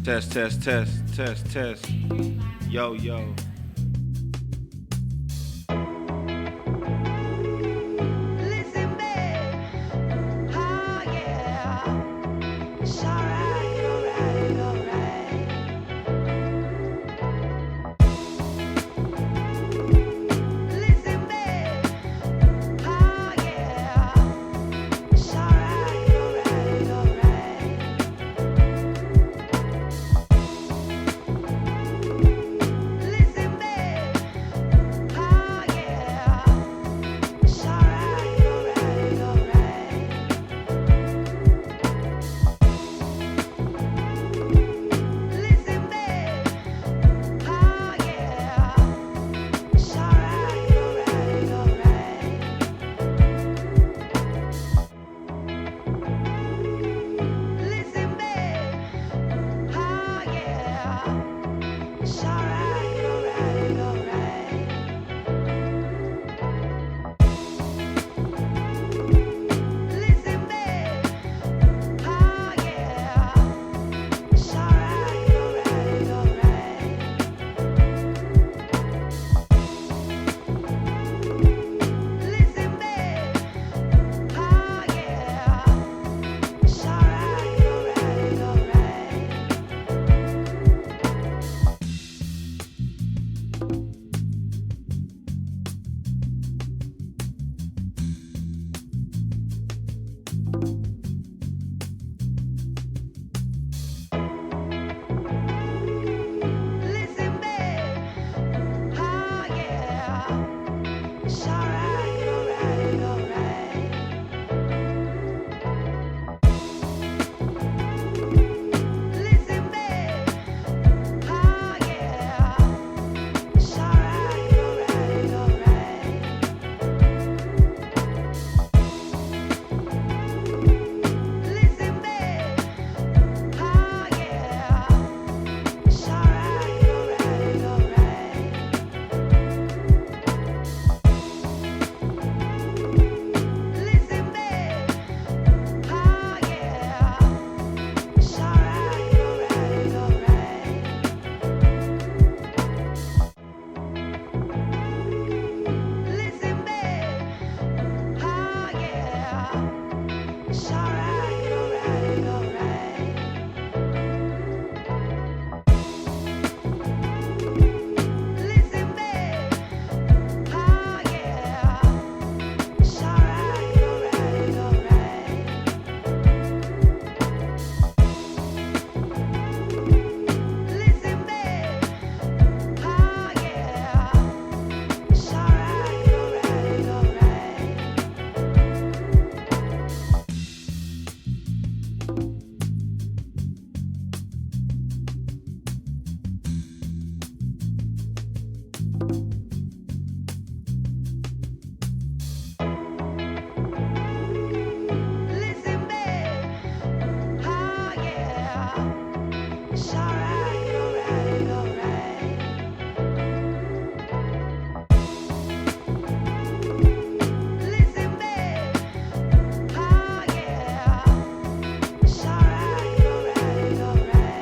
Test, test, test, test, test. Yo, yo. Listen, babe. Oh, yeah. It's alright, alright, alright. Listen, babe. Oh, yeah. It's alright, alright, alright. Listen, babe. Oh, yeah. It's alright, alright, alright. Listen, babe. Oh, yeah. It's alright, alright, alright. Listen, babe. Oh, yeah. It's alright, alright, alright. Listen, babe. Oh, yeah. It's alright, alright, alright. Listen, babe. Oh, yeah. It's alright, alright, alright. Listen, babe. Oh, yeah. It's alright, alright, alright. Listen, babe. Oh, yeah. It's alright, alright, alright. Listen, babe. Oh, yeah. It's alright, alright, alright. Listen, babe. Oh, yeah. It's alright, alright, alright. Listen, babe. Oh, yeah. It's alright, alright, alright. Listen, babe. Oh, yeah. It's alright, alright, alright. Listen, babe. Oh, yeah. It's alright, alright, alright. Listen, babe. Oh, yeah. It's alright, alright, alright. Listen, babe. Oh, yeah. It's alright, alright, alright.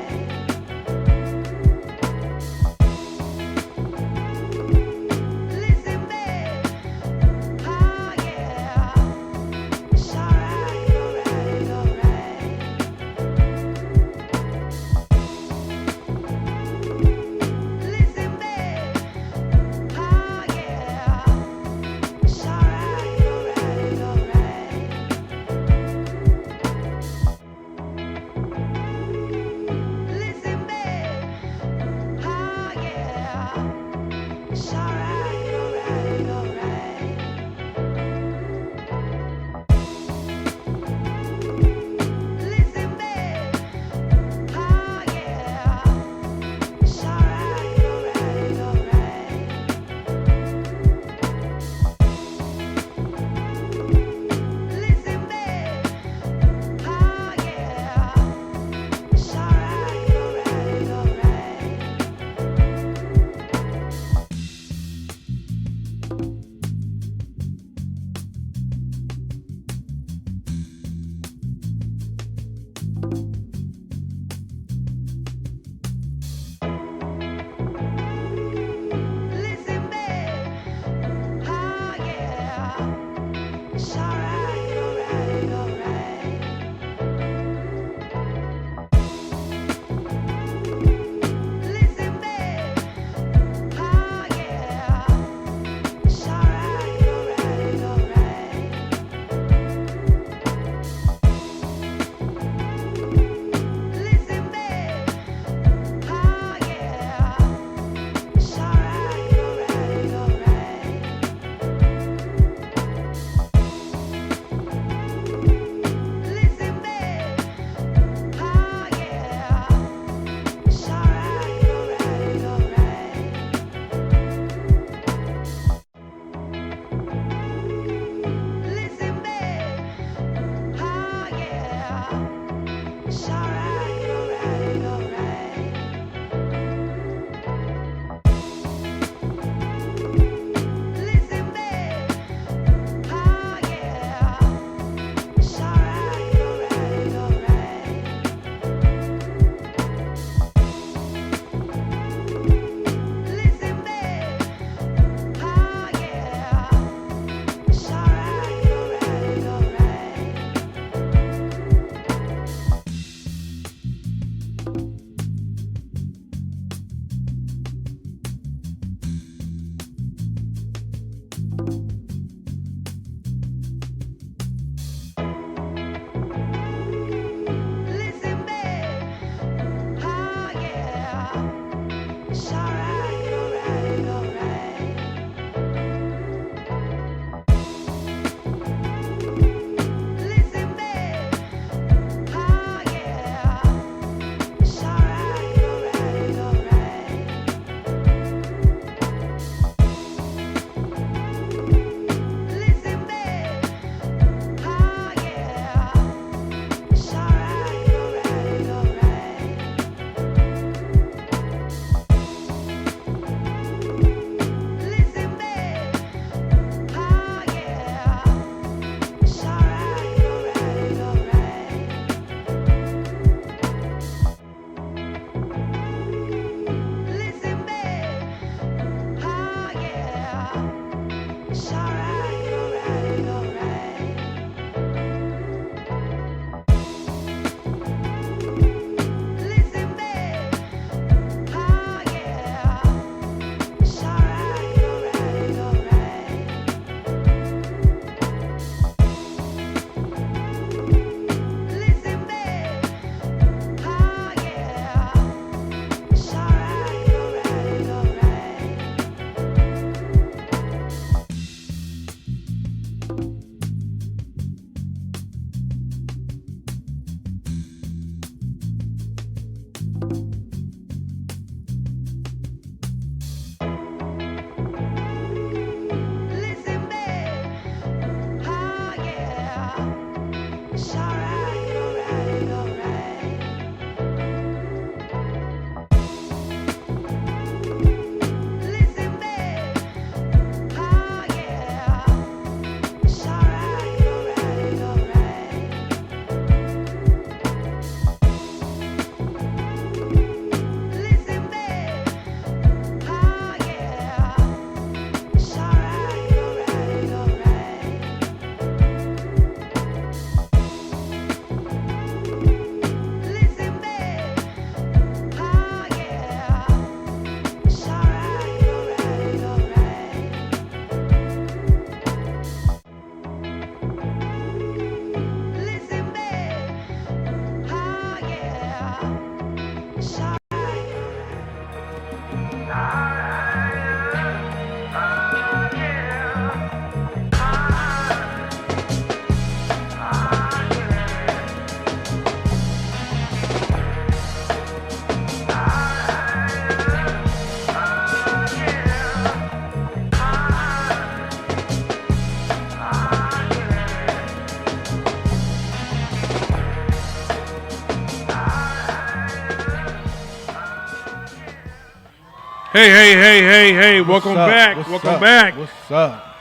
Hey, welcome back. Welcome back. What's up?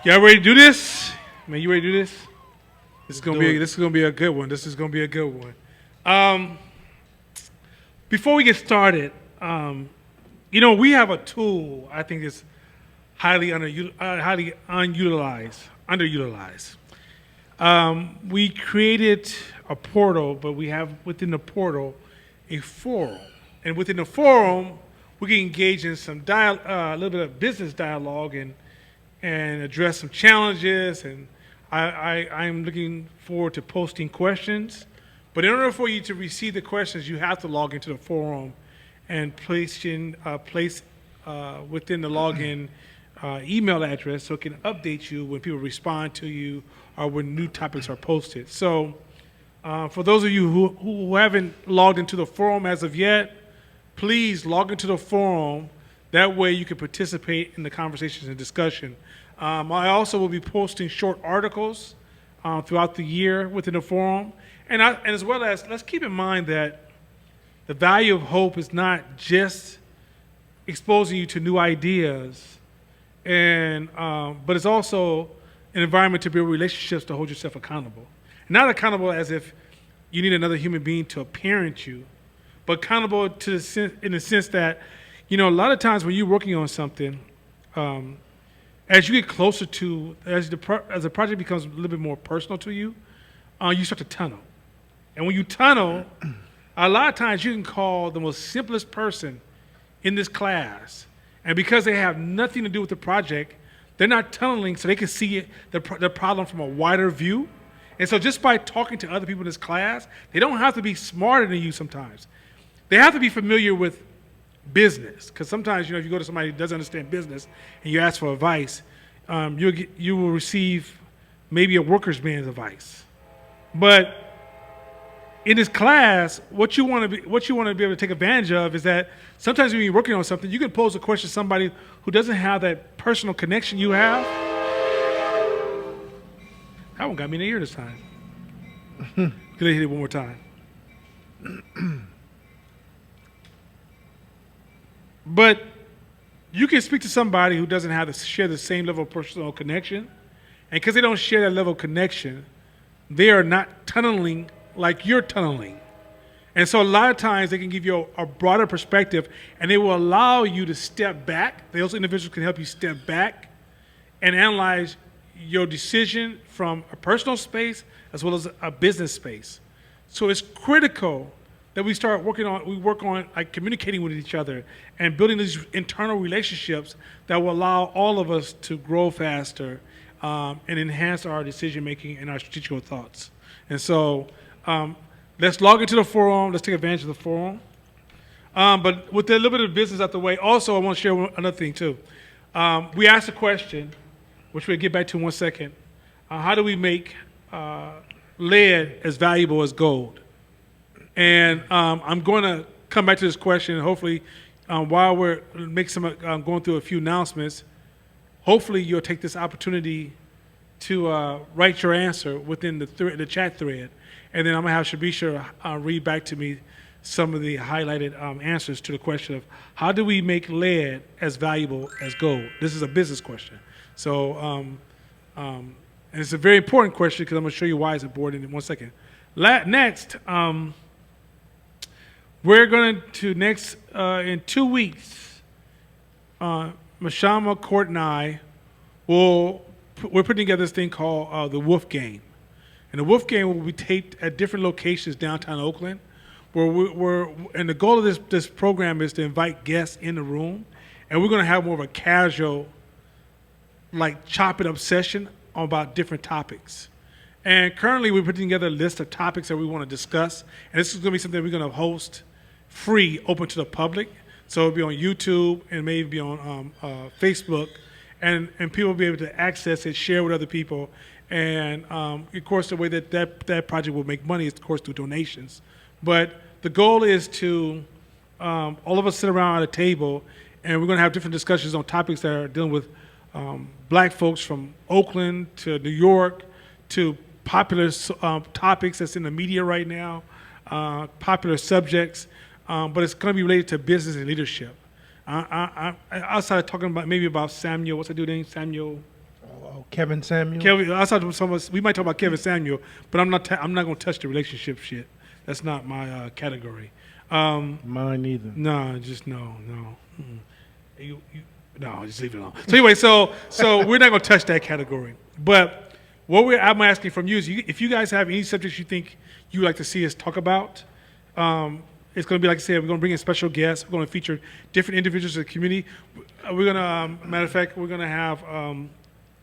Y'all ready to do this? Man, you ready to do this? This is gonna be a good one. This is gonna be a good one. Before we get started, we have a tool I think is highly underutilized. We created a portal, but we have within the portal a forum, and within the forum we can engage in some a little bit of business dialogue and address some challenges. And I'm looking forward to posting questions. But in order for you to receive the questions, you have to log into the forum and place within the login email address so it can update you when people respond to you or when new topics are posted. So for those of you who haven't logged into the forum as of yet, please log into the forum. That way you can participate in the conversations and discussion. I also will be posting short articles throughout the year within the forum. And as well as, let's keep in mind that the value of hope is not just exposing you to new ideas, but it's also an environment to build relationships to hold yourself accountable. Not accountable as if you need another human being to parent you, but accountable in the sense that, a lot of times when you're working on something, as you get closer to, as the project becomes a little bit more personal to you, you start to tunnel. And when you tunnel, a lot of times you can call the most simplest person in this class, and because they have nothing to do with the project, they're not tunneling so they can see the problem from a wider view. And so just by talking to other people in this class, they don't have to be smarter than you sometimes. They have to be familiar with business, because sometimes, if you go to somebody who doesn't understand business and you ask for advice, you will receive maybe a worker's man's advice. But in this class, what you want to be able to take advantage of is that sometimes when you're working on something, you can pose a question to somebody who doesn't have that personal connection you have. That one got me in the ear this time. Could I hit it one more time? But you can speak to somebody who doesn't have to share the same level of personal connection, and because they don't share that level of connection, they are not tunneling like you're tunneling. And so a lot of times they can give you a broader perspective, and they will allow you to step back. Those individuals can help you step back and analyze your decision from a personal space as well as a business space. So it's critical that we work on like communicating with each other and building these internal relationships that will allow all of us to grow faster and enhance our decision making and our strategical thoughts. And so let's log into the forum. Let's take advantage of the forum. But with a little bit of business out the way, also I want to share another thing too. We asked a question, which we'll get back to in 1 second. How do we make lead as valuable as gold? And I'm going to come back to this question, and hopefully, while we're going through a few announcements, hopefully you'll take this opportunity to write your answer within the chat thread, and then I'm going to have Shabisha read back to me some of the highlighted answers to the question of how do we make lead as valuable as gold? This is a business question. So, and it's a very important question because I'm going to show you why it's important in 1 second. Next, we're going to in 2 weeks, Mashama, Court, and I we're putting together this thing called the Wolf Game. And the Wolf Game will be taped at different locations downtown Oakland. And the goal of this program is to invite guests in the room, and we're going to have more of a casual, like chop it up session about different topics. And currently we're putting together a list of topics that we want to discuss, and this is going to be something we're going to host free, open to the public. So it'll be on YouTube and maybe be on Facebook, and people will be able to access it, share with other people, and of course the way that project will make money is of course through donations. But the goal is to all of us sit around at a table, and we're going to have different discussions on topics that are dealing with black folks from Oakland to New York to popular topics that's in the media right now, popular subjects, but it's going to be related to business and leadership. Outside of talking about maybe about Samuel, what's that dude's name? Samuel. Kevin Samuel. Kevin. Outside of some of us, we might talk about Kevin Samuel, but I'm not going to touch the relationship shit. That's not my category. Mine either. No, just no. No, just leave it alone. So anyway, so we're not going to touch that category. But I'm asking from you is if you guys have any subjects you think you'd like to see us talk about, it's going to be, like I said, we're going to bring in special guests. We're going to feature different individuals in the community. We're going to, matter of fact, we're going to have,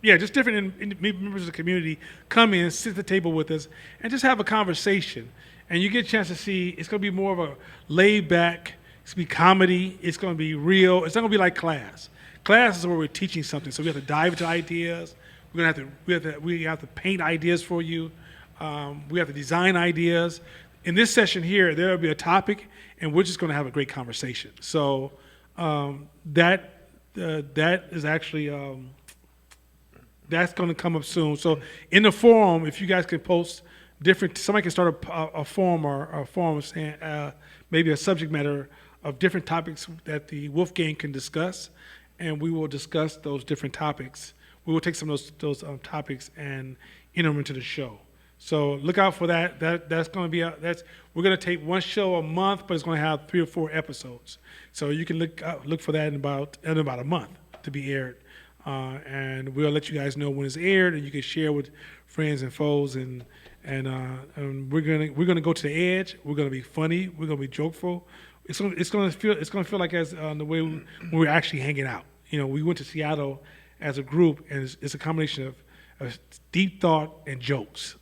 just different members of the community come in, sit at the table with us, and just have a conversation. And you get a chance to see, it's going to be more of a laid back, it's going to be comedy, it's going to be real. It's not going to be like class. Class is where we're teaching something, so we have to dive into ideas. We have to paint ideas for you. We have to design ideas. In this session here, there will be a topic, and we're just going to have a great conversation. So that is actually that's going to come up soon. So in the forum, if you guys can post somebody can start a forum or a forum saying maybe a subject matter of different topics that the Wolf Gang can discuss, and we will discuss those different topics. We will take some of those topics and enter them into the show. So look out for that. That's going to be we're going to take one show a month, but it's going to have 3 or 4 episodes. So you can look for that in about a month to be aired, and we'll let you guys know when it's aired, and you can share with friends and foes, and we're gonna go to the edge. We're gonna be funny. We're gonna be jokeful. It's gonna feel like as the way when we're actually hanging out. You know, we went to Seattle as a group, and it's a combination of deep thought and jokes.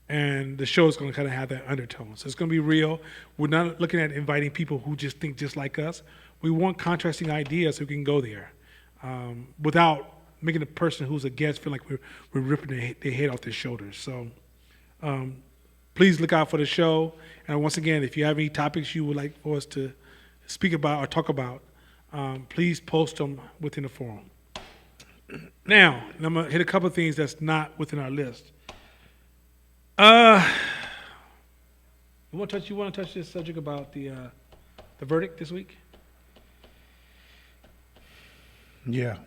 And the show is going to kind of have that undertone. So it's going to be real. We're not looking at inviting people who just think just like us. We want contrasting ideas so we can go there without making the person who's a guest feel like we're ripping their head off their shoulders. So please look out for the show. And once again, if you have any topics you would like for us to speak about or talk about, please post them within the forum. Now, I'm going to hit a couple of things that's not within our list. You want to touch this subject about the verdict this week? Yeah.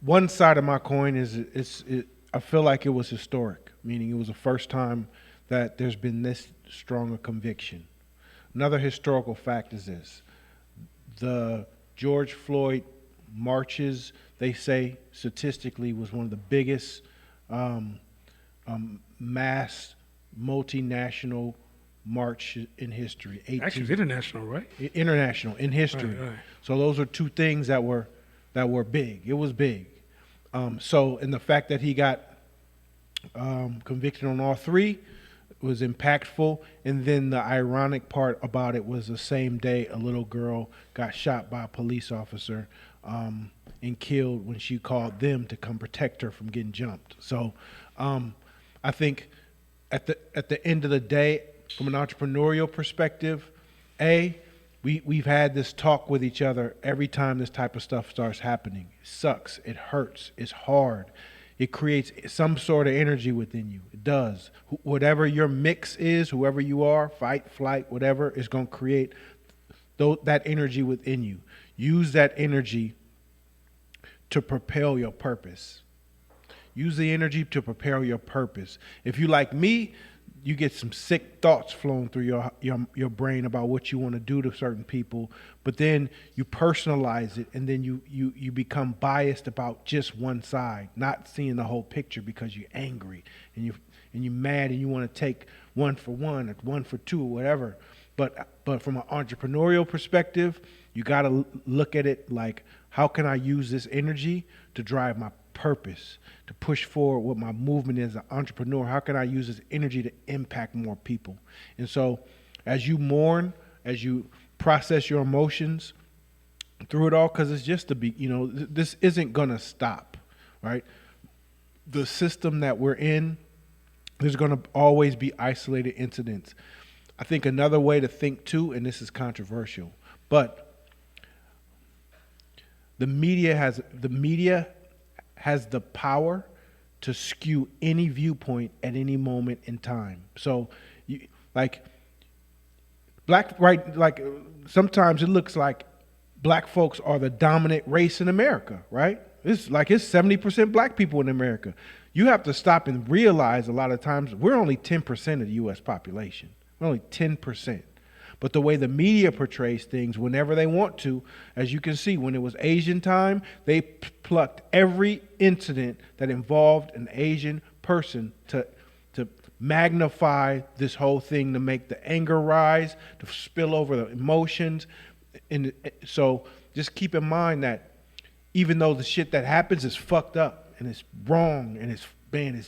One side of my coin is I feel like it was historic, meaning it was the first time that there's been this strong a conviction. Another historical fact is this: the George Floyd marches, they say statistically, was one of the biggest mass multinational march in history. Actually, it's international, right? International in history. Right. So those are two things that were big. It was big. So, and the fact that he got convicted on all three was impactful. And then the ironic part about it was the same day a little girl got shot by a police officer and killed when she called them to come protect her from getting jumped. So I think at the end of the day, from an entrepreneurial perspective, we've had this talk with each other every time this type of stuff starts happening. It sucks. It hurts. It's hard. It creates some sort of energy within you. It does. Whatever your mix is, whoever you are, fight, flight, whatever, is going to create that energy within you. Use that energy to propel your purpose. Use the energy to propel your purpose. If you like me, you get some sick thoughts flowing through your brain about what you want to do to certain people, but then you personalize it, and then you become biased about just one side, not seeing the whole picture because you're angry and you're mad and you want to take one for one or one for two or whatever. But from an entrepreneurial perspective, you got to look at it like, how can I use this energy to drive purpose, to push forward what my movement is, as an entrepreneur. How can I use this energy to impact more people? And so as you mourn, as you process your emotions through it all, because it's just this isn't going to stop, right? The system that we're in, there's going to always be isolated incidents. I think another way to think too, and this is controversial, but the media has the power to skew any viewpoint at any moment in time. So, sometimes it looks like black folks are the dominant race in America, right? It's 70% black people in America. You have to stop and realize a lot of times we're only 10% of the U.S. population. We're only 10%. But the way the media portrays things whenever they want to, as you can see, when it was Asian time, they plucked every incident that involved an Asian person to magnify this whole thing, to make the anger rise, to spill over the emotions. And so just keep in mind that even though the shit that happens is fucked up and it's wrong and it's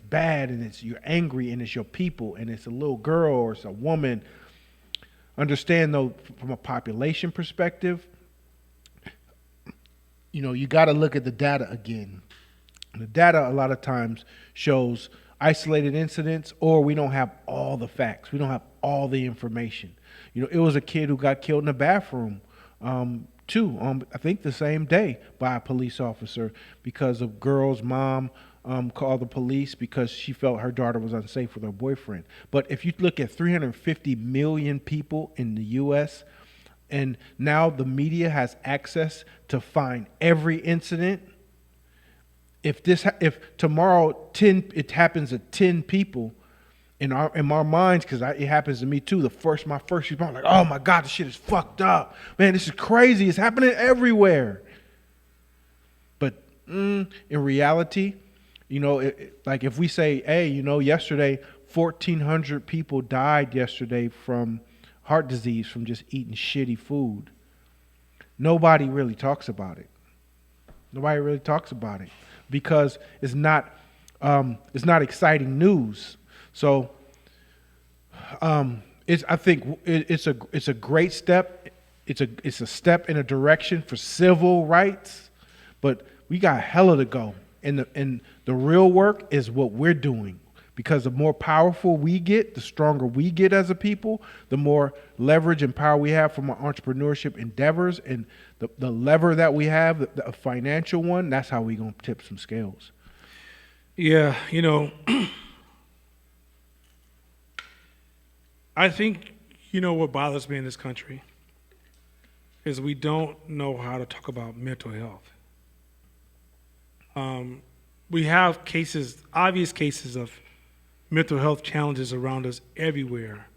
bad and you're angry and it's your people and it's a little girl or it's a woman, understand though, from a population perspective, you got to look at the data again. The data a lot of times shows isolated incidents, or we don't have all the facts. We don't have all the information. It was a kid who got killed in the bathroom, too, I think the same day by a police officer because a girl's mom called the police because she felt her daughter was unsafe with her boyfriend. But if you look at 350 million people in the U.S., and now the media has access to find every incident. If tomorrow it happens to 10 people in our minds, because it happens to me too. My first response, like, oh my God, this shit is fucked up, man. This is crazy. It's happening everywhere. But in reality, like if we say, hey, yesterday 1,400 people died yesterday from heart disease from just eating shitty food. Nobody really talks about it. Nobody really talks about it because it's not exciting news. So I think it's a great step. It's a step in a direction for civil rights, but we got hella to go. And the real work is what we're doing. Because the more powerful we get, the stronger we get as a people, the more leverage and power we have from our entrepreneurship endeavors, and the lever that we have, the financial one, that's how we're going to tip some scales. Yeah, I think, what bothers me in this country is we don't know how to talk about mental health. We have obvious cases of mental health challenges around us everywhere,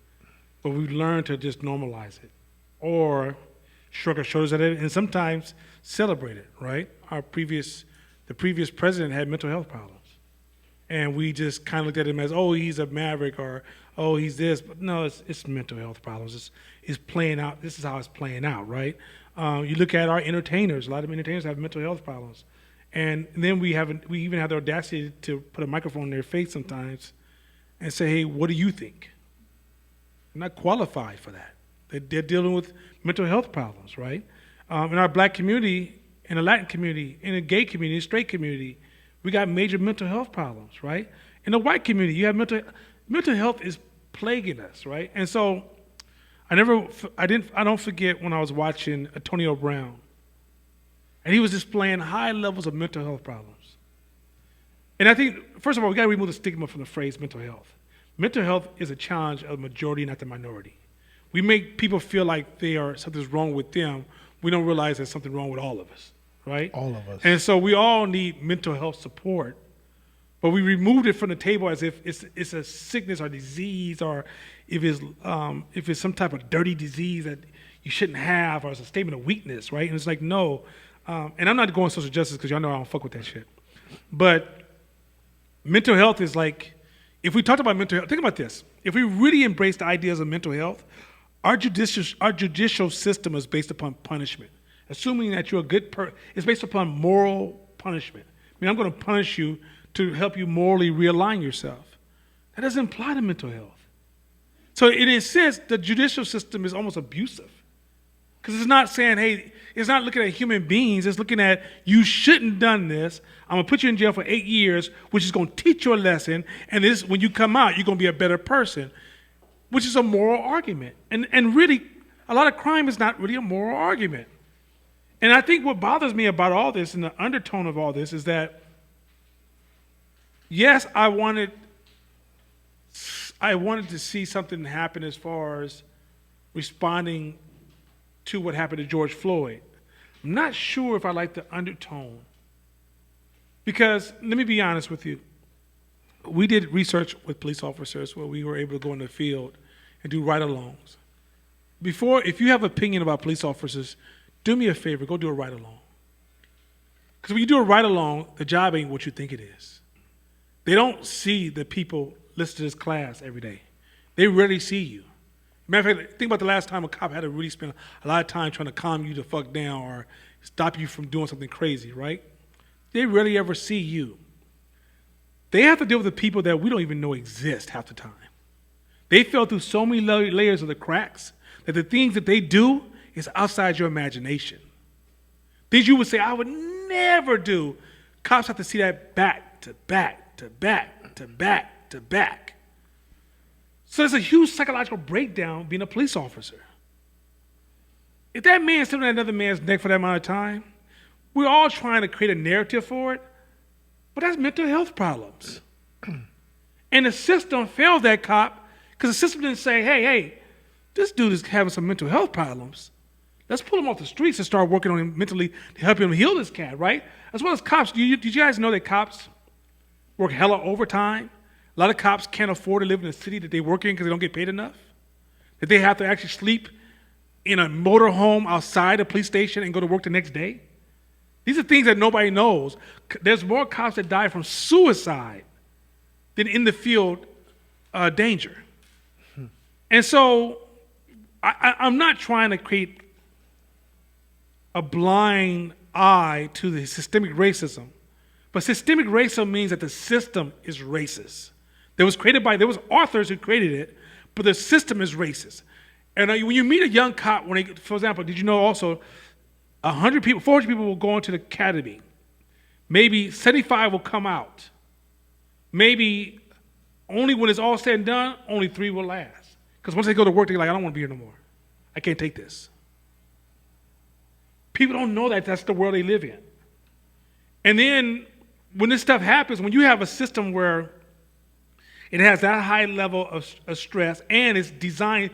but we've learned to just normalize it or shrug our shoulders at it and sometimes celebrate it, right? The previous president had mental health problems. And we just kind of looked at him as, oh, he's a maverick or, oh, he's this. But no, it's mental health problems. It's playing out. This is how it's playing out, right? You look at our entertainers. A lot of entertainers have mental health problems. And then we even have the audacity to put a microphone in their face sometimes and say, hey, what do you think? They're not qualified for that. They're dealing with mental health problems, right? In our black community, in the Latin community, in the gay community, in the straight community, we got major mental health problems, right? In the white community, you have mental health is plaguing us, right? And so I don't forget when I was watching Antonio Brown, and he was displaying high levels of mental health problems. And I think, first of all, we got to remove the stigma from the phrase mental health. Mental health is a challenge of the majority, not the minority. We make people feel like something's wrong with them. We don't realize there's something wrong with all of us, right? All of us. And so we all need mental health support, but we removed it from the table as if it's a sickness or disease, or if it's some type of dirty disease that you shouldn't have, or it's a statement of weakness, right? And it's like, no. And I'm not going social justice because y'all know I don't fuck with that shit. But mental health is like, if we talked about mental health, think about this. If we really embrace the ideas of mental health, our judicial system is based upon punishment. Assuming that you're a good person, it's based upon moral punishment. mean, I'm going to punish you to help you morally realign yourself. That doesn't apply to mental health. So in a sense, the judicial system is almost abusive. Because it's not saying, hey, it's not looking at human beings. It's looking at, you shouldn't have done this. I'm going to put you in jail for 8 years, which is going to teach you a lesson. And this, when you come out, you're going to be a better person, which is a moral argument. And really, a lot of crime is not really a moral argument. And I think what bothers me about all this and the undertone of all this is that, yes, I wanted to see something happen as far as responding to what happened to George Floyd. I'm not sure if I like the undertone. Because, let me be honest with you, we did research with police officers where we were able to go in the field and do ride-alongs. Before, if you have opinion about police officers, do me a favor, go do a ride-along. Because when you do a ride-along, the job ain't what you think it is. They don't see the people listed to this class every day. They rarely see you. Matter of fact, think about the last time a cop had to really spend a lot of time trying to calm you the fuck down or stop you from doing something crazy, right? They rarely ever see you. They have to deal with the people that we don't even know exist half the time. They fell through so many layers of the cracks that the things that they do is outside your imagination. Things you would say, I would never do. Cops have to see that back to back to back to back to back. So there's a huge psychological breakdown being a police officer. If that man's sitting on another man's neck for that amount of time, we're all trying to create a narrative for it, but that's mental health problems. And the system failed that cop because the system didn't say, hey, this dude is having some mental health problems. Let's pull him off the streets and start working on him mentally to help him heal this cat, right? As well as cops. Did you guys know that cops work hella overtime? A lot of cops can't afford to live in the city that they work in because they don't get paid enough. That they have to actually sleep in a motorhome outside a police station and go to work the next day. These are things that nobody knows. There's more cops that die from suicide than in the field danger. And so I'm not trying to create a blind eye to the systemic racism, but systemic racism means that the system is racist. There was authors who created it, but the system is racist. And when you meet a young cop, for example, did you know also 400 people will go into the academy. Maybe 75 will come out. Maybe only when it's all said and done, only 3 will last. Because once they go to work, they're like, I don't want to be here no more. I can't take this. People don't know that that's the world they live in. And then when this stuff happens, when you have a system where it has that high level of stress and it's designed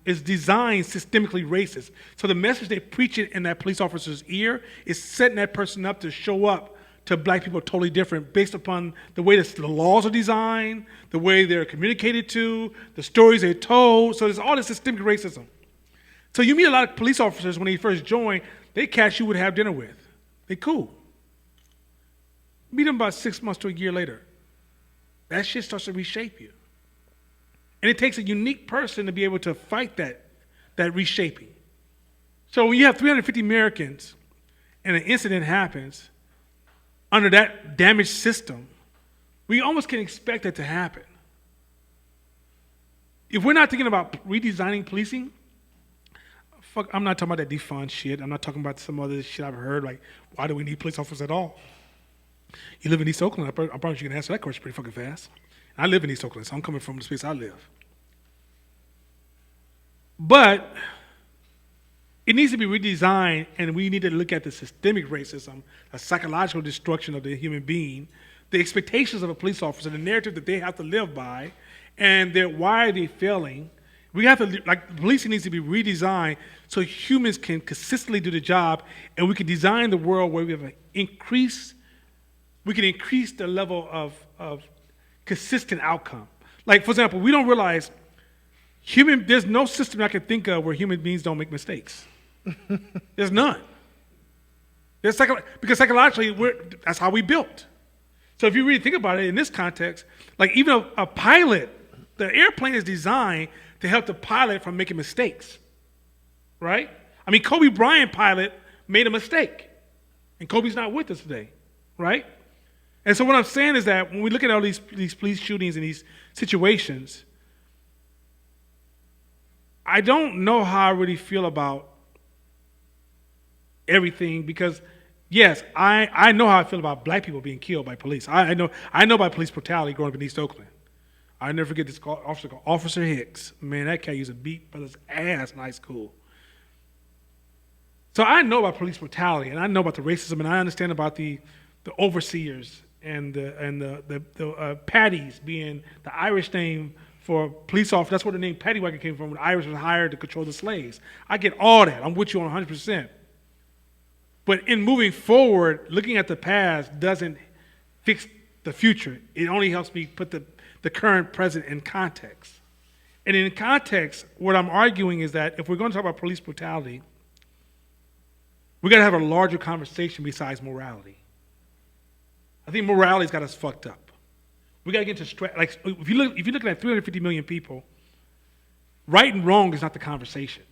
systemically racist. So the message they preach it in that police officer's ear is setting that person up to show up to black people totally different based upon the way the laws are designed, the way they're communicated to, the stories they're told. So there's all this systemic racism. So you meet a lot of police officers when they first join, they catch you would have dinner with. They cool. Meet them about 6 months to a year later. That shit starts to reshape you. And it takes a unique person to be able to fight that reshaping. So when you have 350 Americans and an incident happens under that damaged system, we almost can expect that to happen. If we're not thinking about redesigning policing, I'm not talking about that defund shit. I'm not talking about some other shit I've heard, like, why do we need police officers at all? You live in East Oakland, I promise you can answer that question pretty fucking fast. I live in East Oakland, so I'm coming from the space I live. But it needs to be redesigned, and we need to look at the systemic racism, the psychological destruction of the human being, the expectations of a police officer, the narrative that they have to live by, and why are they failing. We have to, policing needs to be redesigned so humans can consistently do the job, and we can design the world where we can increase the level of consistent outcome. Like, for example, we don't realize there's no system I can think of where human beings don't make mistakes. There's none. Because psychologically, that's how we built. So if you really think about it in this context, like even a pilot, the airplane is designed to help the pilot from making mistakes, right? I mean, Kobe Bryant pilot made a mistake, and Kobe's not with us today, right? And so what I'm saying is that when we look at all these police shootings and these situations, I don't know how I really feel about everything because, yes, I know how I feel about black people being killed by police. I know about police brutality growing up in East Oakland. I never forget this officer called Officer Hicks. Man, that cat used to beat brother's ass in high school. So I know about police brutality, and I know about the racism, and I understand about the overseers and the Paddies being the Irish name for police officer. That's where the name Paddywhacker came from, when the Irish was hired to control the slaves. I get all that. I'm with you on 100%. But in moving forward, looking at the past doesn't fix the future. It only helps me put the current present in context. And in context, what I'm arguing is that if we're going to talk about police brutality, we got to have a larger conversation besides morality. I think morality's got us fucked up. We got to get into like if you're looking at 350 million people, right and wrong is not the conversation.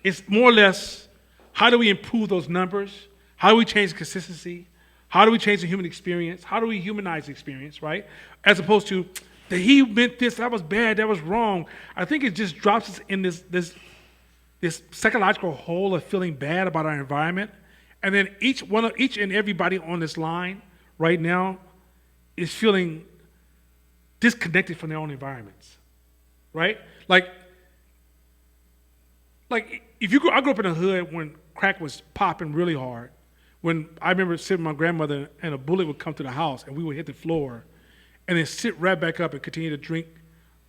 It's more or less, how do we improve those numbers? How do we change the consistency? How do we change the human experience? How do we humanize the experience, right? As opposed to, that he meant this, that was bad, that was wrong. I think it just drops us in this psychological hole of feeling bad about our environment. And then each and everybody on this line right now is feeling disconnected from their own environments, right? Like I grew up in a hood when crack was popping really hard. When I remember sitting with my grandmother and a bullet would come to the house and we would hit the floor and then sit right back up and continue to drink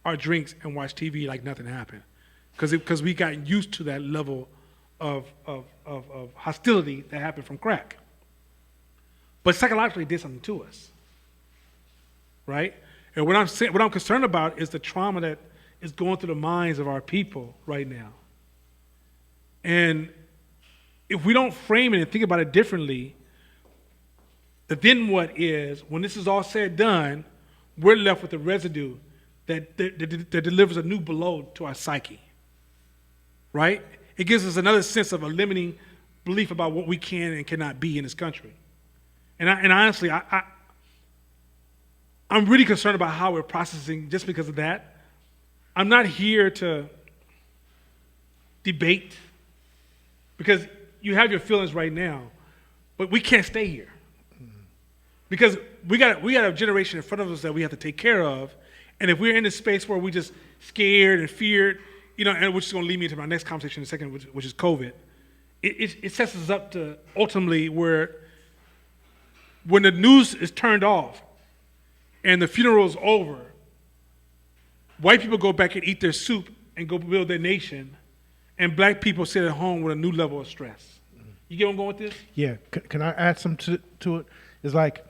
our drinks and watch TV like nothing happened. Because we got used to that level of hostility that happened from crack. But psychologically it did something to us, right? And what I'm concerned about is the trauma that is going through the minds of our people right now. And if we don't frame it and think about it differently, then what is, when this is all said and done, we're left with the residue that delivers a new blow to our psyche, right? It gives us another sense of a limiting belief about what we can and cannot be in this country. And honestly, I'm really concerned about how we're processing just because of that. I'm not here to debate, because you have your feelings right now, but we can't stay here. Because we got a generation in front of us that we have to take care of, and if we're in this space where we're just scared and feared, and which is going to lead me to my next conversation in a second, which is COVID, it sets us up to ultimately where when the news is turned off and the funeral is over, white people go back and eat their soup and go build their nation, and black people sit at home with a new level of stress. You get where I'm going with this? Yeah. Can I add something to it? It's like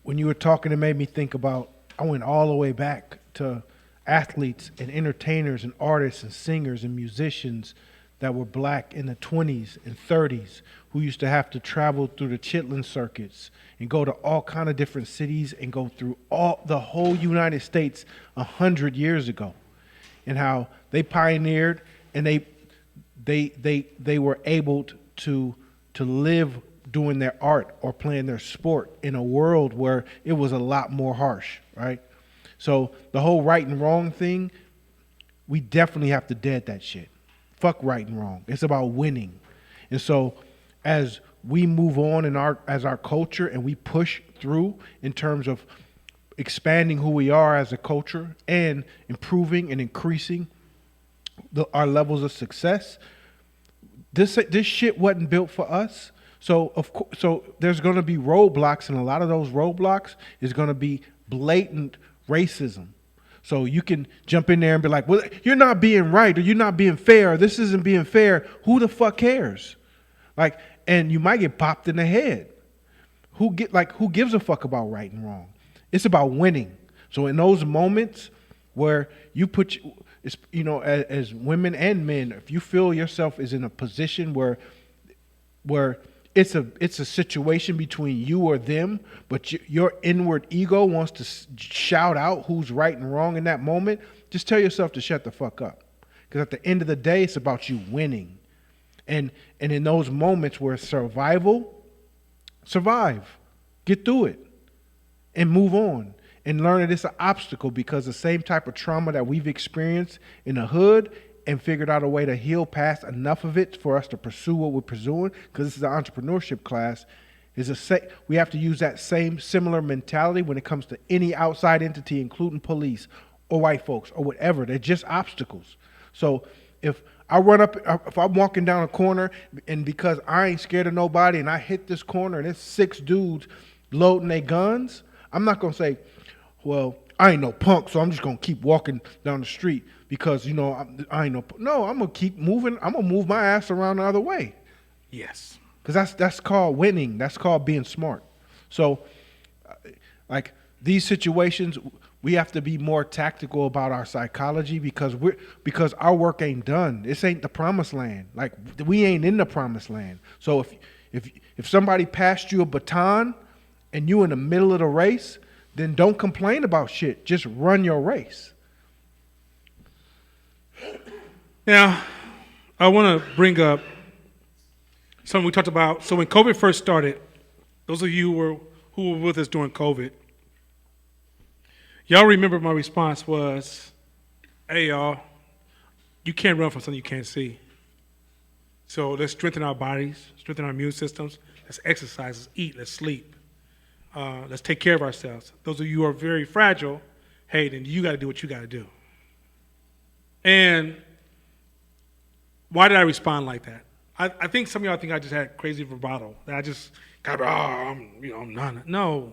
when you were talking, it made me think about, I went all the way back to athletes and entertainers and artists and singers and musicians that were black in the 20s and 30s who used to have to travel through the Chitlin circuits and go to all kind of different cities and go through the whole United States 100 years ago, and how they pioneered and they were able to live doing their art or playing their sport in a world where it was a lot more harsh, right? So the whole right and wrong thing, we definitely have to dead that shit. Fuck right and wrong. It's about winning. And so as we move on as our culture and we push through in terms of expanding who we are as a culture and improving and increasing our levels of success, this shit wasn't built for us. So so there's going to be roadblocks, and a lot of those roadblocks is going to be blatant racism. So you can jump in there and be like, well, you're not being right, or you're not being fair, or this isn't being fair. Who the fuck cares? And you might get popped in the head. Who gives a fuck about right and wrong? It's about winning. So in those moments where you put, as women and men, if you feel yourself is in a position where it's a situation between you or them, but your inward ego wants to shout out who's right and wrong in that moment, just tell yourself to shut the fuck up. Because at the end of the day, it's about you winning. And in those moments where survival survive, get through it, and move on. And learn that it's an obstacle because the same type of trauma that we've experienced in the hood and figured out a way to heal past enough of it for us to pursue what we're pursuing, because this is an entrepreneurship class, we have to use that same similar mentality when it comes to any outside entity, including police or white folks or whatever. They're just obstacles. So if I'm walking down a corner and because I ain't scared of nobody and I hit this corner and it's 6 dudes loading their guns, I'm not going to say, well, I ain't no punk, so I'm just going to keep walking down the street because, I ain't no, I'm going to keep moving. I'm going to move my ass around the other way. Yes. Because that's called winning. That's called being smart. So, like, these situations, we have to be more tactical about our psychology because our work ain't done. This ain't the promised land. Like, we ain't in the promised land. So if somebody passed you a baton and you in the middle of the race, then don't complain about shit. Just run your race. Now, I want to bring up something we talked about. So when COVID first started, those of you who were with us during COVID, y'all remember my response was, hey, y'all, you can't run from something you can't see. So let's strengthen our bodies, strengthen our immune systems. Let's exercise, let's eat, let's sleep. Let's take care of ourselves. Those of you who are very fragile, hey, then you got to do what you got to do. And why did I respond like that? I think some of y'all think I just had crazy vibrato. That I just got, I'm not. No.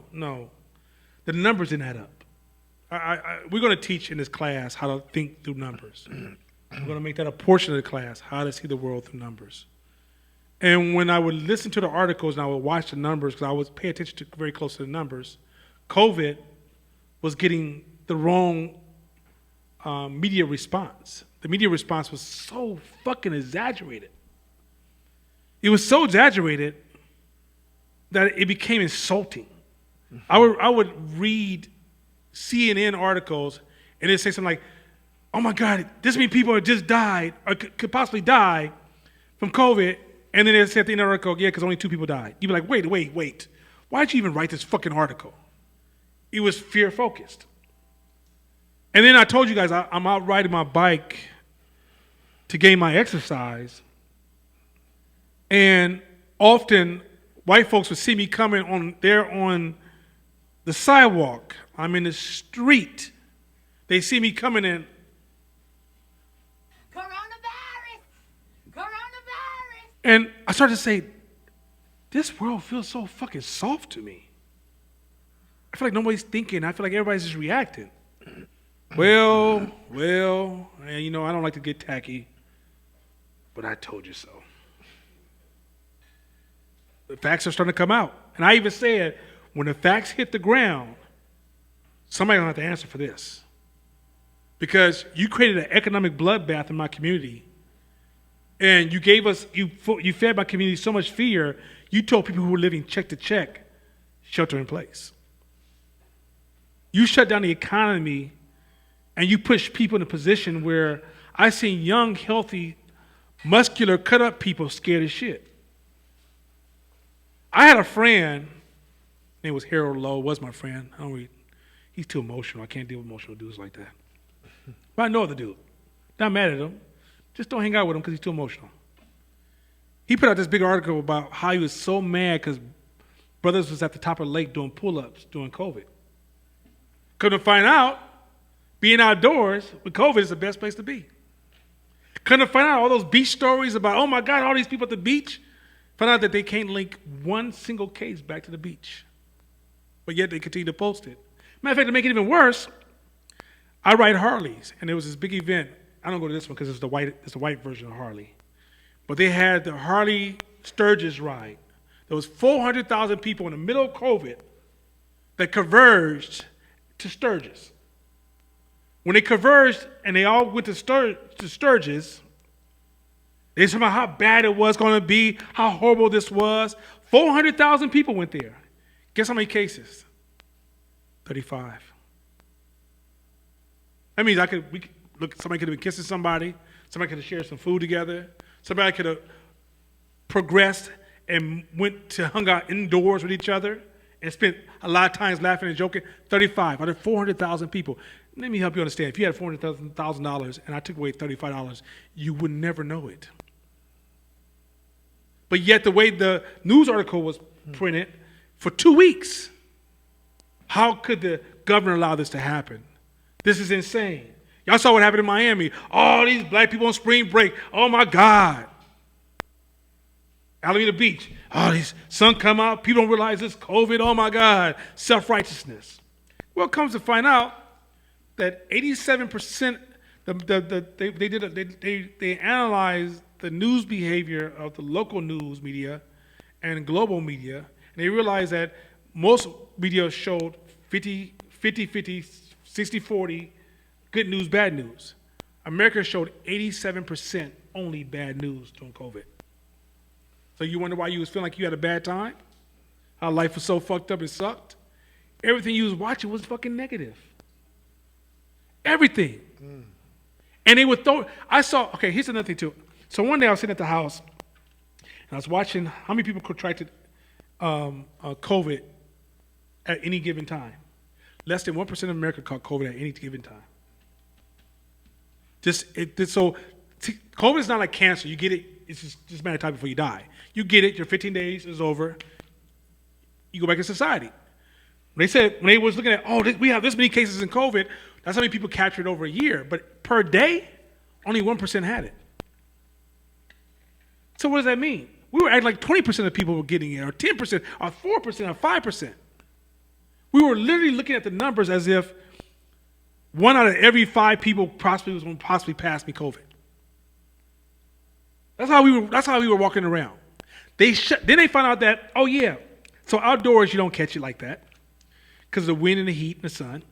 The numbers didn't add up. We're going to teach in this class how to think through numbers. We're going to make that a portion of the class, how to see the world through numbers. And when I would listen to the articles and I would watch the numbers, because I would pay attention to very close to the numbers, COVID was getting the wrong media response. The media response was so fucking exaggerated. It was so exaggerated that it became insulting. Mm-hmm. I would read CNN articles and it'd say something like, oh my God, this many people have just died or could possibly die from COVID. And then they said at the end of the article, yeah, because only 2 people died. You'd be like, wait. Why'd you even write this fucking article? It was fear-focused. And then I told you guys, I'm out riding my bike to gain my exercise. And often, white folks would see me coming on the sidewalk. I'm in the street. They see me coming in. And I started to say, this world feels so fucking soft to me. I feel like nobody's thinking. I feel like everybody's just reacting. Well, and I don't like to get tacky, but I told you so. The facts are starting to come out. And I even said, when the facts hit the ground, somebody's going to have to answer for this. Because you created an economic bloodbath in my community. And you fed my community so much fear, you told people who were living check to check, shelter in place. You shut down the economy and you pushed people in a position where I seen young, healthy, muscular, cut up people scared as shit. I had a friend, his name was Harold Lowe, was my friend. He's too emotional. I can't deal with emotional dudes like that. But I know the dude. Not mad at him. Just don't hang out with him because he's too emotional. He put out this big article about how he was so mad because brothers was at the top of the lake doing pull-ups during COVID. Couldn't find out, being outdoors with COVID is the best place to be. Couldn't find out all those beach stories about, oh my God, all these people at the beach. Found out that they can't link one single case back to the beach. But yet they continue to post it. Matter of fact, to make it even worse, I ride Harleys, and there was this big event. I don't go to this one because it's the white version of Harley. But they had the Harley Sturgis ride. There was 400,000 people in the middle of COVID that converged to Sturgis. When they converged and they all went to Sturgis, they talking about how bad it was going to be, how horrible this was. 400,000 people went there. Guess how many cases? 35. That means somebody could have been kissing somebody. Somebody could have shared some food together. Somebody could have progressed and hung out indoors with each other and spent a lot of times laughing and joking, 35 out of 400,000 people. Let me help you understand. If you had $400,000 and I took away $35, you would never know it. But yet the way the news article was printed, for 2 weeks, how could the governor allow this to happen? This is insane. Y'all saw what happened in Miami. All these black people on spring break. Oh my God. Alameda Beach. Oh, these sun come out. People don't realize it's COVID. Oh my God. Self-righteousness. Well, it comes to find out that 87%, they analyzed the news behavior of the local news media and global media, and they realized that most media showed 50, 60-40, good news, bad news. America showed 87% only bad news during COVID. So you wonder why you was feeling like you had a bad time? How life was so fucked up and sucked? Everything you was watching was fucking negative. Everything. And they would okay, here's another thing too. So one day I was sitting at the house, and I was watching how many people contracted COVID at any given time. Less than 1% of America caught COVID at any given time. COVID is not like cancer. You get it, it's just a matter of time before you die. You get it, your 15 days is over, you go back to society. When they was looking at, we have this many cases in COVID, that's how many people captured over a year. But per day, only 1% had it. So what does that mean? We were acting like 20% of people were getting it, or 10%, or 4%, or 5%. We were literally looking at the numbers as if 1 out of every 5 people possibly was going to possibly pass me COVID. That's how we were walking around. Then they found out that, oh yeah, so outdoors you don't catch it like that because of the wind and the heat and the sun.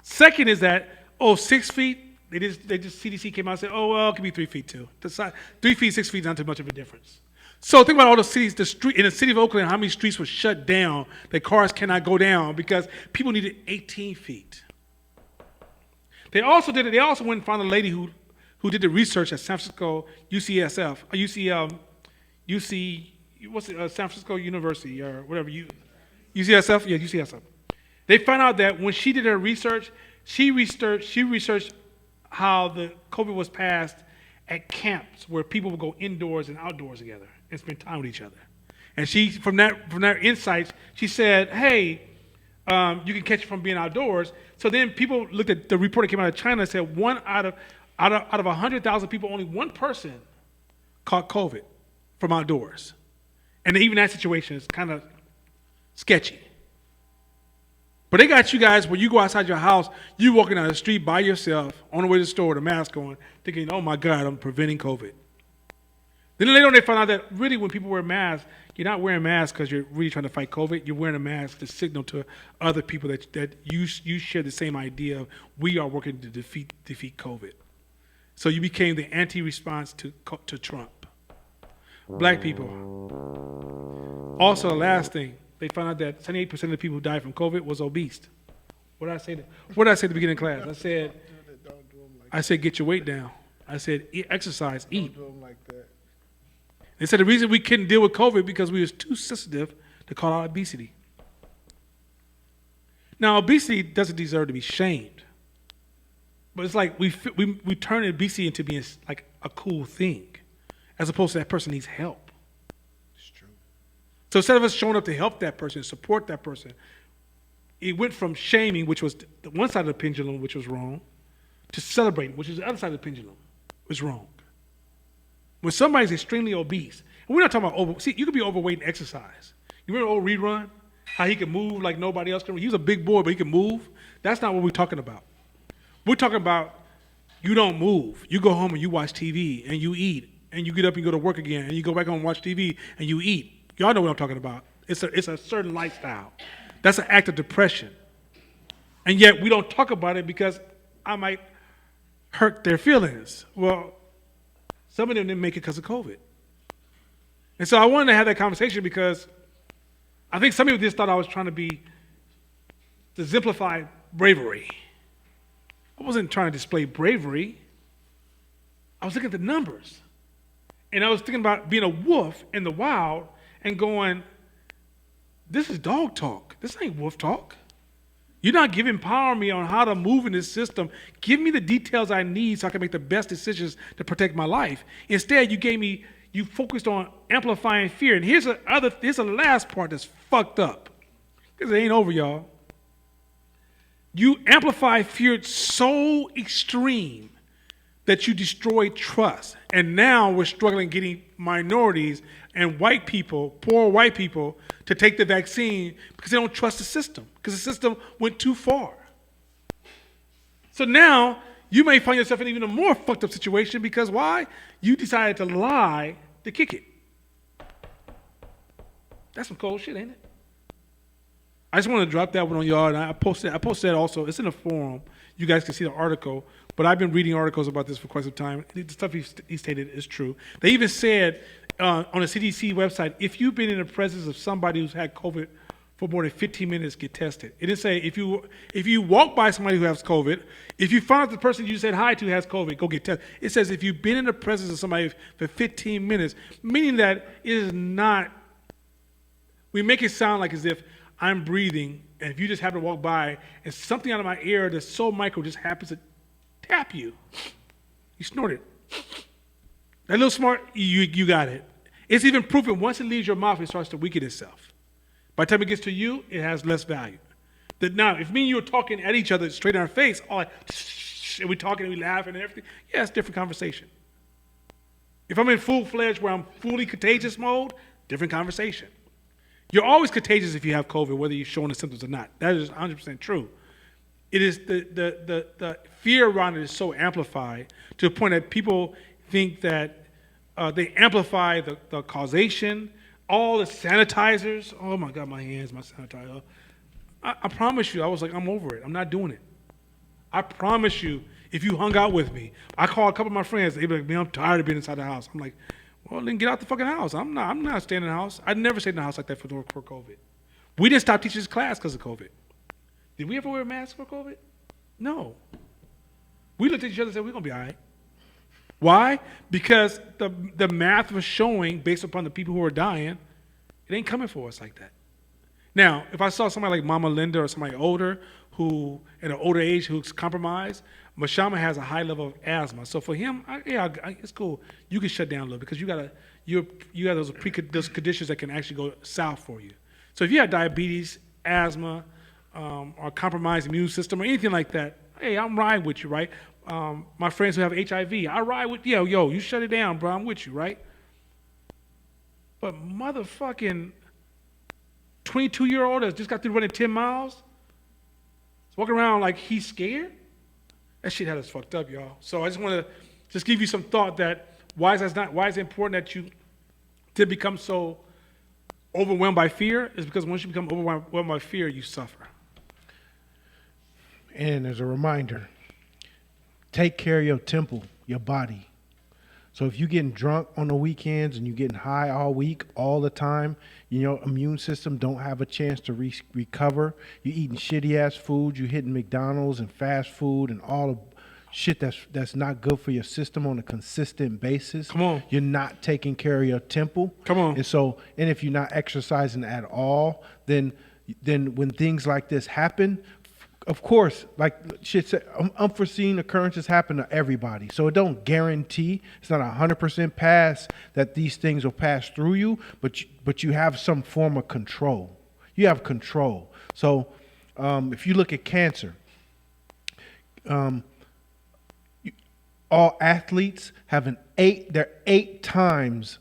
Second is that, 6 feet, they just CDC came out and said, oh well, it could be 3 feet too. 3 feet, 6 feet is not too much of a difference. So think about all the cities, in the city of Oakland, how many streets were shut down that cars cannot go down because people needed 18 feet. They also went and found a lady who did the research at San Francisco San Francisco University or whatever, UCSF? Yeah, UCSF. They found out that when she did her research, she researched how the COVID was passed at camps where people would go indoors and outdoors together and spend time with each other. And she, from that insights, she said, hey, you can catch it from being outdoors. So then people looked at the report that came out of China and said out of 100,000 people, only one person caught COVID from outdoors. And even that situation is kind of sketchy. But they got you guys where you go outside your house, you walking down the street by yourself, on the way to the store with a mask on, thinking, oh my God, I'm preventing COVID. Then later on they found out that really when people wear masks, you're not wearing masks because you're really trying to fight COVID. You're wearing a mask to signal to other people that you share the same idea of we are working to defeat COVID. So you became the anti-response to Trump. Black people. Also, last thing, they found out that 78% of the people who died from COVID was obese. What did I say? What did I say at the beginning of class? I said, get your weight down. I said, exercise, eat. Don't do them like that. They said the reason we couldn't deal with COVID because we was too sensitive to call out obesity. Now, obesity doesn't deserve to be shamed, but it's like we turn obesity into being like a cool thing, as opposed to that person needs help. It's true. So instead of us showing up to help that person, support that person, it went from shaming, which was the one side of the pendulum, which was wrong, to celebrating, which is the other side of the pendulum, was wrong. When somebody's extremely obese, and we're not talking about you could be overweight and exercise. You remember old Rerun? How he could move like nobody else could? He was a big boy, but he could move. That's not what we're talking about. We're talking about you don't move. You go home and you watch TV and you eat, and you get up and you go to work again, and you go back home and watch TV and you eat. Y'all know what I'm talking about. It's a certain lifestyle. That's an act of depression. And yet we don't talk about it because I might hurt their feelings. Well, some of them didn't make it because of COVID. And so I wanted to have that conversation because I think some people just thought I was trying to exemplify bravery. I wasn't trying to display bravery. I was looking at the numbers. And I was thinking about being a wolf in the wild and going, this is dog talk. This ain't wolf talk. You're not empowering me on how to move in this system. Give me the details I need so I can make the best decisions to protect my life. Instead, you focused on amplifying fear. And here's the last part that's fucked up. Because it ain't over, y'all. You amplify fear so extreme that you destroy trust. And now we're struggling getting minorities and white people, poor white people, to take the vaccine because they don't trust the system, because the system went too far. So now you may find yourself in even a more fucked up situation because why? You decided to lie to kick it. That's some cold shit, ain't it? I just want to drop that one on y'all, and I posted that also. It's in a forum. You guys can see the article, but I've been reading articles about this for quite some time. The stuff he stated is true. They even said on the CDC website, if you've been in the presence of somebody who's had COVID for more than 15 minutes, get tested. It didn't say if you walk by somebody who has COVID, if you find out the person you said hi to has COVID, go get tested. It says if you've been in the presence of somebody for 15 minutes, meaning that it is not, we make it sound like as if I'm breathing, and if you just happen to walk by and something out of my ear that's so micro just happens to tap you, you snort it. That little smart, you got it. It's even proven once it leaves your mouth, it starts to weaken itself. By the time it gets to you, it has less value. Now, if me and you are talking at each other straight in our face, all like, and we talking and we laughing and everything, yeah, it's a different conversation. If I'm in full-fledged where I'm fully contagious mode, different conversation. You're always contagious if you have COVID, whether you're showing the symptoms or not. That is 100% true. It is the fear around it is so amplified to the point that people think that they amplify the causation, all the sanitizers. Oh my God, my hands, my sanitizer. I promise you, I was like, I'm over it. I'm not doing it. I promise you, if you hung out with me, I called a couple of my friends. They'd be like, man, I'm tired of being inside the house. I'm like, well, then get out the fucking house. I'm not staying in the house. I'd never stayed in the house like that for COVID. We didn't stop teaching this class because of COVID. Did we ever wear masks for COVID? No. We looked at each other and said, we're going to be all right. Why? Because the math was showing, based upon the people who are dying, it ain't coming for us like that. Now, if I saw somebody like Mama Linda or somebody older who, at an older age, who's compromised, Mashama has a high level of asthma. So for him, it's cool. You can shut down a little because you got those conditions that can actually go south for you. So if you have diabetes, asthma, or compromised immune system or anything like that, hey, I'm riding with you, right? My friends who have HIV, I ride with you. Yo, you shut it down, bro. I'm with you, right? But motherfucking 22-year-old that just got through running 10 miles, is walking around like he's scared. That shit had us fucked up, y'all. So I just want to just give you some thought that why is it important that you to become so overwhelmed by fear is because once you become overwhelmed by fear, you suffer. And as a reminder, take care of your temple, your body. So if you're getting drunk on the weekends and you're getting high all week, all the time, your immune system don't have a chance to recover. You're eating shitty-ass food. You're hitting McDonald's and fast food and all the shit that's not good for your system on a consistent basis. Come on. You're not taking care of your temple. Come on. And if you're not exercising at all, then when things like this happen, of course, like shit said, unforeseen occurrences happen to everybody. So it don't guarantee, it's not 100% pass that these things will pass through you, but you have some form of control. You have control. So if you look at cancer, all athletes have they're 8 times,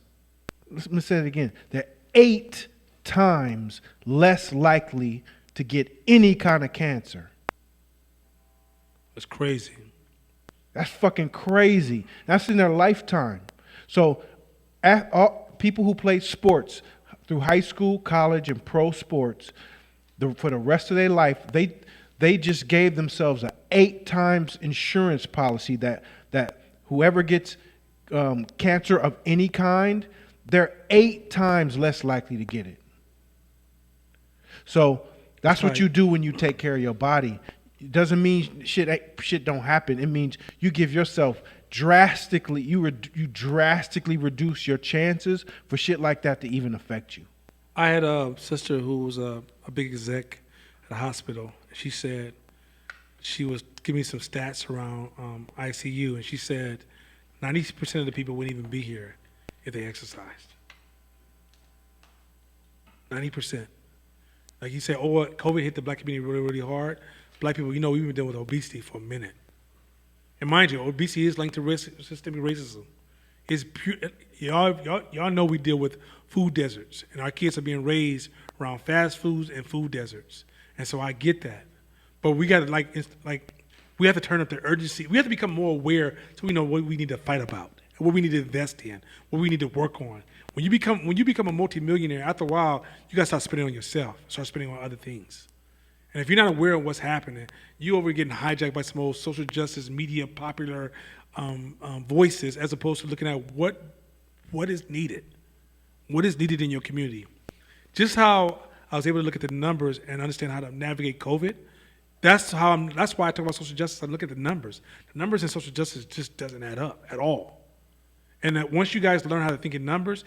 let me say it again, they're 8 times less likely to get any kind of cancer. That's crazy. That's fucking crazy. That's in their lifetime. So people who play sports through high school, college, and pro sports, for the rest of their life, they just gave themselves an 8 times insurance policy that whoever gets cancer of any kind, they're 8 times less likely to get it. So that's what you do when you take care of your body. It doesn't mean shit don't happen. It means you give yourself drastically you drastically reduce your chances for shit like that to even affect you. I had a sister who was a big exec at a hospital. She said she was giving me some stats around ICU, and she said 90% of the people wouldn't even be here if they exercised. 90%. Like you said, COVID hit the black community really, really hard. Black people, we've been dealing with obesity for a minute. And mind you, obesity is linked to systemic racism. It's pure, y'all know we deal with food deserts, and our kids are being raised around fast foods and food deserts. And so I get that. But we got to we have to turn up the urgency. We have to become more aware so we know what we need to fight about, what we need to invest in, what we need to work on. When you become a multimillionaire, after a while, you got to start spending on yourself, start spending on other things. And if you're not aware of what's happening, you over getting hijacked by some old social justice media popular voices, as opposed to looking at what is needed, what is needed in your community. Just how I was able to look at the numbers and understand how to navigate COVID. That's why I talk about social justice. I look at the numbers. The numbers in social justice just doesn't add up at all. And that once you guys learn how to think in numbers,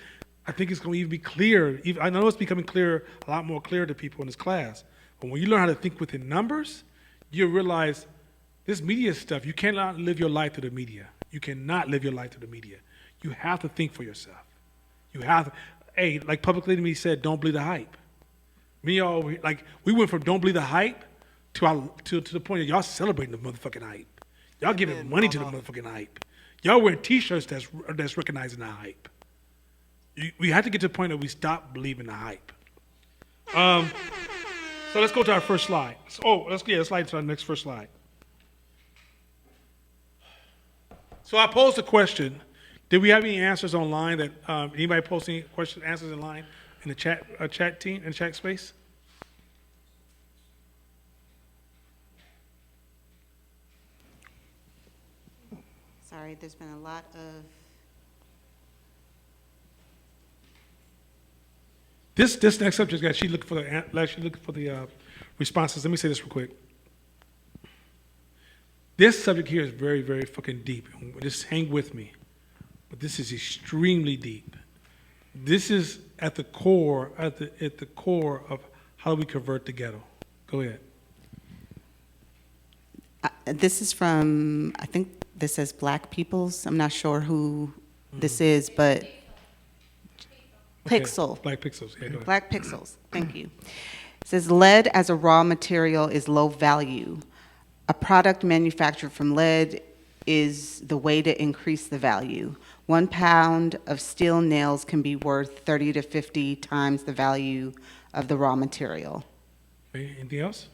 I think it's going to even be clear. I know it's becoming clear, a lot more clear to people in this class. But when you learn how to think within numbers, you realize this media stuff, you cannot live your life through the media. You cannot live your life through the media. You have to think for yourself. You have to, like Public Enemy said, don't believe the hype. We went from don't believe the hype to the point that y'all celebrating the motherfucking hype. Y'all giving money to the motherfucking hype. Y'all wearing T-shirts that's recognizing the hype. We have to get to the point that we stop believing the hype. So let's go to our first slide. Let's slide to our next first slide. So I posed a question. Did we have any answers online? That anybody post any questions, answers in line in the chat team, in the chat space? Sorry, there's been a lot of. This next subject, guys, she's looking for the responses. Let me say this real quick. This subject here is very, very fucking deep. Just hang with me. But this is extremely deep. This is at the core of how do we convert the ghetto. Go ahead. This is from, I think this says Black Peoples. I'm not sure who this is, but Pixel. Black Pixels. Yeah, go ahead. Black Pixels. Thank you. It says lead as a raw material is low value. A product manufactured from lead is the way to increase the value. 1 pound of steel nails can be worth 30 to 50 times the value of the raw material. Okay, anything else?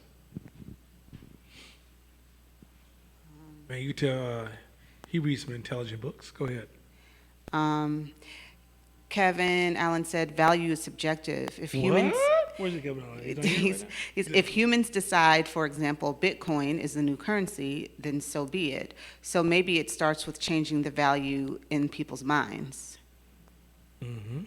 Man, you tell he reads some intelligent books. Go ahead. Kevin Allen said value is subjective. If humans Where's it coming on? if humans decide, for example, Bitcoin is the new currency, then so be it. So maybe it starts with changing the value in people's minds. Mm-hmm.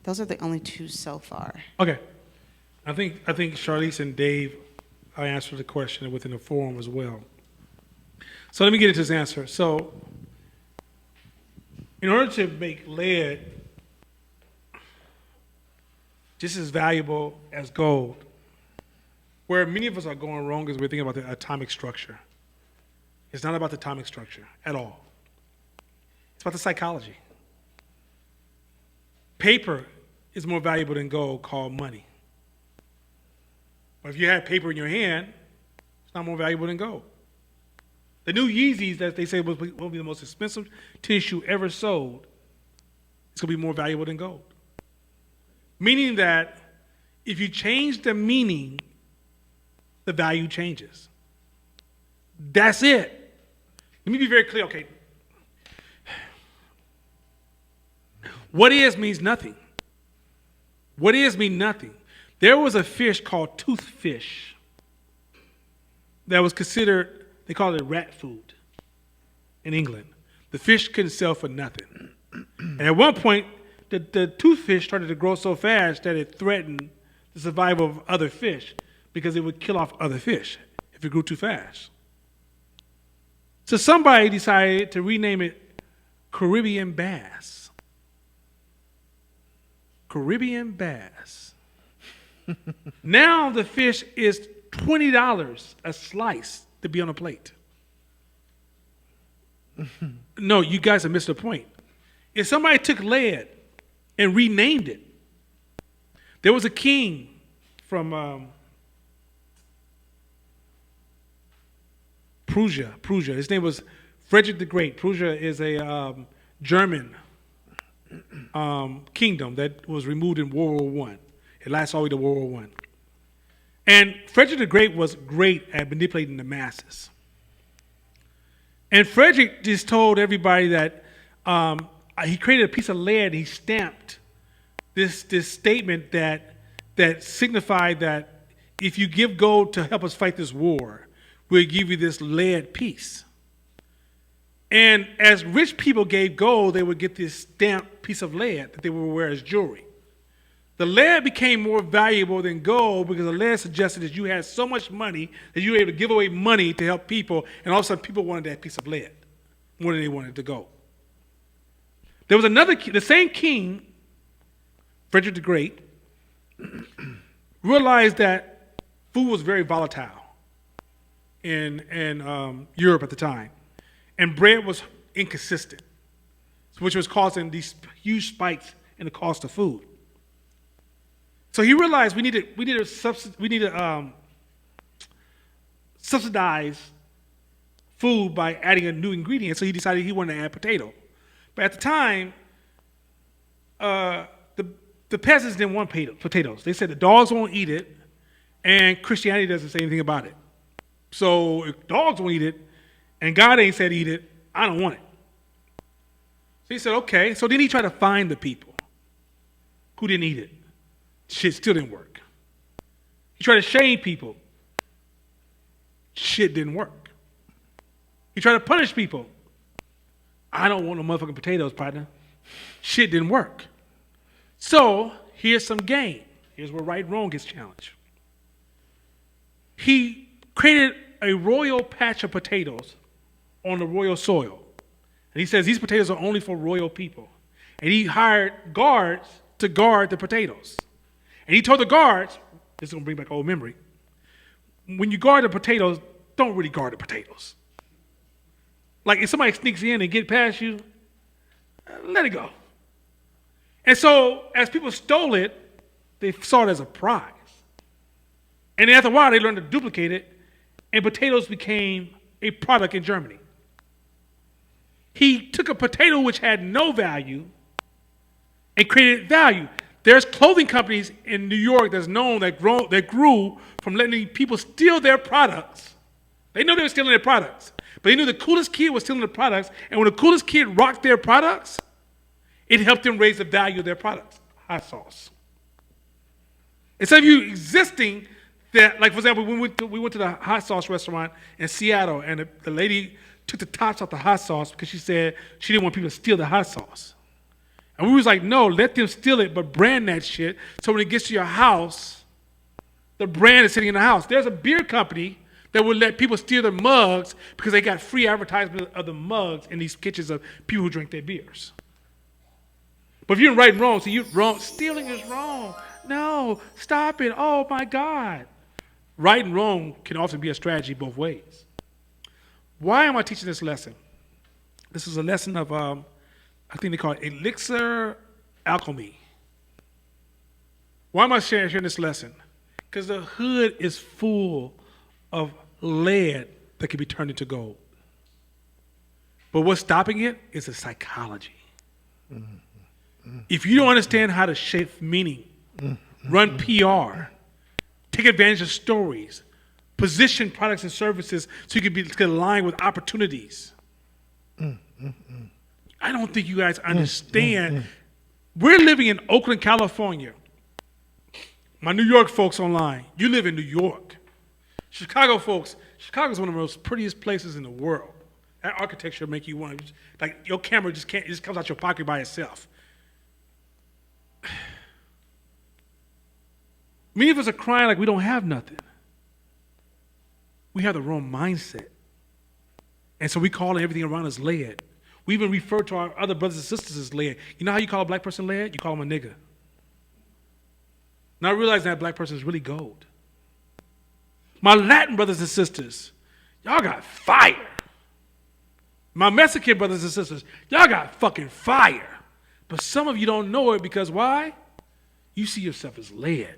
Those are the only two so far. Okay. I think Charlize and Dave, I answered the question within the forum as well. So let me get into this answer. So in order to make lead just as valuable as gold, where many of us are going wrong is we're thinking about the atomic structure. It's not about the atomic structure at all. It's about the psychology. Paper is more valuable than gold, called money. But if you have paper in your hand, it's not more valuable than gold. The new Yeezys that they say will be the most expensive tennis shoe ever sold, it's going to be more valuable than gold. Meaning that if you change the meaning, the value changes. That's it. Let me be very clear, okay. What is means nothing. What is means nothing. There was a fish called toothfish that was considered, they called it rat food in England. The fish couldn't sell for nothing. And at one point, the toothfish started to grow so fast that it threatened the survival of other fish because it would kill off other fish if it grew too fast. So somebody decided to rename it Caribbean bass. Caribbean bass. Now the fish is $20 a slice to be on a plate. No, you guys have missed the point. If somebody took lead and renamed it, there was a king from Prussia. His name was Frederick the Great. Prussia is a German kingdom that was removed in World War I. It lasts all the way to World War I. And Frederick the Great was great at manipulating the masses. And Frederick just told everybody that he created a piece of lead. He stamped this statement that signified that if you give gold to help us fight this war, we'll give you this lead piece. And as rich people gave gold, they would get this stamped piece of lead that they would wear as jewelry. The lead became more valuable than gold because the lead suggested that you had so much money that you were able to give away money to help people, and all of a sudden people wanted that piece of lead more than they wanted the gold. There was another, the same king, Frederick the Great, realized that food was very volatile in Europe at the time, and bread was inconsistent, which was causing these huge spikes in the cost of food. So he realized we need to subsidize food by adding a new ingredient. So he decided he wanted to add potato. But at the time, the peasants didn't want potatoes. They said the dogs won't eat it, and Christianity doesn't say anything about it. So if dogs won't eat it, and God ain't said eat it, I don't want it. So he said, okay. So then he tried to find the people who didn't eat it. Shit still didn't work. He tried to shame people. Shit didn't work. He tried to punish people. I don't want no motherfucking potatoes, partner. Shit didn't work. So here's some game. Here's where right and wrong gets challenged. He created a royal patch of potatoes on the royal soil. And he says these potatoes are only for royal people. And he hired guards to guard the potatoes. And he told the guards, this is going to bring back old memory, when you guard the potatoes, don't really guard the potatoes. Like if somebody sneaks in and get past you, let it go. And so as people stole it, they saw it as a prize. And after a while, they learned to duplicate it, and potatoes became a product in Germany. He took a potato which had no value and created value. There's clothing companies in New York that's known that grew from letting people steal their products. They know they were stealing their products, but they knew the coolest kid was stealing the products, and when the coolest kid rocked their products, it helped them raise the value of their products. Hot sauce. Instead of you existing, that, like for example, we went to the hot sauce restaurant in Seattle, and the lady took the tops off the hot sauce because she said she didn't want people to steal the hot sauce. And we was like, no, let them steal it, but brand that shit. So when it gets to your house, the brand is sitting in the house. There's a beer company that would let people steal their mugs because they got free advertisement of the mugs in these kitchens of people who drink their beers. But if you're right and wrong, so you're wrong. Stealing is wrong. No, stop it. Oh my God. Right and wrong can often be a strategy both ways. Why am I teaching this lesson? This is a lesson of I think they call it elixir alchemy. Why am I sharing this lesson? Because the hood is full of lead that can be turned into gold. But what's stopping it is the psychology. If you don't understand how to shape meaning, run PR, take advantage of stories, position products and services so you can align with opportunities, I don't think you guys understand. We're living in Oakland, California. My New York folks online, you live in New York. Chicago folks, Chicago's one of the most prettiest places in the world That architecture make you want to, like, your camera just can't, it just comes out your pocket by itself. Many of us are crying like we don't have nothing. We have the wrong mindset. And so we call everything around us lead. We even refer to our other brothers and sisters as lead. You know how you call a black person lead? You call them a nigga. Not realizing that black person is really gold. My Latin brothers and sisters, y'all got fire. My Mexican brothers and sisters, y'all got fucking fire. But some of you don't know it because why? You see yourself as lead.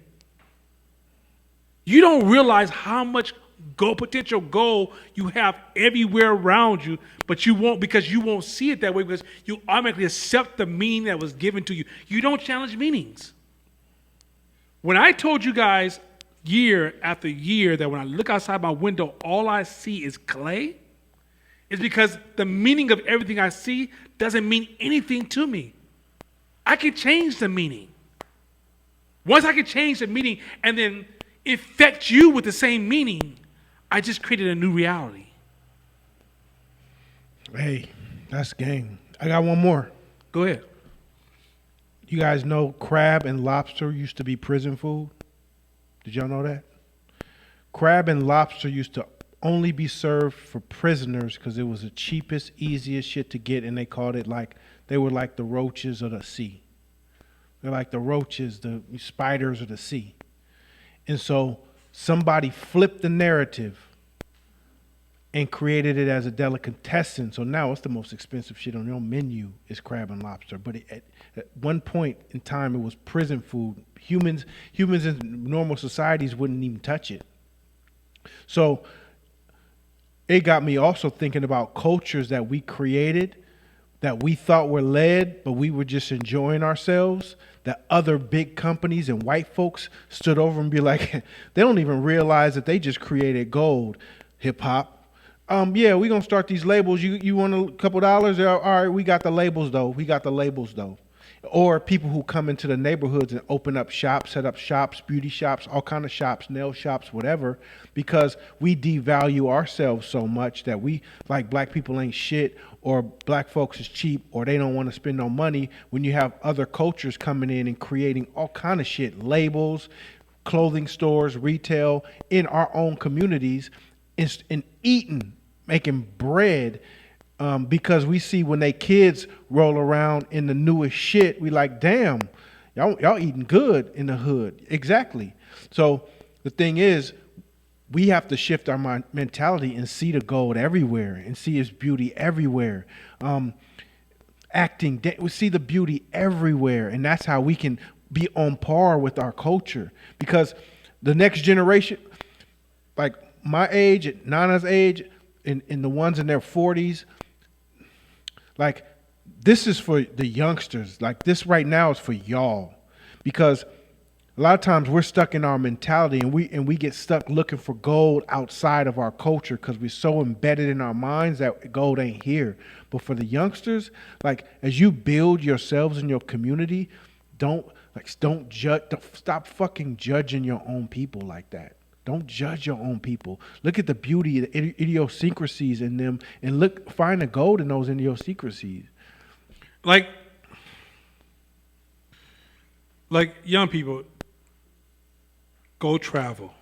You don't realize how much potential gold you have everywhere around you, but you won't, because you won't see it that way, because you automatically accept the meaning that was given to you. You don't challenge meanings. When I told you guys year after year that when I look outside my window, all I see is clay, it's because the meaning of everything I see doesn't mean anything to me. I can change the meaning. Once I can change the meaning and then infect you with the same meaning, I just created a new reality. Hey, that's game. I got one more. Go ahead. You guys know crab and lobster used to be prison food? Did y'all know that? Crab and lobster used to only be served for prisoners because it was the cheapest, easiest shit to get, and they called it like, they were like the roaches of the sea. They're like the roaches, the spiders of the sea. And so somebody flipped the narrative and created it as a delicatessen. So now it's the most expensive shit on your menu is crab and lobster. But at one point in time, it was prison food. Humans in normal societies wouldn't even touch it. So it got me also thinking about cultures that we created that we thought were led, but we were just enjoying ourselves, that other big companies and white folks stood over and be like, they don't even realize that they just created gold. Hip hop. Yeah, we're going to start these labels. You want a couple dollars? All right, we got the labels though. Or people who come into the neighborhoods and open up shops, set up shops, beauty shops, all kind of shops, nail shops, whatever, because we devalue ourselves so much that we, like, black people ain't shit, or black folks is cheap, or they don't want to spend no money, when you have other cultures coming in and creating all kind of shit, labels, clothing stores, retail, in our own communities, and eating, making bread. Because we see when they kids roll around in the newest shit, we like, damn, y'all eating good in the hood. Exactly. So the thing is, we have to shift our mentality and see the gold everywhere and see its beauty everywhere. We see the beauty everywhere, and that's how we can be on par with our culture. Because the next generation, like my age, Nana's age, and the ones in their 40s, like, this is for the youngsters. Like, this right now is for y'all. Because a lot of times we're stuck in our mentality and we get stuck looking for gold outside of our culture because we're so embedded in our minds that gold ain't here. But for the youngsters, like, as you build yourselves in your community, don't judge. Stop fucking judging your own people like that. Don't judge your own people. Look at the beauty, the idiosyncrasies in them, and find the gold in those idiosyncrasies. Like young people, go travel.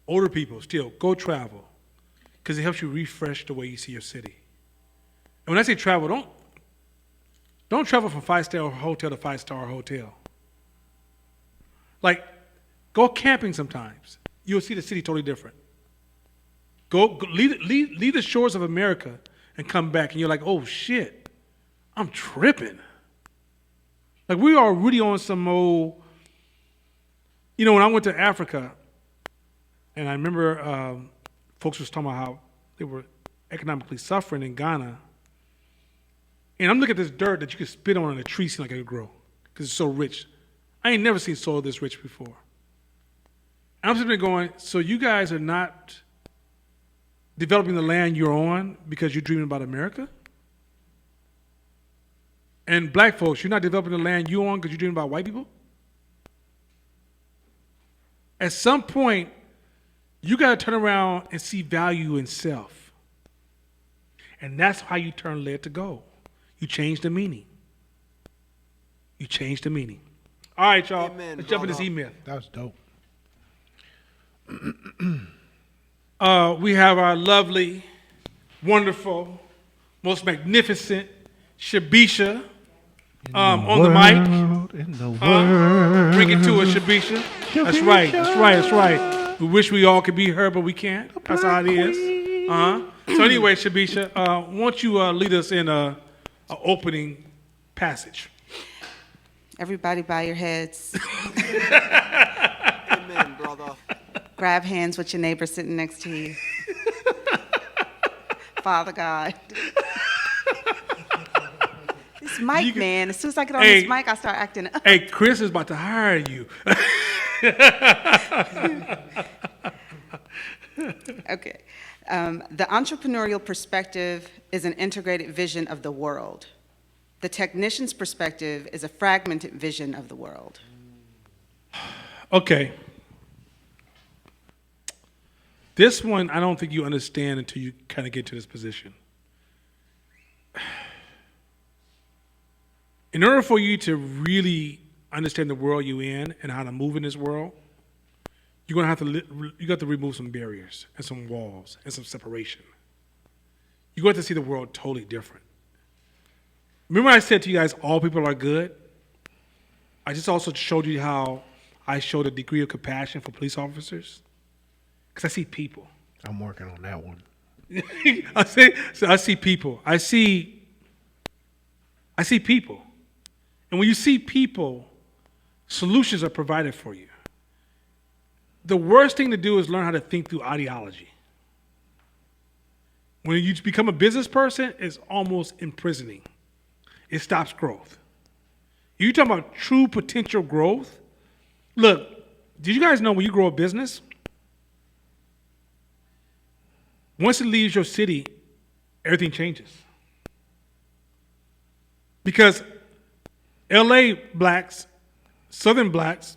Older people, still, go travel. Because it helps you refresh the way you see your city. And when I say travel, don't travel from 5-star hotel to 5-star hotel. Like, go camping sometimes. You'll see the city totally different. Go leave the shores of America and come back, and you're like, oh shit, I'm tripping. Like, we are really on some old. You know, when I went to Africa, and I remember folks was talking about how they were economically suffering in Ghana, and I'm looking at this dirt that you could spit on and a tree seems like it could grow because it's so rich. I ain't never seen soil this rich before. I'm sitting there going, so you guys are not developing the land you're on because you're dreaming about America? And black folks, you're not developing the land you're on because you're dreaming about white people? At some point, you got to turn around and see value in self. And that's how you turn lead to gold. You change the meaning. You change the meaning. All right, y'all. Amen, Let's jump into brother. this E-Myth. That was dope. We have our lovely, wonderful, most magnificent Shabisha on the mic. In the world. Bring it to us, Shabisha. That's right. That's right. That's right. We wish we all could be her, but we can't. That's how it is. So anyway, Shabisha, why don't you lead us in a opening passage? Everybody bow your heads. Amen, brother. Grab hands with your neighbor sitting next to you. Father God. This mic, man. As soon as I get on Hey. this mic, I start acting up. Hey, Chris is about to hire you. Okay. The entrepreneurial perspective is an integrated vision of the world. The technician's perspective is a fragmented vision of the world. Okay. This one, I don't think you understand until you kind of get to this position. In order for you to really understand the world you're in and how to move in this world, you're gonna have to you got to remove some barriers and some walls and some separation. You're going to see the world totally different. Remember I said to you guys, all people are good? I just also showed you how I showed a degree of compassion for police officers. Because I see people. I'm working on that one. I see people. I see people. And when you see people, solutions are provided for you. The worst thing to do is learn how to think through ideology. When you become a business person, it's almost imprisoning. It stops growth. You talking about true potential growth? Look, did you guys know when you grow a business, once it leaves your city, everything changes. Because LA blacks, Southern blacks,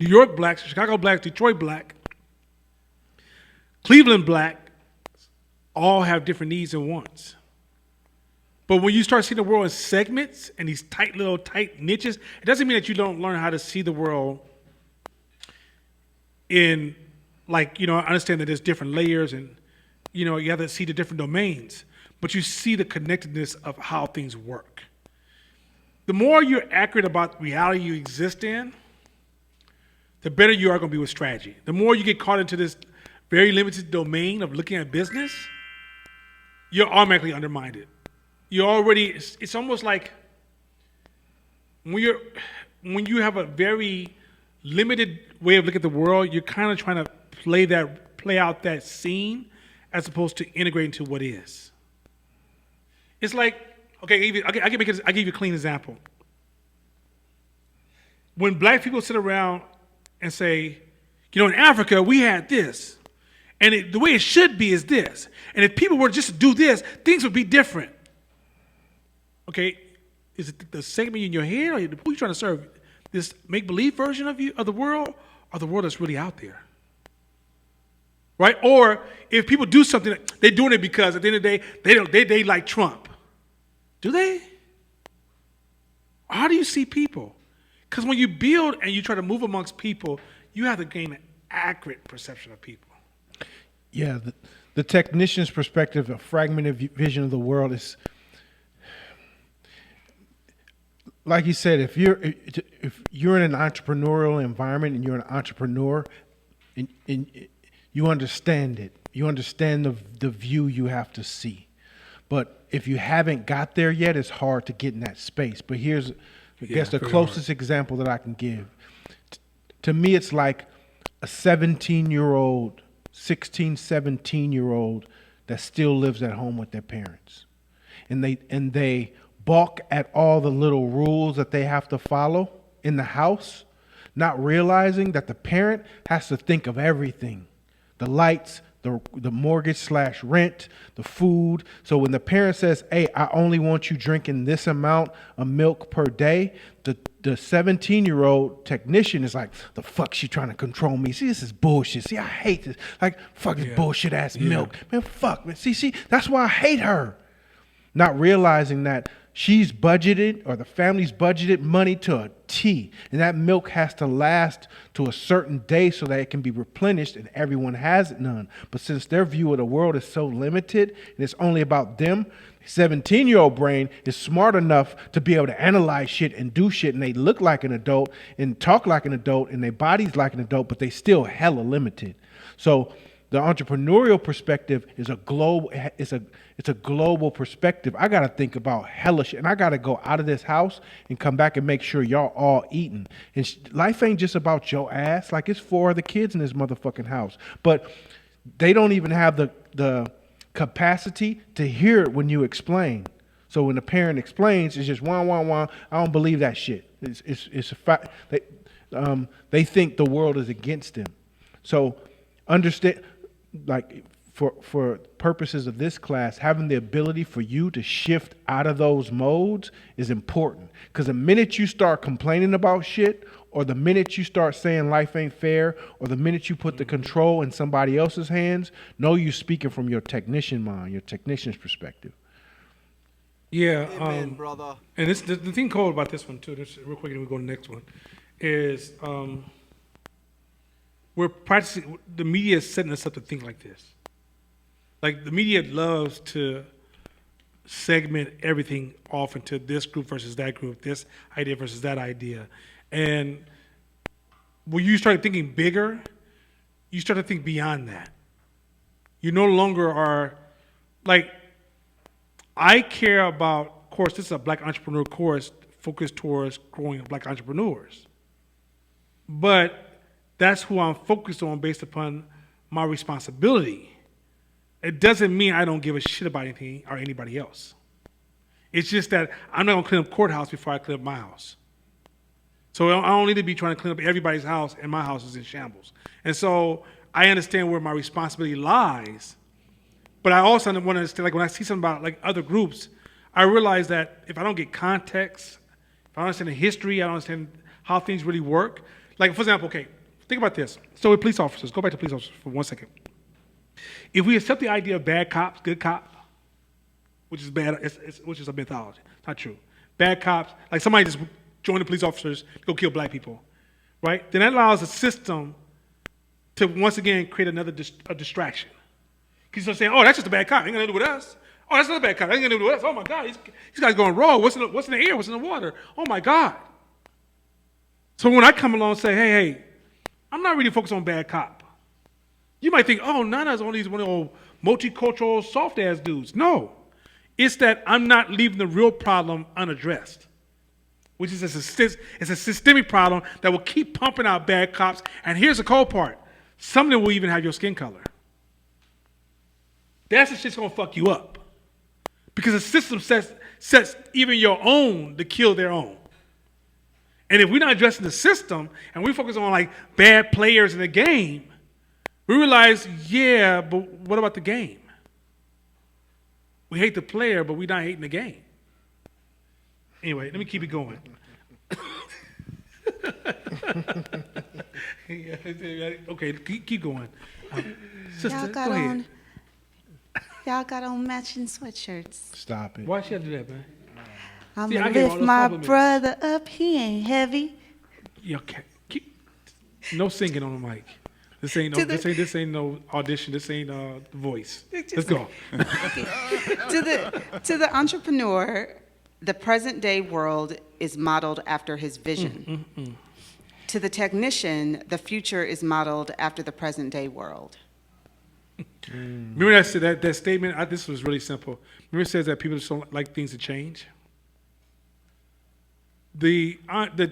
New York blacks, Chicago blacks, Detroit black, Cleveland black, all have different needs and wants. But when you start seeing the world in segments and these tight niches, it doesn't mean that you don't learn how to see the world in, understand that there's different layers and, you have to see the different domains, but you see the connectedness of how things work. The more you're accurate about reality you exist in, the better you are going to be with strategy. The more you get caught into this very limited domain of looking at business, you're automatically undermined it. It's almost like when you have a very limited way of looking at the world, you're kind of trying to play out that scene as opposed to integrate into what is. It's like, okay, I give you a clean example. When black people sit around and say, in Africa, we had this, and the way it should be is this, and if people were just to do this, things would be different. Okay, is it the segment in your head, or who are you trying to serve? This make-believe version of the world, or the world that's really out there? Right? Or if people do something, they're doing it because at the end of the day, they like Trump. Do they? How do you see people? Because when you build and you try to move amongst people, you have to gain an accurate perception of people. Yeah, the technician's perspective, a fragmented vision of the world is, like you said, if you're in an entrepreneurial environment and you're an entrepreneur, and you understand it, you understand the view you have to see. But if you haven't got there yet, it's hard to get in that space. But here's, I guess, the closest example that I can give. To me, it's like a 17-year-old, 16, 17-year-old that still lives at home with their parents. And they balk at all the little rules that they have to follow in the house, not realizing that the parent has to think of everything. The lights, the mortgage/rent, the food. So when the parent says, hey, I only want you drinking this amount of milk per day, the 17-year-old technician is like, the fuck she trying to control me? See, this is bullshit. See, I hate this. Like, fuck this bullshit ass milk. Man, fuck, man. See, that's why I hate her. not realizing that she's budgeted or the family's budgeted money to a T, and that milk has to last to a certain day so that it can be replenished and everyone has none. But since their view of the world is so limited and it's only about them, 17-year-old brain is smart enough to be able to analyze shit and do shit, and they look like an adult and talk like an adult and their body's like an adult, but they still hella limited. So the entrepreneurial perspective is a global. It's a global perspective. I gotta think about hella shit, and I gotta go out of this house and come back and make sure y'all all eating. And life ain't just about your ass. Like, it's 4 other kids in this motherfucking house, but they don't even have the capacity to hear it when you explain. So when the parent explains, it's just wah wah wah. I don't believe that shit. It's a fact. They think the world is against them. So understand. Like, for purposes of this class, having the ability for you to shift out of those modes is important. Because the minute you start complaining about shit, or the minute you start saying life ain't fair, or the minute you put the control in somebody else's hands, know you speaking from your technician mind, your technician's perspective. Yeah. Amen, brother. And this, the thing cool about this one too, just real quick, and we go to the next one, is we're practicing. The media is setting us up to think like this. Like, the media loves to segment everything off into this group versus that group, this idea versus that idea, and when you start thinking bigger, you start to think beyond that. You no longer are like. I care about, of course, this is a Black entrepreneur course focused towards growing Black entrepreneurs. But that's who I'm focused on based upon my responsibility. It doesn't mean I don't give a shit about anything or anybody else. It's just that I'm not gonna clean up courthouse before I clean up my house. So I don't need to be trying to clean up everybody's house, and my house is in shambles. And so I understand where my responsibility lies. But I also want to understand, like, when I see something about, like, other groups, I realize that if I don't get context, if I don't understand the history, I don't understand how things really work. Like, for example, okay, think about this. So with police officers, go back to police officers for 1 second. If we accept the idea of bad cops, good cop, which is bad, which is a mythology, not true. Bad cops, like somebody just joined the police officers to go kill Black people, right? Then that allows the system to once again create another distraction. Because you start saying, oh, that's just a bad cop. Ain't gonna do with us. Oh, that's another bad cop. Ain't gonna do with us. Oh my God, these guys going rogue. What's in the air? What's in the water? Oh my God. So when I come along and say, hey, I'm not really focused on bad cop. You might think, oh, Nana's one of those old multicultural soft ass dudes. No, it's that I'm not leaving the real problem unaddressed, which is it's a systemic problem that will keep pumping out bad cops. And here's the cold part: some of them will even have your skin color. That's the shit's gonna fuck you up. Because the system sets even your own to kill their own. And if we're not addressing the system and we focus on, like, bad players in the game, we realize, yeah, but what about the game? We hate the player, but we're not hating the game. Anyway, let me keep it going. Okay, keep going. Sister, Y'all got go ahead. on. Y'all got on matching sweatshirts. Stop it. Why she have to do that, man? I'm See, I gonna give all lift those my compliments. brother up. He ain't heavy. Yeah, okay. No singing on the mic. This ain't no audition. This ain't the voice. Let's go. To the entrepreneur, the present day world is modeled after his vision. To the technician, the future is modeled after the present day world. Remember that statement? This was really simple. Remember it says that people just don't like things to change? The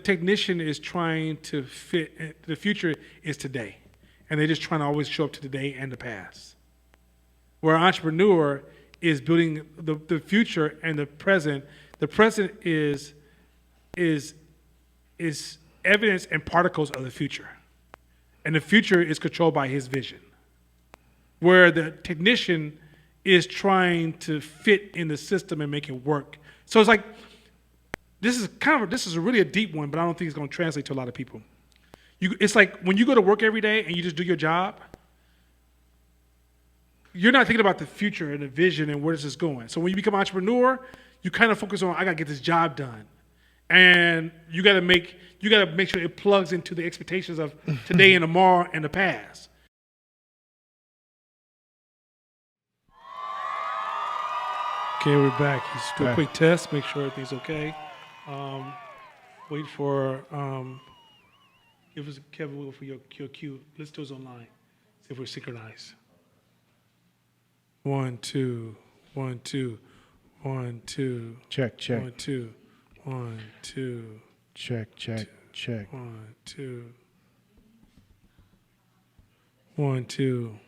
technician is trying to fit, the future is today. And they're just trying to always show up to today and the past. Where an entrepreneur is building the future and the present. The present is evidence and particles of the future. And the future is controlled by his vision. Where the technician is trying to fit in the system and make it work. So it's like, this is really a deep one, but I don't think it's going to translate to a lot of people. It's like when you go to work every day and you just do your job, you're not thinking about the future and the vision and where this is going. So when you become an entrepreneur, you kind of focus on I gotta get this job done, and you gotta make sure it plugs into the expectations of today and tomorrow and the past. Okay, we're back. Let's do a quick test, make sure everything's okay. Wait for give us Kevin wait for your cue. Let's do it online. See if we're synchronized. 1 2 1 2 1 2 Check, check. 1 2 1 2 Check, check, check. 1 2 1 2.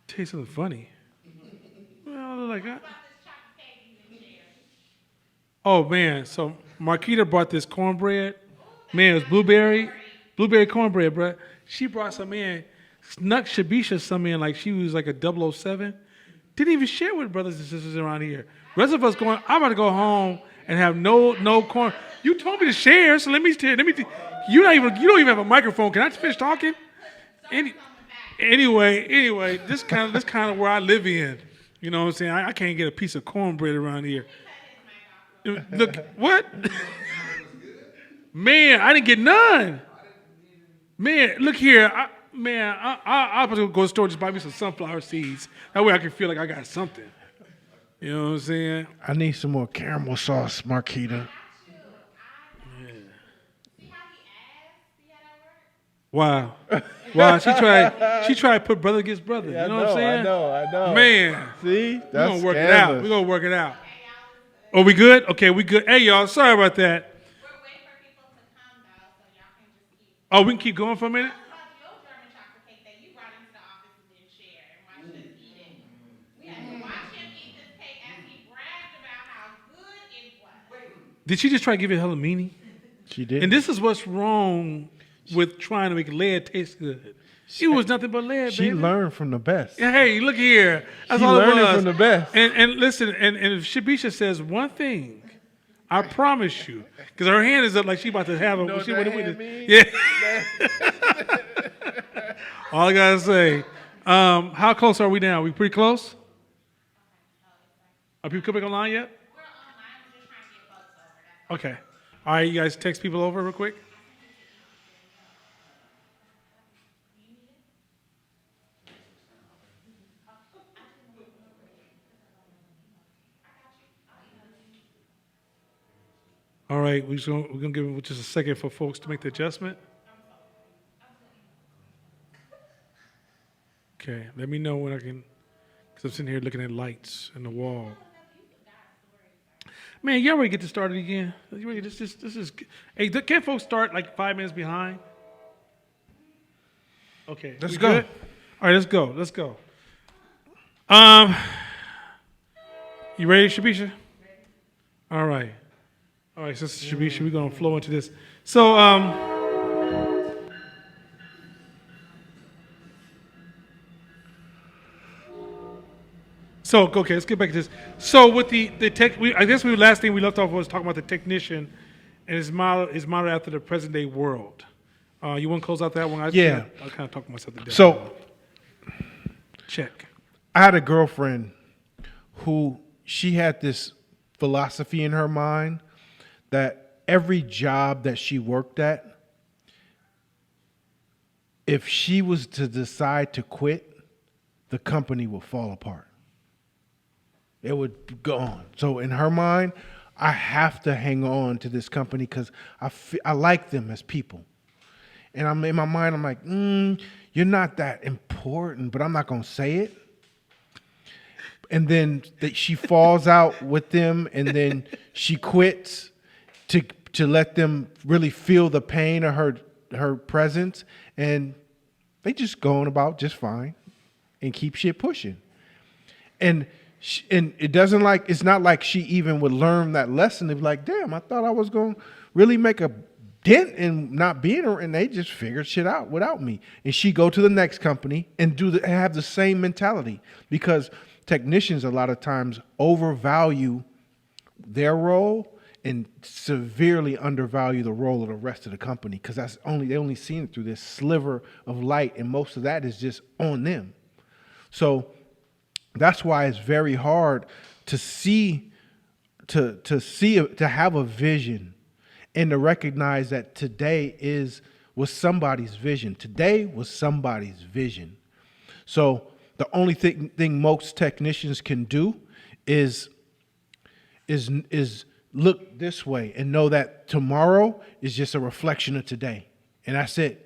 Tell you something funny. Well, like oh man, so Marquita brought this cornbread. Man, it was blueberry cornbread, bro. She brought some in, snuck Shabisha some in like she was like a 007. Didn't even share with brothers and sisters around here. Rest of us going, I'm about to go home and have no corn. You told me to share, so let me. You don't even have a microphone. Can I finish talking? Anyway, this kind of where I live in. You know what I'm saying? I can't get a piece of cornbread around here. Look, what? Man, I didn't get none. Man, look here. I'm about to go to the store and just buy me some sunflower seeds. That way I can feel like I got something. You know what I'm saying? I need some more caramel sauce, Marquita. Wow. She tried to put brother against brother. You know what I'm saying? I know. Man. See? We're going to work it out. We're going to work it out. Oh, we good? Okay, we good. Hey, y'all, sorry about that. We're waiting for people to come, though, so y'all can just keep. Oh, we can keep going for a minute? What about your German chocolate cake that you brought into the office and didn't share and watched us eat it? We had to watch him eat this cake as he bragged about how good it was. Did she just try to give it hella meaning? She did. And this is what's wrong with trying to make lead taste good. She was nothing but lead, She baby. learned from the best. Hey, look here. That's She all it learned it was. from the best. And listen, and if Shabisha says one thing, I promise you, because her hand is up like she about to have a. know She, what what- that what- hand yeah. All I gotta say. How close are we now? We pretty close? Are people coming online yet? We're online. We're just trying to get folks over. That's Okay. All right, you guys text people over real quick. All right, we're gonna give it just a second for folks to make the adjustment. Okay, let me know when I can, because I'm sitting here looking at lights and the wall. Man, y'all ready to get this started again? You ready? This is. Hey, can folks start like 5 minutes behind? Okay, Let's we go. good? All right, let's go. Let's go. You ready, Shabisha? All right. All right, Sister Shabisha, we're gonna flow into this. So, okay, let's get back to this. So with the tech, I guess last thing we left off was talking about the technician and his model after the present day world. You want to close out that one? Yeah. I kind of talked myself to death. So check. I had a girlfriend who she had this philosophy in her mind that every job that she worked at, if she was to decide to quit, the company would fall apart. It would go on. So in her mind, I have to hang on to this company because I like them as people. And I'm in my mind, I'm like, you're not that important, but I'm not going to say it. And then she falls out with them, and then she quits to let them really feel the pain of her presence, and they just going about just fine and keep shit pushing. And it doesn't it's not like she even would learn that lesson. They'd be like, damn, I thought I was going to really make a dent in not being her, and they just figured shit out without me. And she go to the next company and have the same mentality, because technicians a lot of times overvalue their role and severely undervalue the role of the rest of the company because they only seen it through this sliver of light, and most of that is just on them. So that's why it's very hard to have a vision and to recognize that today was somebody's vision. Today was somebody's vision. So the only thing most technicians can do is look this way and know that tomorrow is just a reflection of today, and that's it.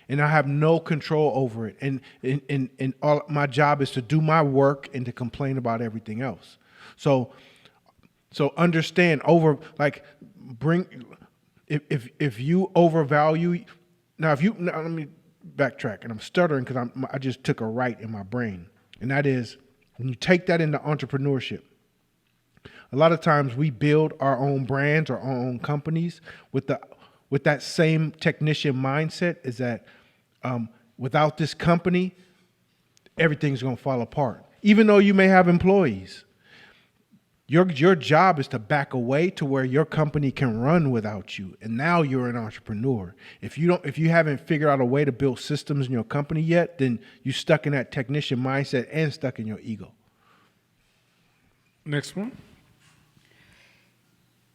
And I have no control over it. And all my job is to do my work and to complain about everything else. So understand if you overvalue. Now let me backtrack, and I'm stuttering because I just took a right in my brain, and that is when you take that into entrepreneurship. A lot of times we build our own brands, our own companies with that same technician mindset. Is that without this company, everything's going to fall apart. Even though you may have employees, your job is to back away to where your company can run without you. And now you're an entrepreneur. If you haven't figured out a way to build systems in your company yet, then you're stuck in that technician mindset and stuck in your ego. Next one.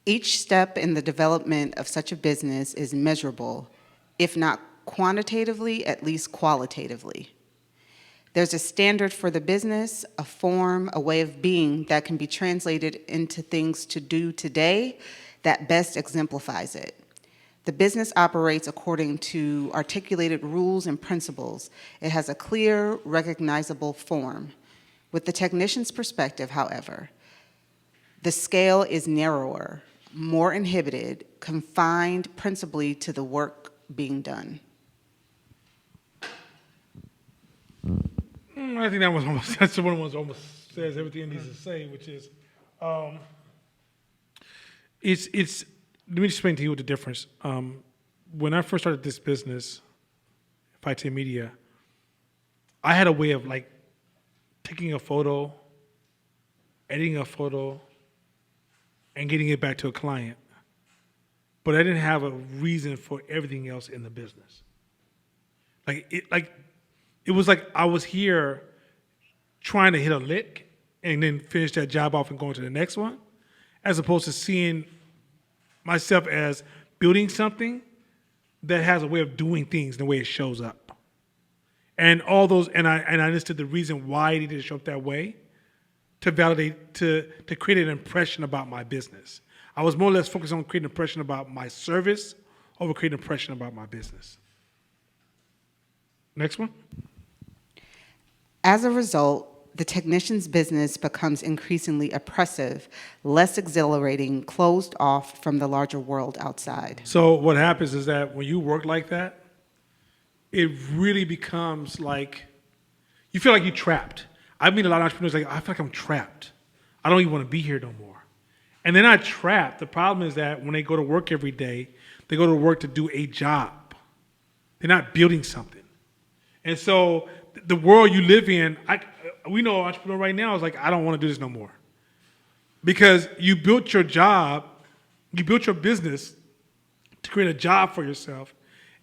Each step in the development of such a business is measurable, if not quantitatively, at least qualitatively. There's a standard for the business, a form, a way of being that can be translated into things to do today that best exemplifies it. The business operates according to articulated rules and principles. It has a clear, recognizable form. With the technician's perspective, however, the scale is narrower, more inhibited, confined principally to the work being done. I think that was almost, that's the one that almost says everything it needs to say, which is, let me explain to you what the difference. When I first started this business, Fight Media, I had a way of like taking a photo, editing a photo, and getting it back to a client. But I didn't have a reason for everything else in the business. It was like I was here trying to hit a lick and then finish that job off and going to the next one, as opposed to seeing myself as building something that has a way of doing things the way it shows up. And all those, and I understood the reason why it needed to show up that way, to validate, to create an impression about my business. I was more or less focused on creating an impression about my service over creating an impression about my business. Next one. As a result, the technician's business becomes increasingly oppressive, less exhilarating, closed off from the larger world outside. So what happens is that when you work like that, it really becomes like, you feel like you're trapped. I meet a lot of entrepreneurs like, I feel like I'm trapped. I don't even want to be here no more. And they're not trapped. The problem is that when they go to work every day, they go to work to do a job. They're not building something. And so the world you live in, we know an entrepreneur right now is like, I don't want to do this no more. Because you built your job, you built your business to create a job for yourself,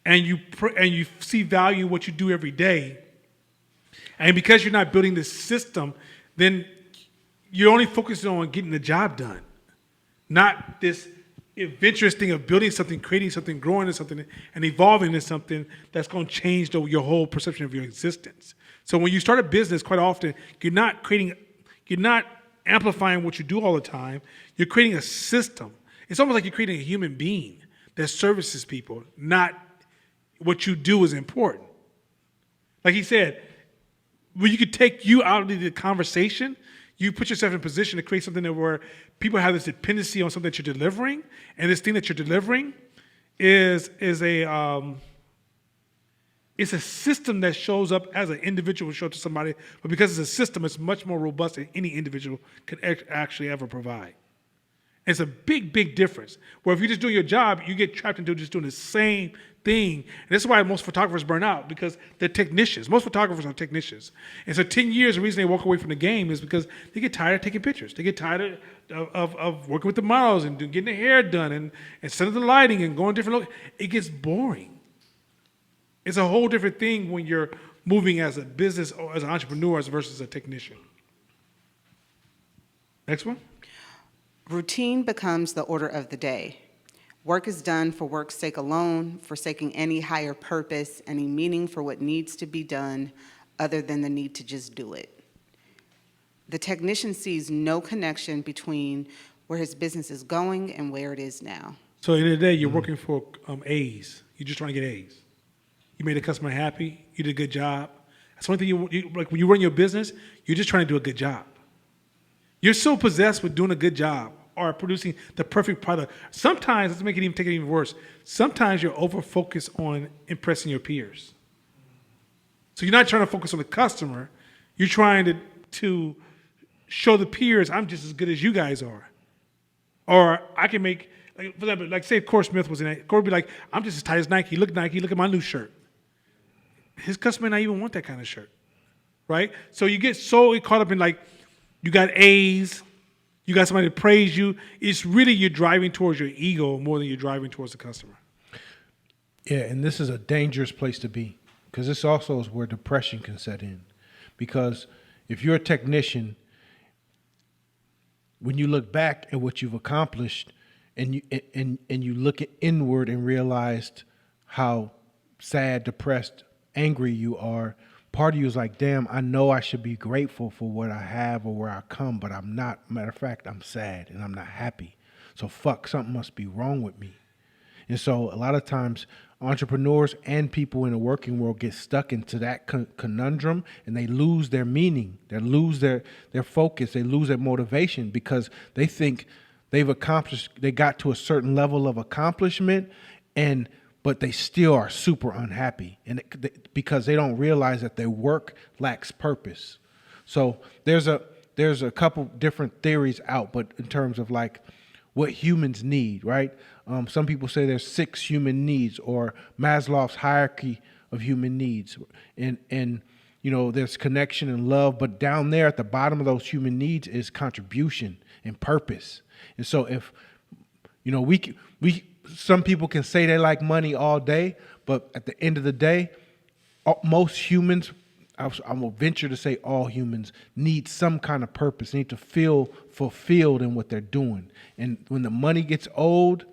and you see value in what you do every day. And because you're not building this system, then you're only focusing on getting the job done, not this adventurous thing of building something, creating something, growing into something, and evolving into something that's going to change your whole perception of your existence. So when you start a business, quite often, you're not amplifying what you do all the time. You're creating a system. It's almost like you're creating a human being that services people, not what you do is important. Like he said, when you could take you out of the conversation, you put yourself in a position to create something where people have this dependency on something that you're delivering, and this thing that you're delivering is a system that shows up as an individual, show up to somebody, but because it's a system, it's much more robust than any individual could actually ever provide. It's a big, big difference. Where if you just do your job, you get trapped into just doing the same thing. And this is why most photographers burn out, because they're technicians. Most photographers are technicians. And so 10 years, the reason they walk away from the game is because they get tired of taking pictures. They get tired of working with the models and getting their hair done and setting the lighting and going different locations. It gets boring. It's a whole different thing when you're moving as a business or as an entrepreneur versus a technician. Next one. Routine becomes the order of the day. Work is done for work's sake alone, forsaking any higher purpose, any meaning for what needs to be done other than the need to just do it. The technician sees no connection between where his business is going and where it is now. So at the end of the day, you're working for A's. You're just trying to get A's. You made the customer happy. You did a good job. That's the only thing you like when you run your business. You're just trying to do a good job. You're so possessed with doing a good job or producing the perfect product. Sometimes, let's take it even worse. Sometimes you're over-focused on impressing your peers. So you're not trying to focus on the customer. You're trying to show the peers, I'm just as good as you guys are. Or I can make, like, for example, like say if Corey Smith was in it, Corey would be like, I'm just as tight as Nike. Look, Nike, look at my new shirt. His customer not even want that kind of shirt, right? So you get so caught up in like, you got A's, you got somebody to praise you. It's really you're driving towards your ego more than you're driving towards the customer. Yeah, and this is a dangerous place to be because this also is where depression can set in. Because if you're a technician, when you look back at what you've accomplished and you look inward and realized how sad, depressed, angry you are, part of you is like, damn, I know I should be grateful for what I have or where I come, but I'm not. Matter of fact, I'm sad and I'm not happy. So fuck, something must be wrong with me. And so a lot of times entrepreneurs and people in the working world get stuck into that conundrum and they lose their meaning. They lose their focus. They lose their motivation because they think they've accomplished, they got to a certain level of accomplishment but they still are super unhappy because they don't realize that their work lacks purpose. So there's a couple different theories out, but in terms of like what humans need, right? Some people say there's 6 human needs or Maslow's hierarchy of human needs. And you know, there's connection and love, but down there at the bottom of those human needs is contribution and purpose. And so if, you know, some people can say they like money all day, but at the end of the day, most humans, I will venture to say all humans, need some kind of purpose, need to feel fulfilled in what they're doing. And when the money gets old,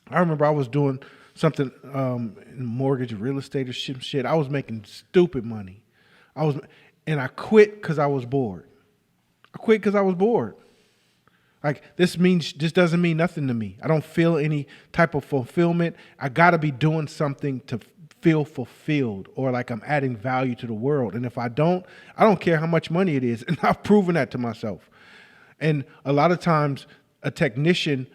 I remember I was doing something in mortgage, real estate or shit. I was making stupid money. And I quit because I was bored. Like, this doesn't mean nothing to me. I don't feel any type of fulfillment. I got to be doing something to feel fulfilled or like I'm adding value to the world. And if I don't care how much money it is. And I've proven that to myself. And a lot of times a technician,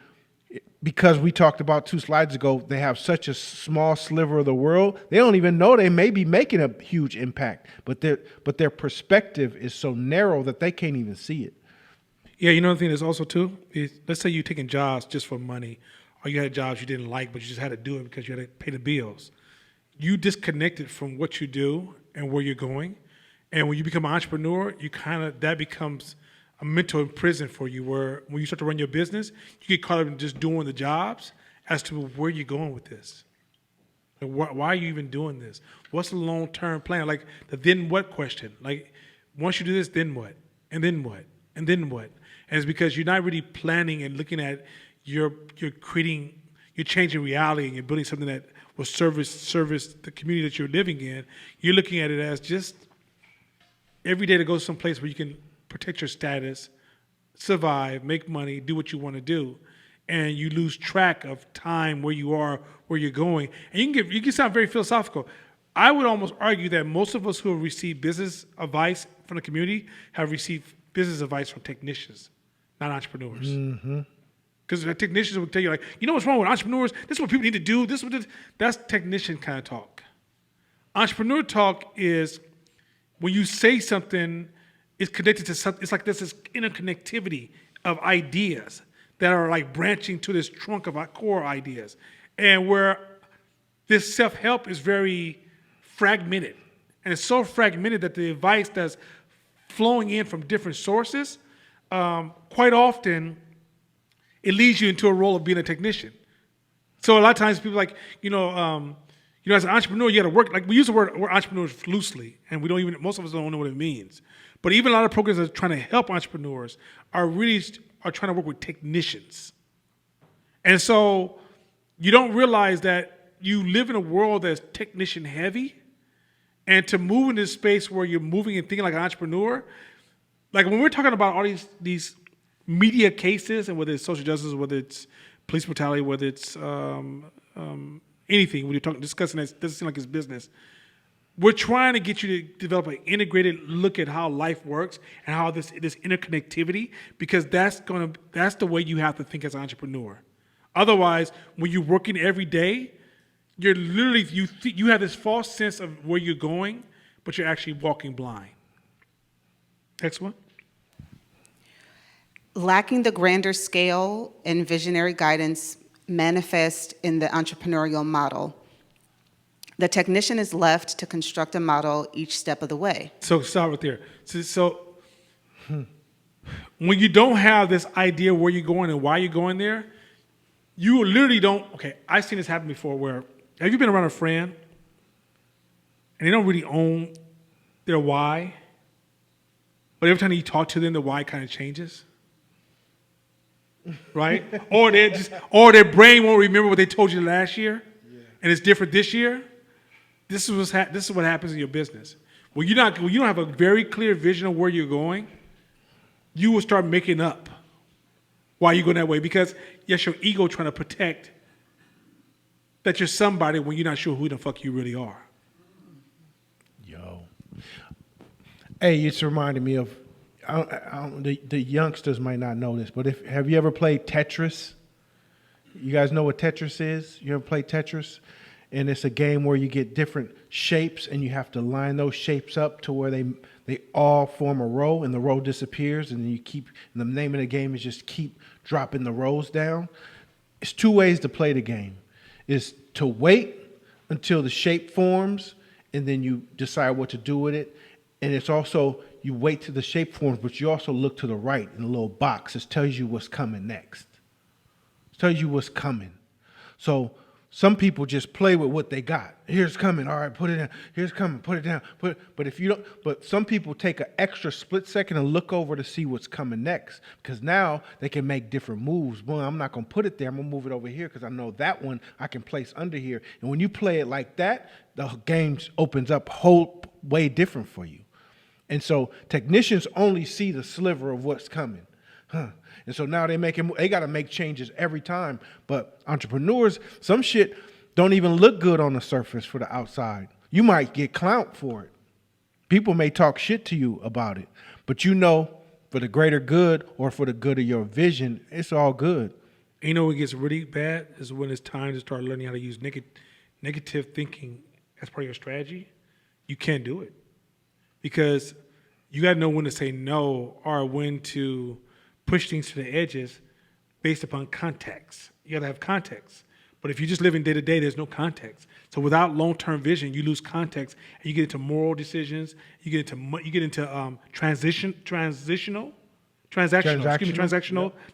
because we talked about 2 slides ago, they have such a small sliver of the world. They don't even know they may be making a huge impact, but their perspective is so narrow that they can't even see it. Yeah, you know the thing is also too, is let's say you're taking jobs just for money, or you had jobs you didn't like, but you just had to do it because you had to pay the bills. You disconnected from what you do and where you're going. And when you become an entrepreneur, that becomes a mental prison for you where when you start to run your business, you get caught up in just doing the jobs as to where you're going with this. Like, why are you even doing this? What's the long-term plan? Like the then what question. Like once you do this, then what? And then what? And then what? And it's because you're not really planning and looking at you're changing reality and you're building something that will service the community that you're living in. You're looking at it as just every day to go someplace where you can protect your status, survive, make money, do what you want to do, and you lose track of time, where you are, where you're going. And you can sound very philosophical. I would almost argue that most of us who have received business advice from the community have received business advice from technicians, not entrepreneurs. Because the technicians will tell you, like, you know what's wrong with entrepreneurs? This is what people need to do. That's technician kind of talk. Entrepreneur talk is when you say something, it's connected to something. It's like this is interconnectivity of ideas that are like branching to this trunk of our core ideas, and where this self-help is very fragmented. And it's so fragmented that the advice that's flowing in from different sources, quite often, it leads you into a role of being a technician. So a lot of times people like, as an entrepreneur, you got to work. Like we use the word entrepreneurs loosely, and we don't even. Most of us don't know what it means. But even a lot of programs that are trying to help entrepreneurs are trying to work with technicians. And so you don't realize that you live in a world that's technician heavy, and to move in this space where you're moving and thinking like an entrepreneur, like when we're talking about all these media cases, and whether it's social justice, whether it's police brutality, whether it's anything, when you're discussing that doesn't seem like it's business. We're trying to get you to develop an integrated look at how life works and how this interconnectivity, because that's the way you have to think as an entrepreneur. Otherwise, when you're working every day, you're literally you have this false sense of where you're going, but you're actually walking blind. Next one. Lacking the grander scale and visionary guidance manifest in the entrepreneurial model. The technician is left to construct a model each step of the way. So stop right there. So when you don't have this idea where you're going and why you're going there, you literally don't. Okay, I've seen this happen before. Where have you been around a friend and they don't really own their why, but every time you talk to them, the why kind of changes, right? or their brain won't remember what they told you last year, and it's different this year. This is what happens in your business. When you don't have a very clear vision of where you're going, you will start making up why you're going that way. Because yes, your ego trying to protect that you're somebody when you're not sure who the fuck you really are. Yo. Hey, it's reminding me of, the youngsters might not know this, but have you ever played Tetris? You guys know what Tetris is? You ever played Tetris? And it's a game where you get different shapes and you have to line those shapes up to where they all form a row, and the row disappears, and then and the name of the game is just keep dropping the rows down. It's two ways to play the game. Is to wait until the shape forms, and then you decide what to do with it. And it's also, you wait till the shape forms, but you also look to the right in the little box. It tells you what's coming next. It tells you what's coming. So some people just play with what they got. Here's coming. All right, put it down. Here's coming. Put it down. But some people take an extra split second and look over to see what's coming next, because now they can make different moves. Well, I'm not going to put it there. I'm going to move it over here because I know that one I can place under here. And when you play it like that, the game opens up way different for you. And so technicians only see the sliver of what's coming. And so now they got to make changes every time. But entrepreneurs, some shit don't even look good on the surface for the outside. You might get clout for it. People may talk shit to you about it. But for the greater good or for the good of your vision, it's all good. You know what gets really bad is when it's time to start learning how to use negative thinking as part of your strategy. You can't do it. Because you got to know when to say no or when to push things to the edges based upon context. You got to have context. But if you just live in day to day, there's no context. So without long-term vision, you lose context, and you get into moral decisions. You get into transactional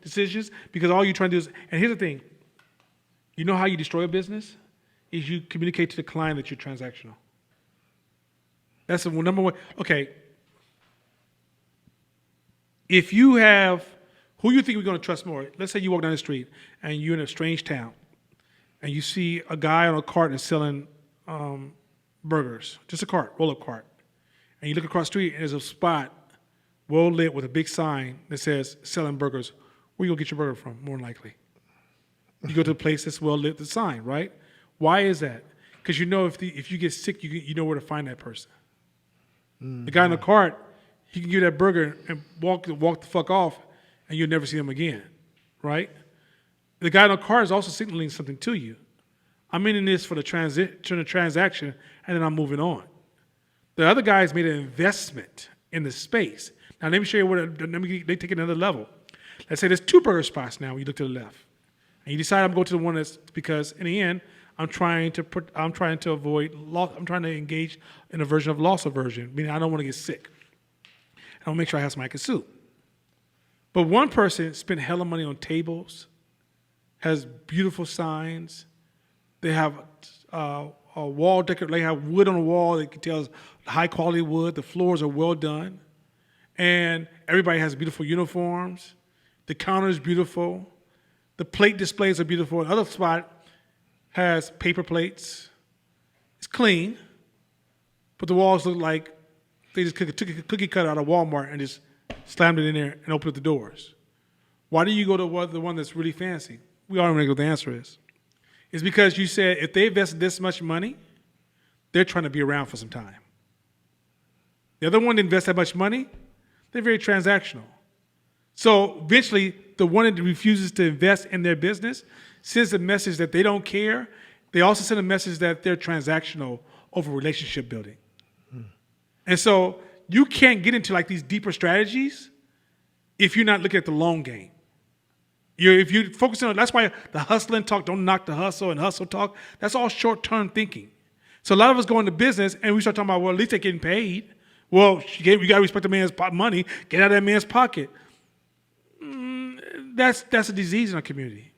decisions, because all you're trying to do is. And here's the thing: you know how you destroy a business is you communicate to the client that you're transactional. That's the number one. Okay. If you have, who you think we're going to trust more? Let's say you walk down the street and you're in a strange town and you see a guy on a cart that's selling burgers, just a cart, roll-up cart. And you look across the street and there's a spot well lit with a big sign that says selling burgers. Where you going to get your burger from, more than likely? You go to the place that's well lit, the sign, right? Why is that? Because you know if you get sick, you know where to find that person. The guy in the cart, he can give you that burger and walk the fuck off, and you'll never see him again, right? The guy in the cart is also signaling something to you. I'm in this for the transaction, and then I'm moving on. The other guy's made an investment in the space. Now let me show you let me take it another level. Let's say there's 2 burger spots now when you look to the left. And you decide I'm going to the one that's, because in the end, I'm trying to avoid loss. I'm trying to engage in a version of loss aversion, meaning I don't want to get sick. I want to make sure I have something I can sue. But one person spent hella money on tables, has beautiful signs. They have a wall decor. They have wood on the wall that can tell us high quality wood. The floors are well done, and everybody has beautiful uniforms. The counter is beautiful. The plate displays are beautiful. Another spot has paper plates. It's clean, but the walls look like they just took a cookie cutter out of Walmart and just slammed it in there and opened up the doors. Why do you go to the one that's really fancy? We already know what the answer is. It's because you said if they invested this much money, they're trying to be around for some time. The other one didn't invest that much money, they're very transactional. So eventually, the one that refuses to invest in their business sends a message that they don't care. They also send a message that they're transactional over relationship building. And so you can't get into like these deeper strategies if you're not looking at the long game. If you focus on, that's why the hustling talk, don't knock the hustle and hustle talk, that's all short-term thinking. So a lot of us go into business and we start talking about, well, at least they're getting paid. Well, you got to respect the man's money, get out of that man's pocket. That's a disease in our community.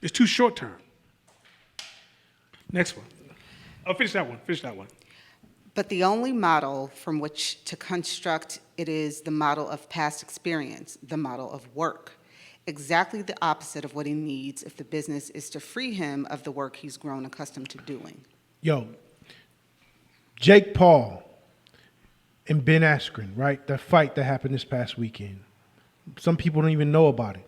It's too short-term. Next one. Oh, finish that one. But the only model from which to construct it is the model of past experience, the model of work. Exactly the opposite of what he needs if the business is to free him of the work he's grown accustomed to doing. Yo, Jake Paul and Ben Askren, right? That fight that happened this past weekend. Some people don't even know about it.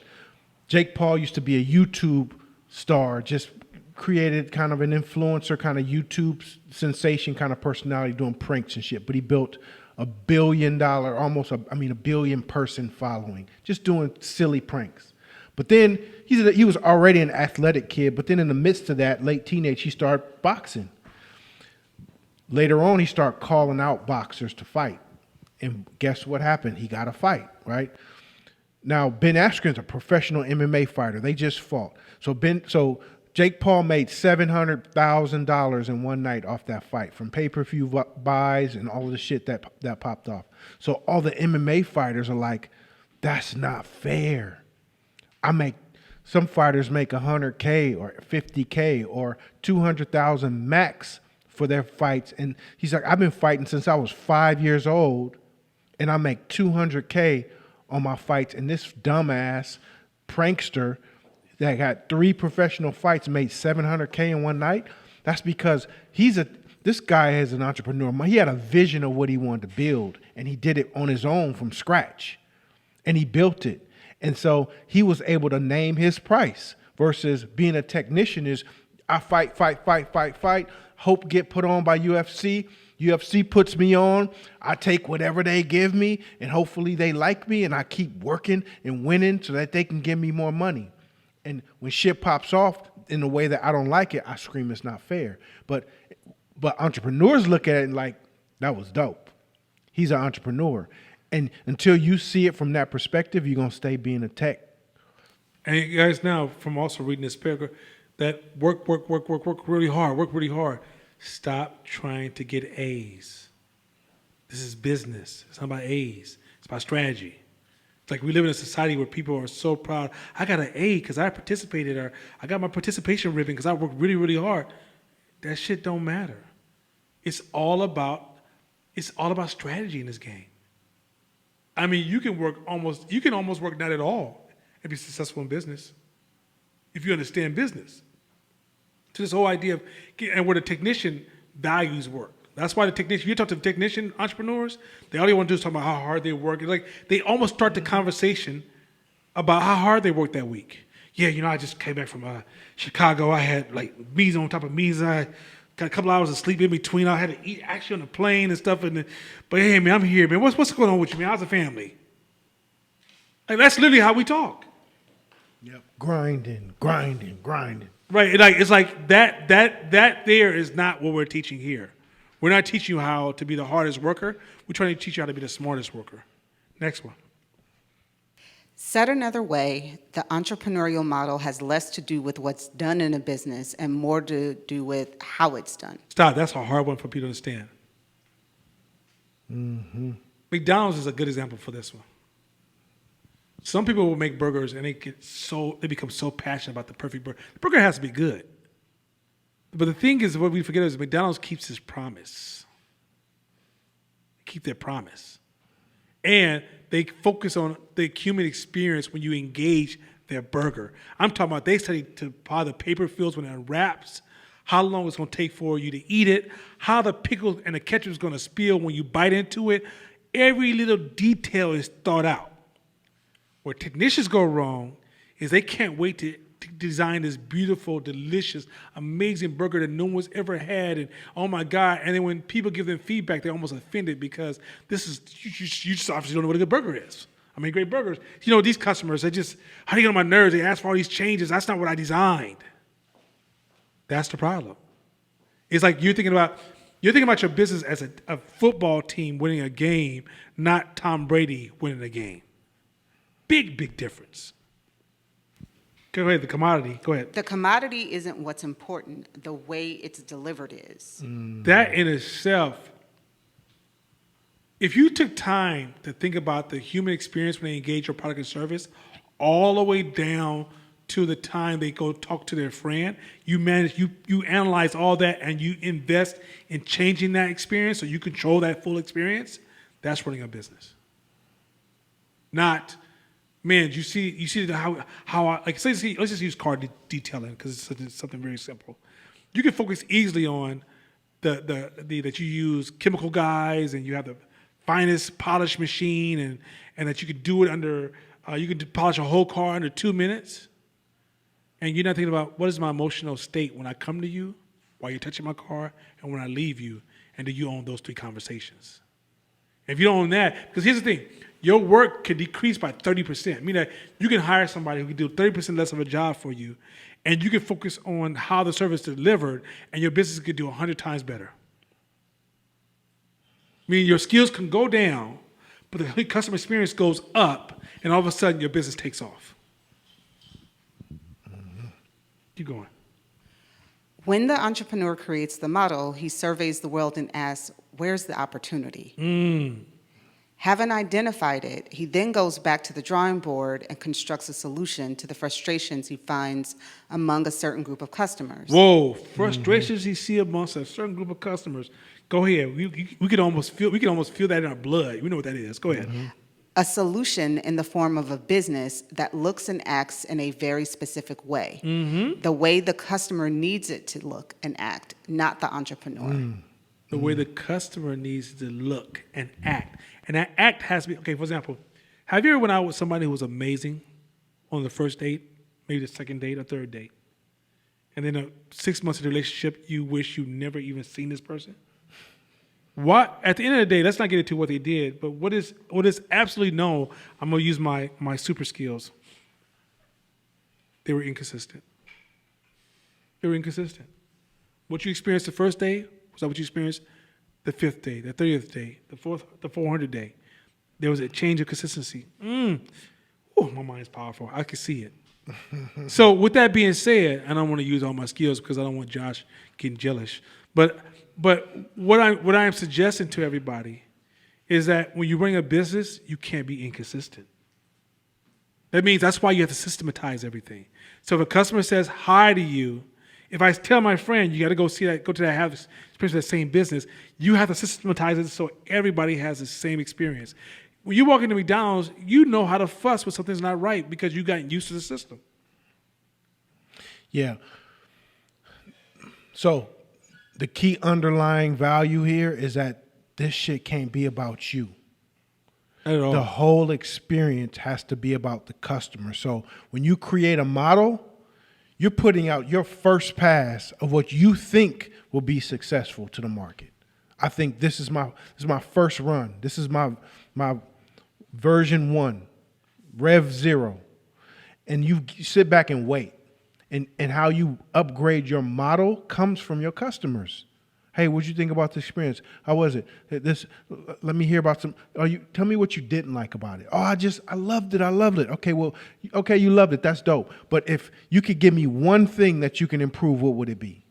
Jake Paul used to be a YouTube star, just created kind of an influencer, kind of YouTube sensation kind of personality doing pranks and shit. But he built a $1 billion, a billion person following, just doing silly pranks. But then he was already an athletic kid, but then in the midst of that, late teenage, he started boxing. Later on, he started calling out boxers to fight. And guess what happened? He got a fight, right? Now, Ben Askren's a professional MMA fighter. They just fought. So Jake Paul made $700,000 in one night off that fight from pay-per-view buys and all of the shit that popped off. So all the MMA fighters are like, that's not fair. Some fighters make $100K or $50K or $200,000 max for their fights. And he's like, I've been fighting since I was 5 years old, and I make $200K on my fights, and this dumbass prankster that got 3 professional fights made $700K in one night. That's because this guy is an entrepreneur. He had a vision of what he wanted to build, and he did it on his own from scratch, and he built it. And so he was able to name his price versus being a technician is I fight, hope get put on by UFC. UFC puts me on, I take whatever they give me, and hopefully they like me, and I keep working and winning so that they can give me more money. And when shit pops off in a way that I don't like it, I scream it's not fair. But entrepreneurs look at it and like, that was dope. He's an entrepreneur. And until you see it from that perspective, you're going to stay being a tech. And you guys now, from also reading this paragraph, that work really hard. Stop trying to get A's. This is business. It's not about A's. It's about strategy. It's like we live in a society where people are so proud. I got an A because I participated, or I got my participation ribbon because I worked really, really hard. That shit don't matter. It's all about strategy in this game. I mean, you can almost work not at all and be successful in business if you understand business. So this whole idea of, and where the technician values work. That's why you talk to the technician entrepreneurs, all they want to do is talk about how hard they work. It's like they almost start the conversation about how hard they worked that week. Yeah, I just came back from Chicago. I had like meals on top of meals. I got a couple hours of sleep in between. I had to eat actually on the plane and stuff. But hey, man, I'm here, man. What's going on with you, man? How's the family? Like that's literally how we talk. Yep. Grinding. Right, it's like that there is not what we're teaching here. We're not teaching you how to be the hardest worker. We're trying to teach you how to be the smartest worker. Next one. Said another way, the entrepreneurial model has less to do with what's done in a business and more to do with how it's done. Stop. That's a hard one for people to understand. McDonald's is a good example for this one. Some people will make burgers and they become so passionate about the perfect burger. The burger has to be good. But the thing is, what we forget is McDonald's keeps its promise. They keep their promise. And they focus on the human experience when you engage their burger. I'm talking about they study to how the paper feels when it unwraps, how long it's going to take for you to eat it, how the pickle and the ketchup is going to spill when you bite into it. Every little detail is thought out. Where technicians go wrong is they can't wait to design this beautiful, delicious, amazing burger that no one's ever had, and oh my God! And then when people give them feedback, they're almost offended because this is you just obviously don't know what a good burger is. I mean, great burgers. You know, these customers, they just how do you get on my nerves? They ask for all these changes. That's not what I designed. That's the problem. It's like you're thinking about your business as a football team winning a game, not Tom Brady winning a game. Big difference. Go ahead, the commodity. Go ahead. The commodity isn't what's important. The way it's delivered is. That in itself, if you took time to think about the human experience when they engage your product and service, all the way down to the time they go talk to their friend, you analyze all that and you invest in changing that experience so you control that full experience, that's running a business. Not, man, you see how let's just use car detailing because it's something very simple. You can focus easily on the that you use chemical guys and you have the finest polish machine and that you could do it under you could polish a whole car under 2 minutes, and you're not thinking about what is my emotional state when I come to you, while you're touching my car, and when I leave you, and do you own those 3 conversations? If you don't own that, because here's the thing, your work can decrease by 30%. I mean that you can hire somebody who can do 30% less of a job for you, and you can focus on how the service is delivered, and your business could do 100 times better. I mean, your skills can go down, but the customer experience goes up, and all of a sudden your business takes off. Keep going. When the entrepreneur creates the model, he surveys the world and asks, where's the opportunity? Having identified it, he then goes back to the drawing board and constructs a solution to the frustrations he finds among a certain group of customers. Whoa, frustrations you see amongst a certain group of customers. Go ahead. We could almost feel that in our blood. We know what that is. Go ahead. A solution in the form of a business that looks and acts in a very specific way. The way the customer needs it to look and act, not the entrepreneur. The way the customer needs to look and act. And that act has to be, okay, for example, have you ever went out with somebody who was amazing on the first date, maybe the second date or third date, and then 6 months of the relationship, you wish you never even seen this person? What at the end of the day, let's not get into what they did, but what is absolutely known, I'm gonna use my super skills. They were inconsistent. What you experienced the first day, was that what you experienced the 5th day, the 30th day, the 400th day? There was a change of consistency. Oh, my mind's powerful. I can see it. So with that being said, I don't want to use all my skills because I don't want Josh getting jealous. But what I am suggesting to everybody is that when you run a business, you can't be inconsistent. That means that's why you have to systematize everything. So if a customer says hi to you, if I tell my friend you got to go to that have experience that same business, you have to systematize it so everybody has the same experience. When you walk into McDonald's, you know how to fuss when something's not right because you got used to the system. Yeah. So the key underlying value here is that this shit can't be about you. Not at all. The whole experience has to be about the customer. So when you create a model, you're putting out your first pass of what you think will be successful to the market. I think this is my first run. This is my version 1, Rev 0. And you sit back and wait. And how you upgrade your model comes from your customers. Hey, what'd you think about the experience? How was it? This, let me hear about some. Tell me what you didn't like about it. Oh, I loved it. I loved it. Okay, well, okay, you loved it. That's dope. But if you could give me one thing that you can improve, what would it be?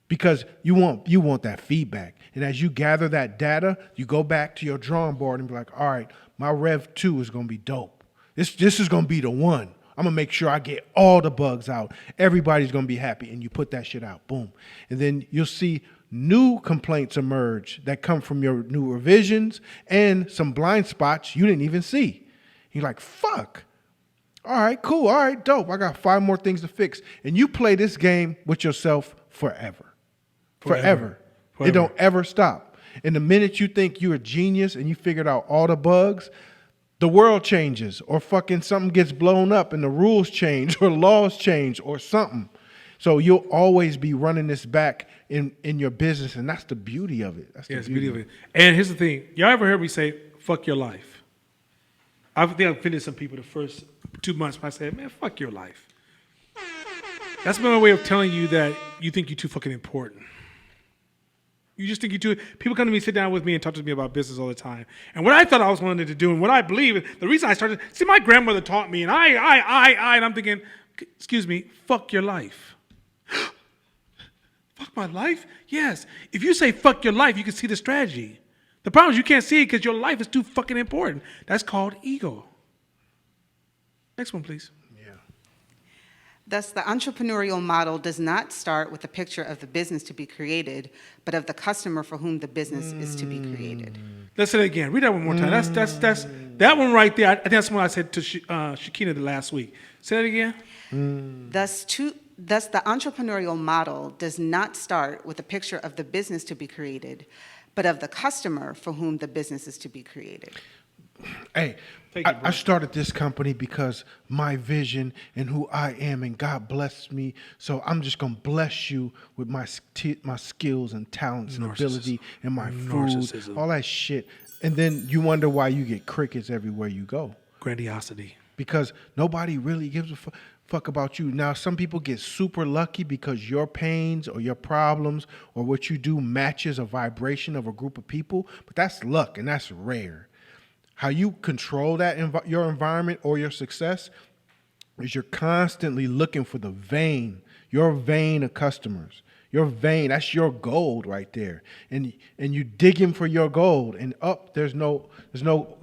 Because you want that feedback. And as you gather that data, you go back to your drawing board and be like, all right, my Rev 2 is going to be dope. This is going to be the one. I'm going to make sure I get all the bugs out. Everybody's going to be happy. And you put that shit out. Boom. And then you'll see new complaints emerge that come from your new revisions and some blind spots you didn't even see. You're like, fuck. All right, cool. All right, dope. I got 5 more things to fix. And you play this game with yourself forever. Forever. It don't ever stop. And the minute you think you're a genius and you figured out all the bugs, the world changes or fucking something gets blown up and the rules change or laws change or something. So you'll always be running this back in your business, and that's the beauty of it. That's the beauty of it. And here's the thing. Y'all ever heard me say, fuck your life? I think I've offended some people the first 2 months when I said, man, fuck your life. That's my way of telling you that you think you're too fucking important. You just think you too. People come to me, sit down with me, and talk to me about business all the time. And what I thought I was wanting to do, and what I believe, the reason I started, see, my grandmother taught me, and and I'm thinking, excuse me, fuck your life. Fuck my life? Yes. If you say fuck your life, you can see the strategy. The problem is you can't see it because your life is too fucking important. That's called ego. Next one, please. Thus, the entrepreneurial model does not start with a picture of the business to be created, but of the customer for whom the business is to be created. Let's say that again. Read that one more time. That's that one right there. I think that's what I said to Shakina the last week. Say that again. Thus, the entrepreneurial model does not start with a picture of the business to be created, but of the customer for whom the business is to be created. Hey, I started this company because my vision and who I am, and God blessed me. So I'm just gonna bless you with my skills and talents and ability and my food, all that shit. And then you wonder why you get crickets everywhere you go. Grandiosity. Because nobody really gives a fuck about you. Now, some people get super lucky because your pains or your problems or what you do matches a vibration of a group of people, but that's luck and that's rare. How you control that your environment or your success is you're constantly looking for the vein, your vein of customers. Your vein, that's your gold right there. And you digging for your gold. And there's no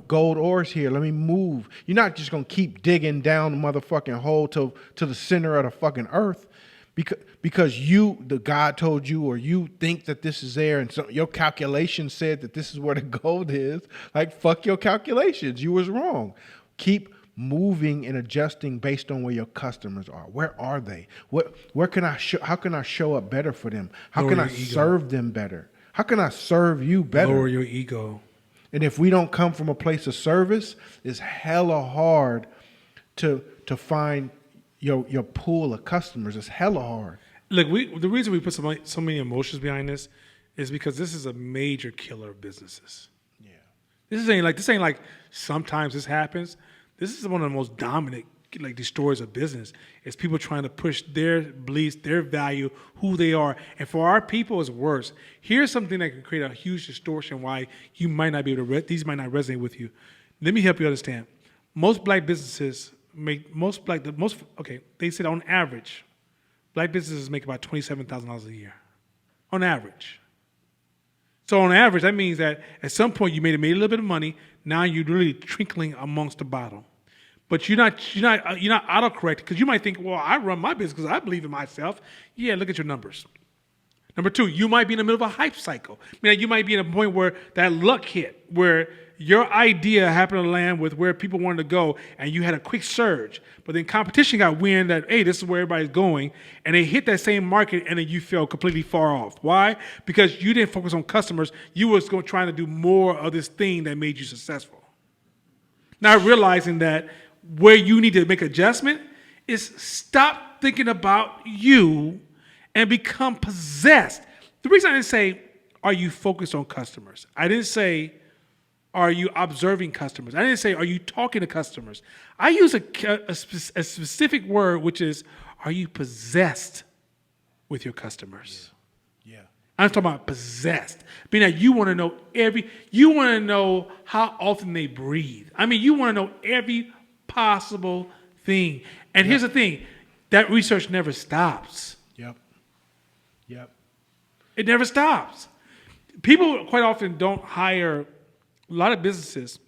gold ores here. Let me move. You're not just gonna keep digging down the motherfucking hole to the center of the fucking earth. Because the God told you, or you think that this is there, and so your calculation said that this is where the gold is. Like, fuck your calculations. You was wrong. Keep moving and adjusting based on where your customers are. Where are they? Where can I how can I show up better for them? How can I serve them better? How can I serve you better? Lower your ego. And if we don't come from a place of service, it's hella hard to find your pool of customers. Is hella hard. Look, the reason we put so many emotions behind this is because this is a major killer of businesses. Yeah. This ain't like sometimes this happens. This is one of the most dominant destroyers of business. It's people trying to push their beliefs, their value, who they are. And for our people, it's worse. Here's something that can create a huge distortion why you might not be able to, these might not resonate with you. Let me help you understand. Most black businesses they said on average, black businesses make about $27,000 a year. On average. So on average, that means that at some point you made a little bit of money. Now you're really trickling amongst the bottom. But you're not autocorrect because you might think, well, I run my business because I believe in myself. Yeah, look at your numbers. Number 2, you might be in the middle of a hype cycle. You might be in a point where that luck hit, where your idea happened to land with where people wanted to go, and you had a quick surge. But then competition got wind that, hey, this is where everybody's going, and they hit that same market, and then you fell completely far off. Why? Because you didn't focus on customers. You was trying to do more of this thing that made you successful. Not realizing that where you need to make adjustment is stop thinking about you and become possessed. The reason I didn't say, are you focused on customers? I didn't say, are you observing customers? I didn't say, are you talking to customers? I use a specific word, which is, are you possessed with your customers? Yeah. I'm talking about possessed. Being that you want to know you want to know how often they breathe. I mean, you want to know every possible thing. And here's the thing, that research never stops. Yep. Yep. It never stops. People quite often don't hire a lot of businesses,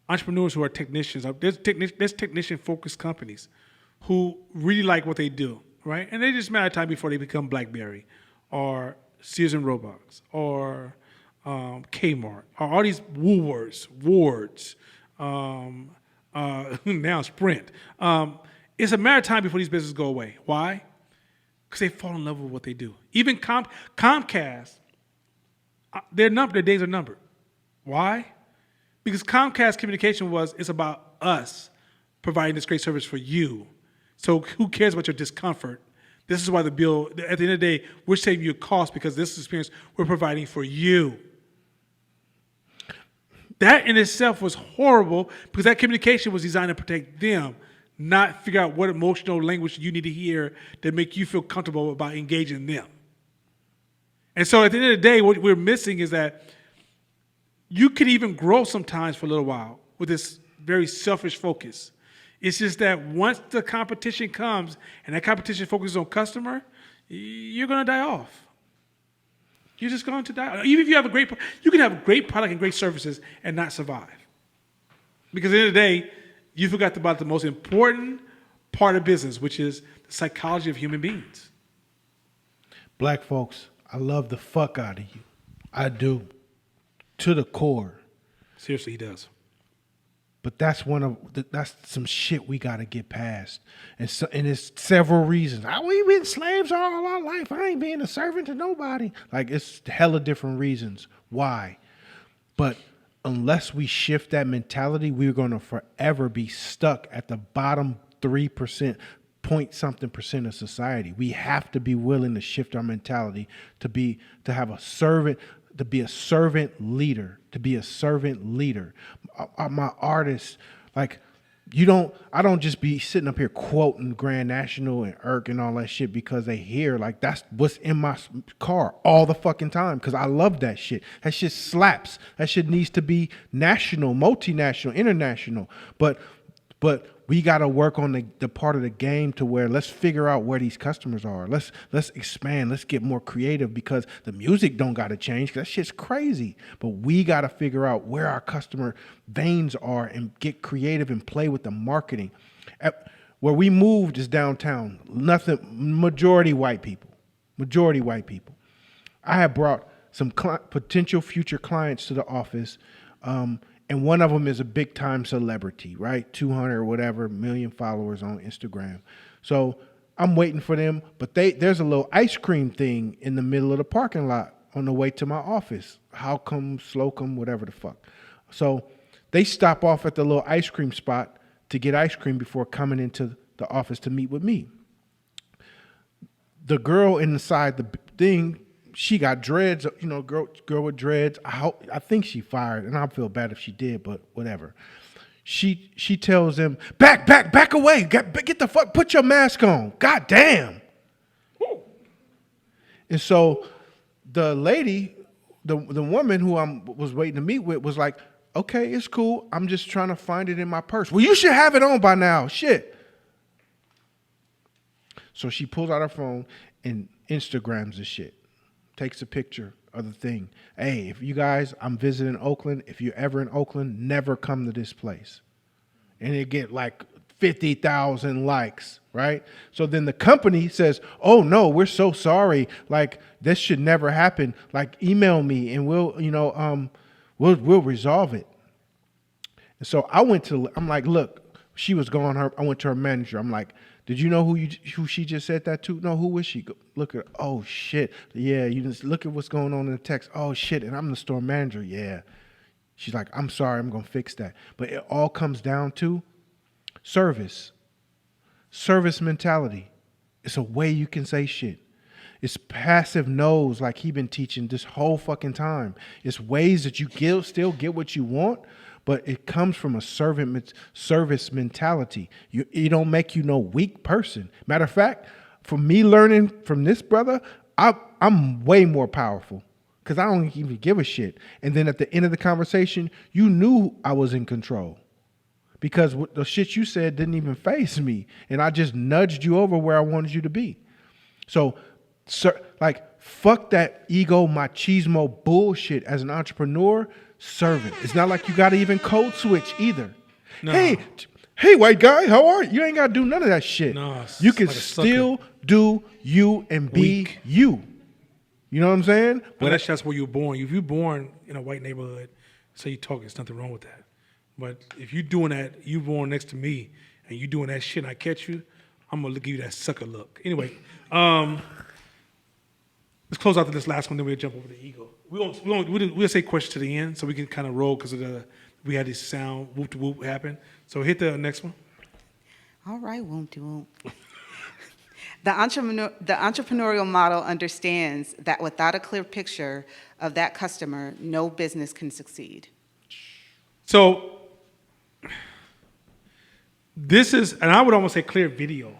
entrepreneurs who are technicians. There's technician-focused companies who really like what they do, right? And they just matter of time before they become BlackBerry or Sears and Roebuck or Kmart or all these Woolworths, Wards, now Sprint. It's a matter of time before these businesses go away. Why? Because they fall in love with what they do. Even Comcast, their days are numbered. Why? Because Comcast communication it's about us providing this great service for you. So who cares about your discomfort? This is why the bill, at the end of the day, we're saving you a cost because this experience we're providing for you. That in itself was horrible because that communication was designed to protect them, not figure out what emotional language you need to hear to make you feel comfortable about engaging them. And so at the end of the day, what we're missing is that you can even grow sometimes for a little while with this very selfish focus. It's just that once the competition comes and that competition focuses on customer, you're going to die off. You're just going to die. Even if you have you can have a great product and great services and not survive. Because at the end of the day, you forgot about the most important part of business, which is the psychology of human beings. Black folks, I love the fuck out of you. I do. To the core. Seriously, he does. But that's that's some shit we got to get past. And it's several reasons. We've been slaves all our life. I ain't being a servant to nobody. Like, it's hella different reasons why. But unless we shift that mentality, we're going to forever be stuck at the bottom 3%, point something percent of society. We have to be willing to shift our mentality to have a servant, to be a servant leader, My artists, like, I don't just be sitting up here quoting Grand National and Irk and all that shit because they hear, like, that's what's in my car all the fucking time because I love that shit. That shit slaps. That shit needs to be national, multinational, international. But we got to work on the part of the game to where let's figure out where these customers are. Let's expand. Let's get more creative because the music don't got to change because that shit's crazy. But we got to figure out where our customer veins are and get creative and play with the marketing. Where we moved is downtown. Majority white people. I have brought some potential future clients to the office. And one of them is a big time celebrity, right? 200 or whatever million followers on Instagram. So I'm waiting for them, but there's a little ice cream thing in the middle of the parking lot on the way to my office. How come, Slocum, whatever the fuck. So they stop off at the little ice cream spot to get ice cream before coming into the office to meet with me. The girl inside the thing, she got dreads, girl with dreads. I think she fired, and I feel bad if she did, but whatever. She tells them, back away. Get the fuck, put your mask on. God damn. And so the lady, the woman who I was waiting to meet with was like, okay, it's cool. I'm just trying to find it in my purse. Well, you should have it on by now. Shit. So she pulls out her phone and Instagrams the shit. Takes a picture of the thing. Hey, if you guys, I'm visiting Oakland. If you're ever in Oakland, never come to this place. And it get like 50,000 likes, right? So then the company says, oh no, we're so sorry. Like, this should never happen. Like, email me and we'll resolve it. And so I'm like, look, she was going, I went to her manager. I'm like, did you know who she just said that to? No, who was she? Look at, oh shit. Yeah, you just look at what's going on in the text. Oh shit, and I'm the store manager. Yeah. She's like, I'm sorry, I'm going to fix that. But it all comes down to service. Service mentality. It's a way you can say shit. It's passive no's like he been teaching this whole fucking time. It's ways that you still get what you want, but it comes from a service mentality. It don't make you no weak person. Matter of fact, for me learning from this brother, I'm way more powerful because I don't even give a shit. And then at the end of the conversation, you knew I was in control because the shit you said didn't even faze me, and I just nudged you over where I wanted you to be. So, sir, like, fuck that ego machismo bullshit. As an entrepreneur, serve it. It's not like you got to even code switch either. No. Hey, white guy, how are you? You ain't got to do none of that shit. No, it's you can like a sucker. still do you and be Weak. you. You know what I'm saying? But that's just where you're born. If you're born in a white neighborhood, so you talk, there's nothing wrong with that. But if you're doing that, you born next to me, and you doing that shit, and I catch you, I'm gonna give you that sucker look. Anyway, let's close out to this last one, then we'll jump over the ego. We'll say questions to the end, so we can kind of roll because we had this sound whoop to whoop happen. So hit the next one. All right, won't. The entrepreneurial model understands that without a clear picture of that customer, no business can succeed. So this is, and I would almost say clear video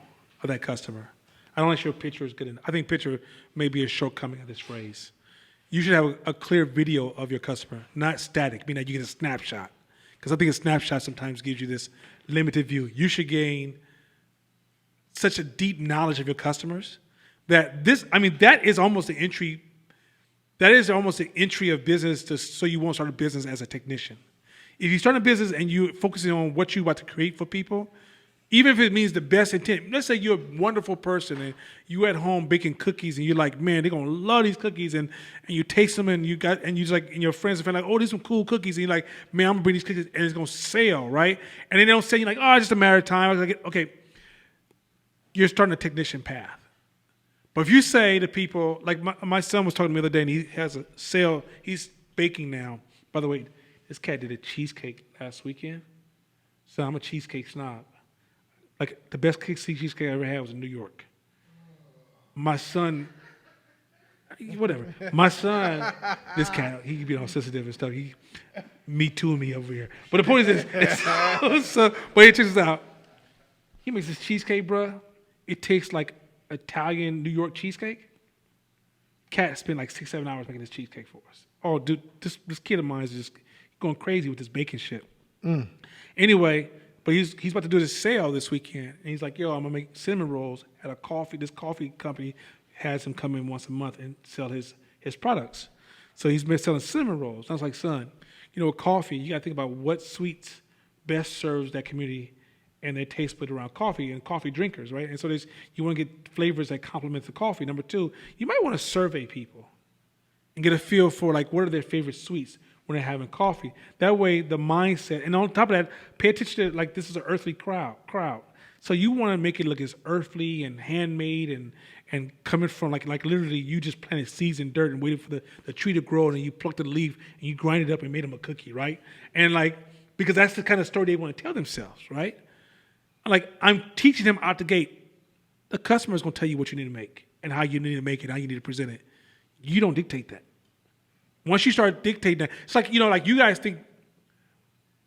of that customer. I don't think your picture is good enough. I think picture may be a shortcoming of this phrase. You should have a clear video of your customer, not static, meaning that you get a snapshot. Because I think a snapshot sometimes gives you this limited view. You should gain such a deep knowledge of your customers that that is almost the entry. That is almost the entry of business so you won't start a business as a technician. If you start a business and you're focusing on what you're about to create for people, even if it means the best intent, let's say you're a wonderful person and you at home baking cookies and you're like, man, they're gonna love these cookies, and you taste them and your friends are like, oh, these are some cool cookies, and you're like, man, I'm gonna bring these cookies and it's gonna sell, right? And then they don't say, you're like, oh, it's just a matter of time. I was like, okay, you're starting a technician path. But if you say to people, like my son was talking to me the other day, and he has a sale, he's baking now. By the way, this cat did a cheesecake last weekend. So I'm a cheesecake snob. Like, the best cheesecake I ever had was in New York. My son, whatever. My son, this cat, he be all sensitive and stuff. He me too me over here. But the point is this. But it turns out, he makes this cheesecake, bruh. It tastes like Italian New York cheesecake. Cat spent like 6-7 hours making this cheesecake for us. Oh, dude, this kid of mine is just going crazy with this baking shit. Anyway, but he's about to do this sale this weekend, and he's like, yo, I'm gonna make cinnamon rolls at a coffee. This coffee company has him come in once a month and sell his products. So he's been selling cinnamon rolls. I was like, son, with coffee, you gotta think about what sweets best serves that community and their taste bud around coffee and coffee drinkers, right? And so you want to get flavors that complement the coffee. Number two, you might want to survey people and get a feel for like what are their favorite sweets when they're having coffee. That way, the mindset, and on top of that, pay attention to like this is an earthly crowd. So you want to make it look as earthly and handmade and coming from like literally you just planted seeds in dirt and waited for the tree to grow, and then you plucked the leaf and you grind it up and made them a cookie, right? And like, because that's the kind of story they want to tell themselves, right? Like, I'm teaching them out the gate. The customer is going to tell you what you need to make and how you need to make it, how you need to present it. You don't dictate that. Once you start dictating that, it's like, like you guys think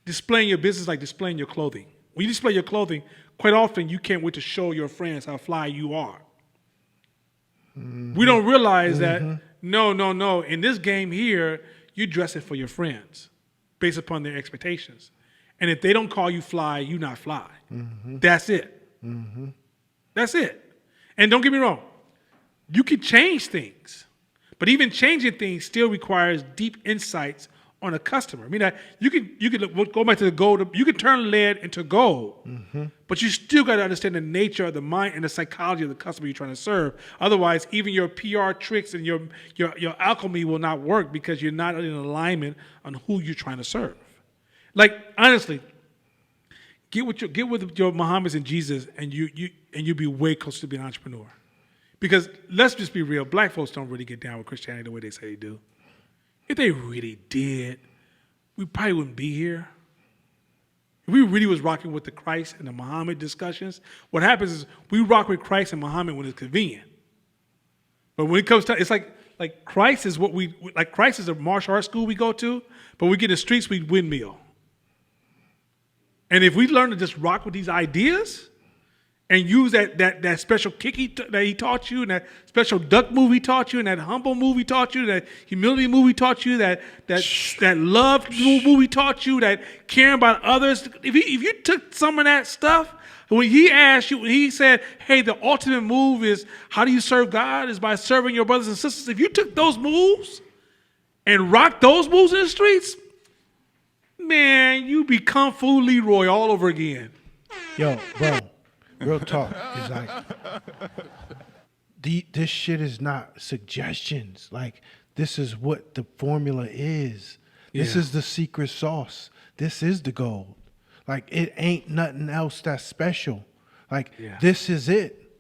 displaying your business is like displaying your clothing. When you display your clothing, quite often you can't wait to show your friends how fly you are. Mm-hmm. We don't realize that, no. In this game here, you're dressing for your friends based upon their expectations. And if they don't call you fly, you not fly. Mm-hmm. That's it. Mm-hmm. That's it. And don't get me wrong, you can change things, but even changing things still requires deep insights on a customer. I mean, that you can go back to the gold. You can turn lead into gold, but you still got to understand the nature of the mind and the psychology of the customer you're trying to serve. Otherwise, even your PR tricks and your alchemy will not work because you're not in alignment on who you're trying to serve. Like, honestly, get with your Muhammad's and Jesus, and you'll be way closer to being an entrepreneur. Because let's just be real, black folks don't really get down with Christianity the way they say they do. If they really did, we probably wouldn't be here. If we really was rocking with the Christ and the Muhammad discussions, what happens is we rock with Christ and Muhammad when it's convenient. But when it comes to, it's like Christ is Christ is a martial arts school we go to, but we get in the streets, we windmill. And if we learn to just rock with these ideas and use that special kick that he taught you, and that special duck move he taught you, and that humble move he taught you, that humility move he taught you, that love move he taught you, that caring about others. If you took some of that stuff, when he asked you, when he said, hey, the ultimate move is how do you serve God is by serving your brothers and sisters. If you took those moves and rocked those moves in the streets, man, you become Fu Leroy all over again. Yo, bro, real talk is like, this shit is not suggestions. Like, this is what the formula is. This is the secret sauce. This is the gold. Like, it ain't nothing else that's special. Like, this is it.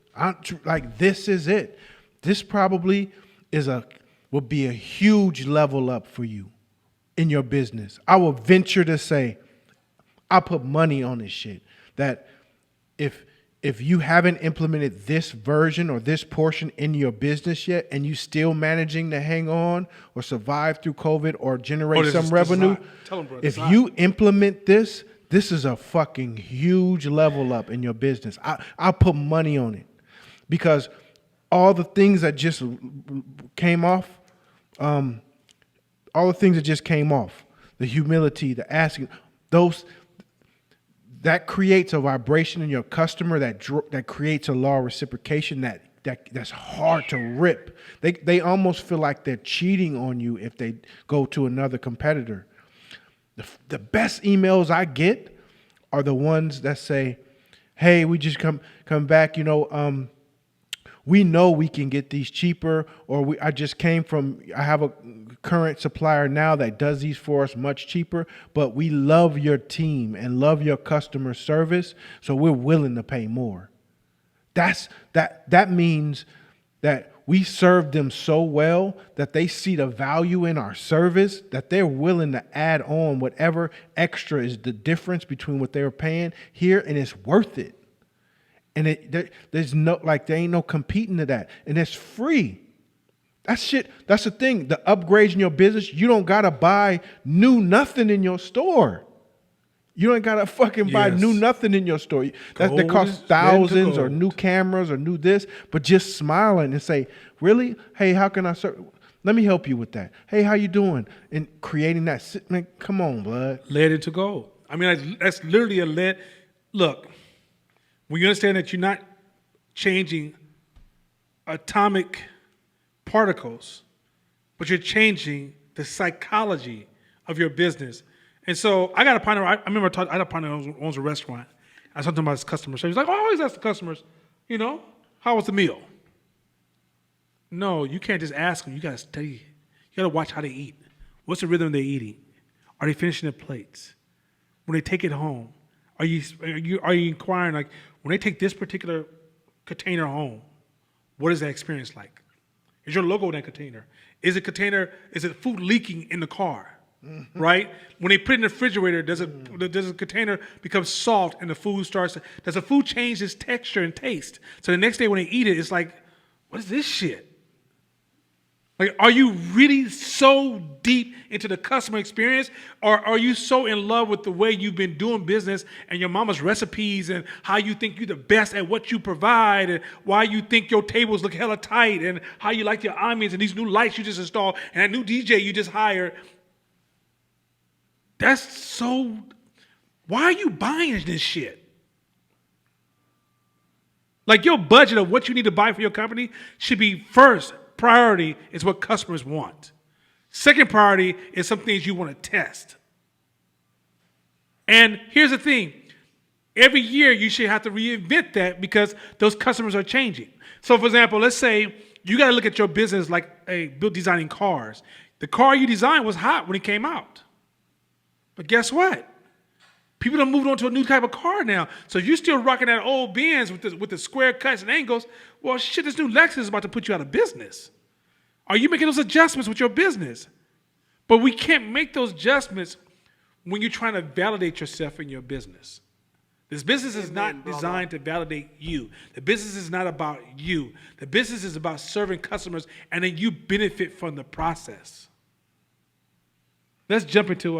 This is it. This probably will be a huge level up for you in your business. I will venture to say, I put money on this shit, that if you haven't implemented this version or this portion in your business yet, and you still managing to hang on or survive through COVID or generate some revenue, Tell 'em, bro, if you implement this is a fucking huge level up in your business. I put money on it, because all the things that just came off, the humility, the asking, that creates a vibration in your customer that creates a law of reciprocation that's hard to rip. They almost feel like they're cheating on you if they go to another competitor. The best emails I get are the ones that say, hey, we just come back, we know we can get these cheaper, or I have a current supplier now that does these for us much cheaper, but we love your team and love your customer service, so we're willing to pay more. That means that we serve them so well that they see the value in our service that they're willing to add on whatever extra is the difference between what they were paying here, and it's worth it. And there's no, there ain't no competing to that. And it's free. That's the thing. The upgrades in your business, you don't gotta buy new nothing in your store. You don't gotta fucking buy new nothing in your store. That costs thousands, or new cameras, or new this, but just smiling and say, really? Hey, how can I serve? Let me help you with that. Hey, how you doing? And creating that, man, come on, blood. Lead into gold. I mean, that's literally a lead. Look, when you understand that you're not changing atomic particles, but you're changing the psychology of your business. And so I got a partner, I remember I had a partner who owns a restaurant. I was talking about his customer service. He's like, I always ask the customers, how was the meal? No, you can't just ask them. You got to study. You got to watch how they eat. What's the rhythm they're eating? Are they finishing their plates? When they take it home, are you inquiring, like, when they take this particular container home, what is that experience like? Is your logo in that container? Is it food leaking in the car? Mm-hmm. Right? When they put it in the refrigerator, does a container become soft and the food does the food change its texture and taste? So the next day when they eat it, it's like, what is this shit? Like, are you really so deep into the customer experience, or are you so in love with the way you've been doing business and your mama's recipes and how you think you're the best at what you provide and why you think your tables look hella tight and how you like your ambience and these new lights you just installed and that new DJ you just hired? Why are you buying this shit? Like, your budget of what you need to buy for your company should be first priority is what customers want. Second priority is some things you want to test. And here's the thing. Every year you should have to reinvent that because those customers are changing. So for example, let's say you got to look at your business like designing cars. The car you designed was hot when it came out. But guess what? People have moved on to a new type of car now. So if you're still rocking that old Benz with the square cuts and angles, well, shit, this new Lexus is about to put you out of business. Are you making those adjustments with your business? But we can't make those adjustments when you're trying to validate yourself in your business. This business is not designed to validate you. The business is not about you. The business is about serving customers, and then you benefit from the process. Let's jump into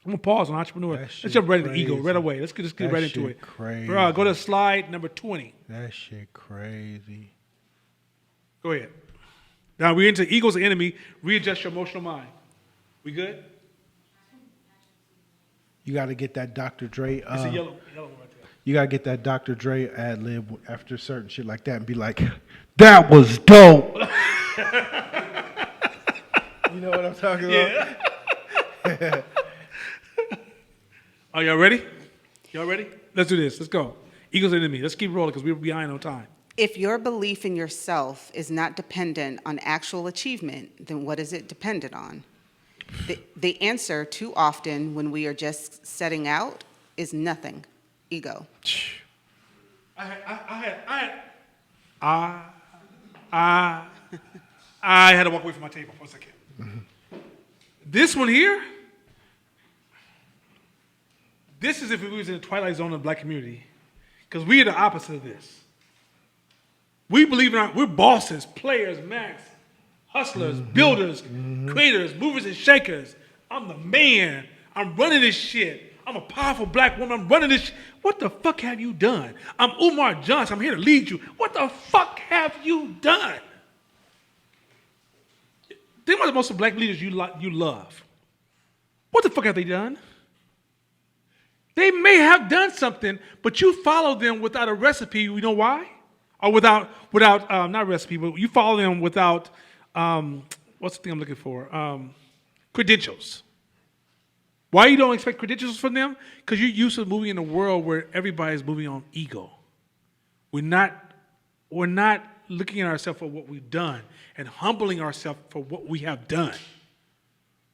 I'm gonna pause on entrepreneur. That Let's shit jump right into ego crazy. right away. Let's get That right into shit it. crazy. Bro, go to slide number 20. That shit crazy. Go ahead. Now we're into ego's the enemy. Readjust your emotional mind. We good? You got to get that Dr. Dre. It's a yellow one right there. You got to get that Dr. Dre ad lib after certain shit like that and be like, "That was dope." You know what I'm talking about? Are y'all ready? Y'all ready? Let's do this. Let's go. Ego's the enemy. Let's keep rolling because we're behind on time. If your belief in yourself is not dependent on actual achievement, then what is it dependent on? The answer too often when we are just setting out is nothing. Ego. I had to walk away from my table for a second. This one here, this is if we was in the twilight zone of the black community. Because we are the opposite of this. We believe we're bosses, players, max, hustlers, builders, creators, movers and shakers. I'm the man. I'm running this shit. I'm a powerful black woman. I'm running this shit. What the fuck have you done? I'm Umar Johnson. I'm here to lead you. What the fuck have you done? Think about most of the black leaders you love. What the fuck have they done? They may have done something, but you follow them without a recipe. You know why? Or without not recipe, but you follow them without, what's the thing I'm looking for? Credentials. Why you don't expect credentials from them? Because you're used to moving in a world where everybody's moving on ego. We're not looking at ourselves for what we've done and humbling ourselves for what we have done.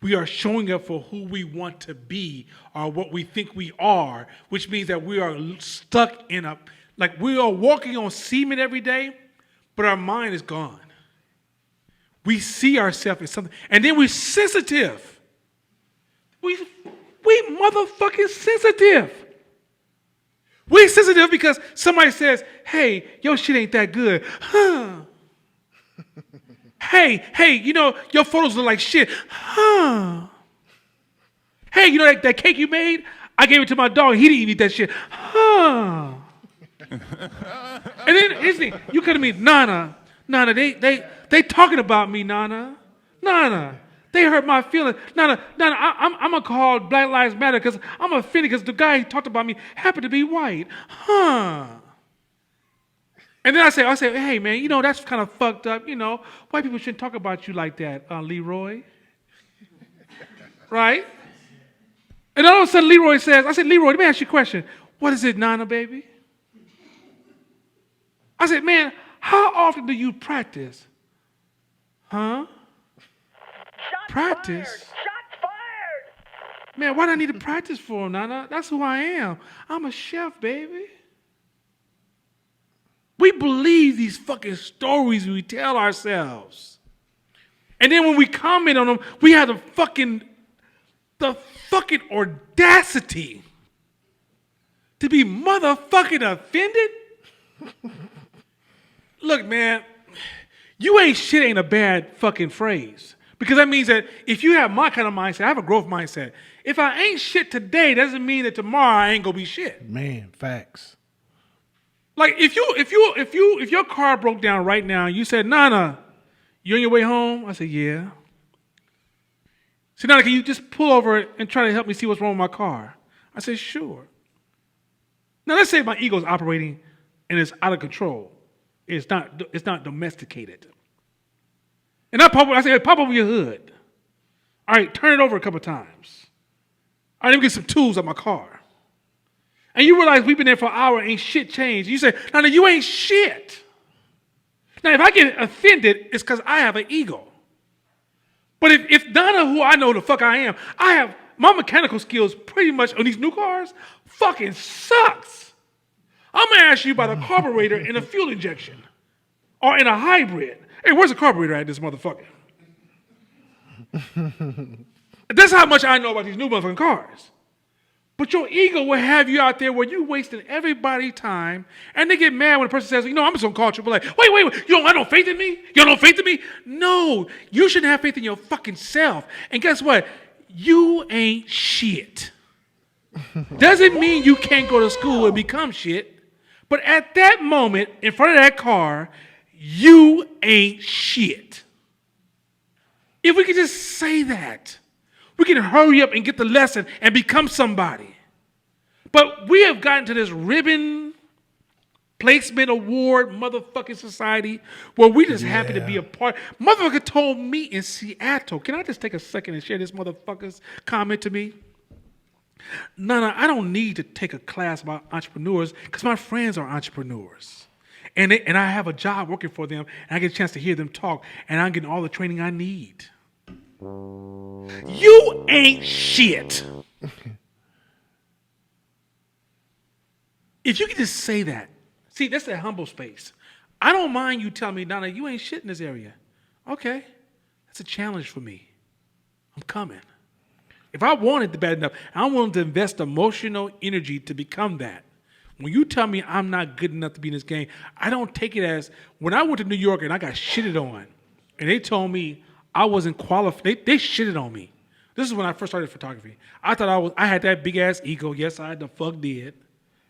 We are showing up for who we want to be or what we think we are, which means that we are stuck in like we are walking on cement every day, but our mind is gone. We see ourselves as something, and then we're sensitive. We motherfucking sensitive. We're sensitive because somebody says, "Hey, your shit ain't that good." Huh. Hey, you know, your photos look like shit. Huh. Hey, you know that cake you made? I gave it to my dog. He didn't eat that shit. Huh. And then here's the thing. You could have been, Nana, they talking about me, Nana. They hurt my feelings. Nana, I'm going to call Black Lives Matter because I'm offended because the guy who talked about me happened to be white. Huh. And then I say, hey, man, you know, that's kind of fucked up. You know, white people shouldn't talk about you like that, Leroy. Right? And all of a sudden, Leroy says, I said, Leroy, let me ask you a question. What is it, Nana, baby? I said, man, how often do you practice? Huh? Practice? Shots fired! Man, why do I need to practice for, Nana? That's who I am. I'm a chef, baby. We believe these fucking stories we tell ourselves. And then when we comment on them, we have the fucking audacity to be motherfucking offended. Look, man, you ain't shit ain't a bad fucking phrase. Because that means that if you have my kind of mindset, I have a growth mindset. If I ain't shit today, doesn't mean that tomorrow I ain't gonna be shit. Man, facts. Like if your car broke down right now and you said, Nana, you on your way home? I said, yeah. So Nana, can you just pull over and try to help me see what's wrong with my car? I said, sure. Now let's say my ego's operating and it's out of control. It's not domesticated. And I say, pop over your hood. All right, turn it over a couple times. All right, let me get some tools out my car. And you realize we've been there for an hour, ain't shit changed. You say, no, you ain't shit. Now, if I get offended, it's because I have an ego. But if Donna, who I know the fuck I am, my mechanical skills pretty much on these new cars fucking sucks. I'm going to ask you about a carburetor in a fuel injection or in a hybrid. Hey, where's the carburetor at this motherfucker? That's how much I know about these new motherfucking cars. But your ego will have you out there where you're wasting everybody's time, and they get mad when a person says, you know, I'm just going to call AAA. Wait, you don't have no faith in me? You don't have no faith in me? No, you shouldn't have faith in your fucking self. And guess what? you ain't shit. Doesn't mean you can't go to school and become shit. But at that moment, in front of that car, you ain't shit. If we could just say that, we can hurry up and get the lesson and become somebody. But we have gotten to this ribbon placement award motherfucking society where we just happy to be a part. Motherfucker told me in Seattle, can I just take a second and share this motherfucker's comment to me? Nana, I don't need to take a class about entrepreneurs because my friends are entrepreneurs. And I have a job working for them, and I get a chance to hear them talk, and I'm getting all the training I need. You ain't shit. If you can just say that, see, that's that humble space. I don't mind you telling me, Donna, you ain't shit in this area. Okay, that's a challenge for me. I'm coming. If I wanted it bad enough, I'm willing to invest emotional energy to become that. When you tell me I'm not good enough to be in this game, I don't take it as, when I went to New York and I got shitted on, and they told me I wasn't qualified, they shitted on me. This is when I first started photography. I thought I had that big ass ego. Yes, I the fuck did.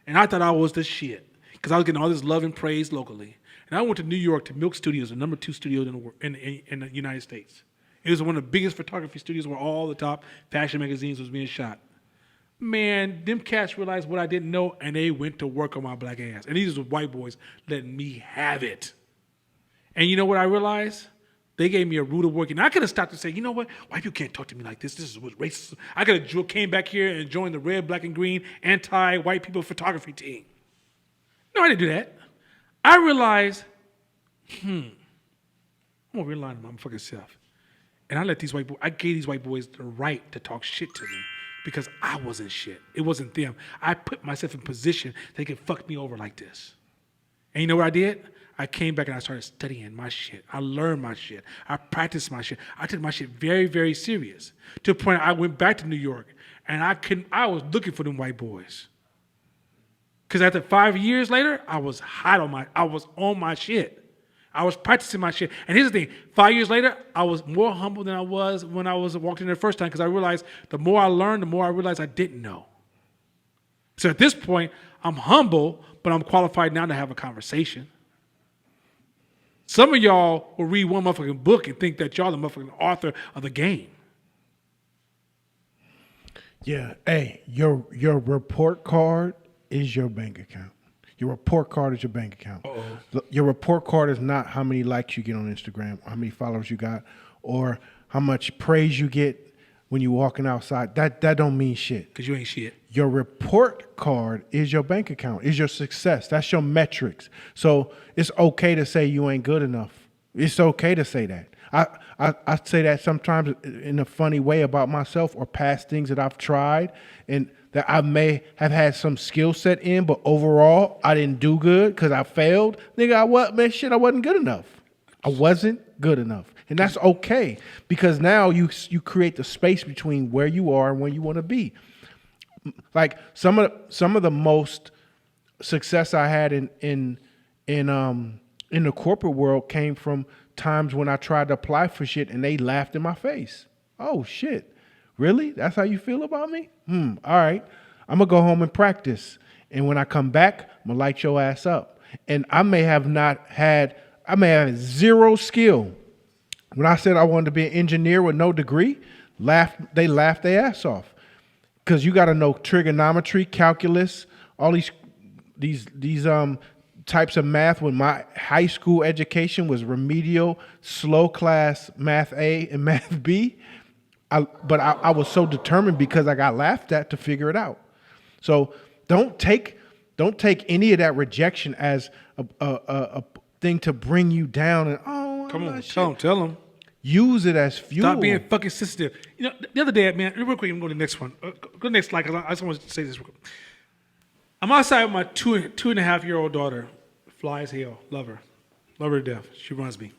And I thought I was the shit because I was getting all this love and praise locally. And I went to New York to Milk Studios, the number 2 studio in the United States. It was one of the biggest photography studios where all the top fashion magazines was being shot. Man, them cats realized what I didn't know, and they went to work on my black ass. And these were white boys letting me have it. And you know what I realized? They gave me a route of working. I could have stopped and said, you know what? White people can't talk to me like this. This is what racist. I could have came back here and joined the red, black, and green anti-white people photography team. No, I didn't do that. I realized, I'm going to realign my fucking self. And I gave these white boys the right to talk shit to me because I wasn't shit. It wasn't them. I put myself in position they could fuck me over like this. And you know what I did? I came back and I started studying my shit. I learned my shit. I practiced my shit. I took my shit very, very serious. To the point I went back to New York and I was looking for them white boys. Because after 5 years later, I was on my shit. I was practicing my shit. And here's the thing, 5 years later, I was more humble than I was when I was walking in the first time because I realized the more I learned, the more I realized I didn't know. So at this point, I'm humble, but I'm qualified now to have a conversation. Some of y'all will read one motherfucking book and think that y'all the motherfucking author of the game. Yeah, hey, your report card is your bank account. Your report card is your bank account. Uh-oh. Your report card is not how many likes you get on Instagram, or how many followers you got, or how much praise you get when you're walking outside. That don't mean shit. Because you ain't shit. Your report card is your bank account, is your success. That's your metrics. So it's okay to say you ain't good enough. It's okay to say that. I say that sometimes in a funny way about myself or past things that I've tried and that I may have had some skill set in, but overall I didn't do good because I failed. Nigga, I wasn't good enough. I wasn't good enough. And that's okay because now you create the space between where you are and where you want to be. Like some of the most success I had in the corporate world came from times when I tried to apply for shit and they laughed in my face. Oh shit. Really? That's how you feel about me? All right. I'm gonna go home and practice. And when I come back, I'm gonna light your ass up. And I may have zero skill. When I said I wanted to be an engineer with no degree, they laughed their ass off. Because you gotta know trigonometry, calculus, all these types of math when my high school education was remedial, slow class math A and math B. But I was so determined because I got laughed at to figure it out. So don't take any of that rejection as a thing to bring you down and come on, tell them. Use it as fuel. Stop being fucking sensitive. You know, the other day, man, real quick, I'm going to the next one. Go to the next slide, because I just want to say this real quick. I'm outside with my two and a half year old daughter, fly as hell, love her to death. She runs me.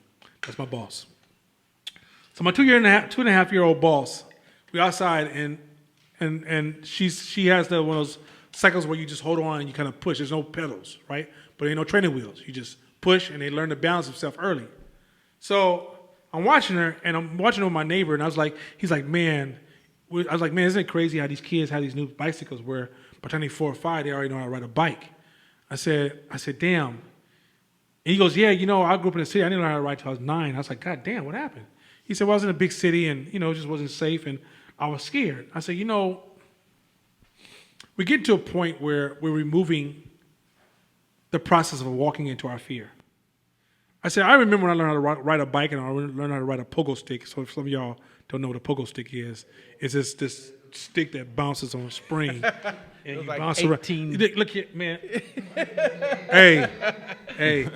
That's my boss. So my two and a half year old boss, we outside and she has one of those cycles where you just hold on and you kind of push. There's no pedals, right? But ain't no training wheels. You just push and they learn to balance themselves early. So I'm watching her and I'm watching her with my neighbor and he's like, man, I was like, man, isn't it crazy how these kids have these new bicycles where by the time they're 4 or 5, they already know how to ride a bike. I said, damn. And he goes, yeah, I grew up in the city. I didn't know how to ride till I was 9. I was like, God damn, what happened? He said, well, I was in a big city and, it just wasn't safe and I was scared. I said, we get to a point where we're removing the process of walking into our fear. I said, I remember when I learned how to ride a bike and I learned how to ride a pogo stick. So if some of y'all don't know what a pogo stick is, it's this stick that bounces on a spring. And you like bounce 18. around. Look here, man. Hey,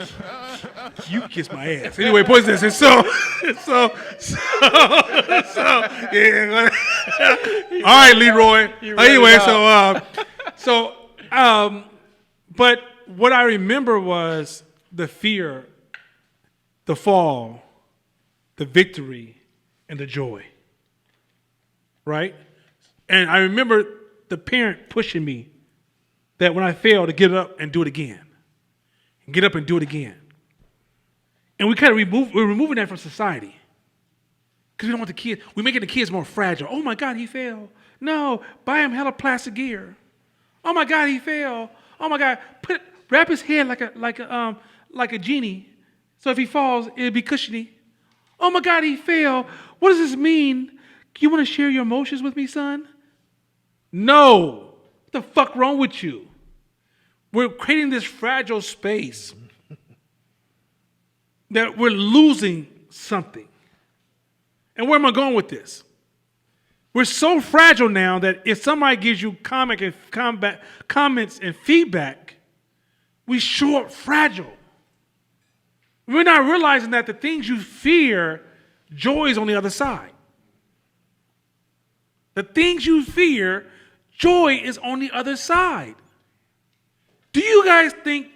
you kiss my ass. Anyway, boys, this is so, yeah. All right, Leroy. Anyway, but what I remember was the fear, the fall, the victory, and the joy. Right? And I remember the parent pushing me that when I fail to get up and do it again. And get up and do it again. And we kind of we're removing that from society. Because we don't want the kids, we're making the kids more fragile. Oh my God, he fell. No, buy him hella plastic gear. Oh my God, he fell. Oh my God, wrap his head like a genie. So if he falls, it'll be cushiony. Oh my God, he fell. What does this mean? You want to share your emotions with me, son? No. What the fuck wrong with you? We're creating this fragile space that we're losing something. And where am I going with this? We're so fragile now that if somebody gives you comments and feedback, we show up fragile. We're not realizing that the things you fear, joy is on the other side. The things you fear, joy is on the other side. Do you guys think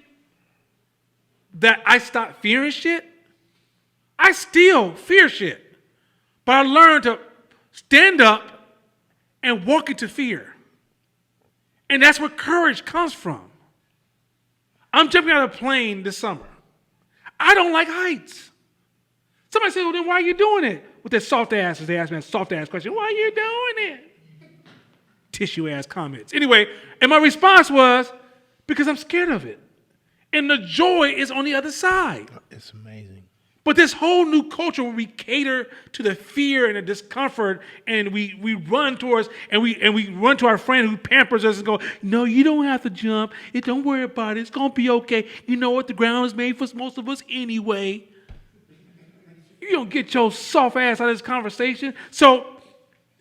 that I stopped fearing shit? I still fear shit. But I learned to stand up and walk into fear. And that's where courage comes from. I'm jumping out of a plane this summer. I don't like heights. Somebody said, well, then why are you doing it? With their soft asses, they asked me a soft ass question. Why are you doing it? Tissue ass comments. Anyway, and my response was, because I'm scared of it. And the joy is on the other side. It's amazing. But this whole new culture where we cater to the fear and the discomfort and we run towards and we run to our friend who pampers us and go, no, you don't have to jump. Don't worry about it. It's going to be okay. You know what? The ground is made for most of us anyway. You don't get your soft ass out of this conversation. So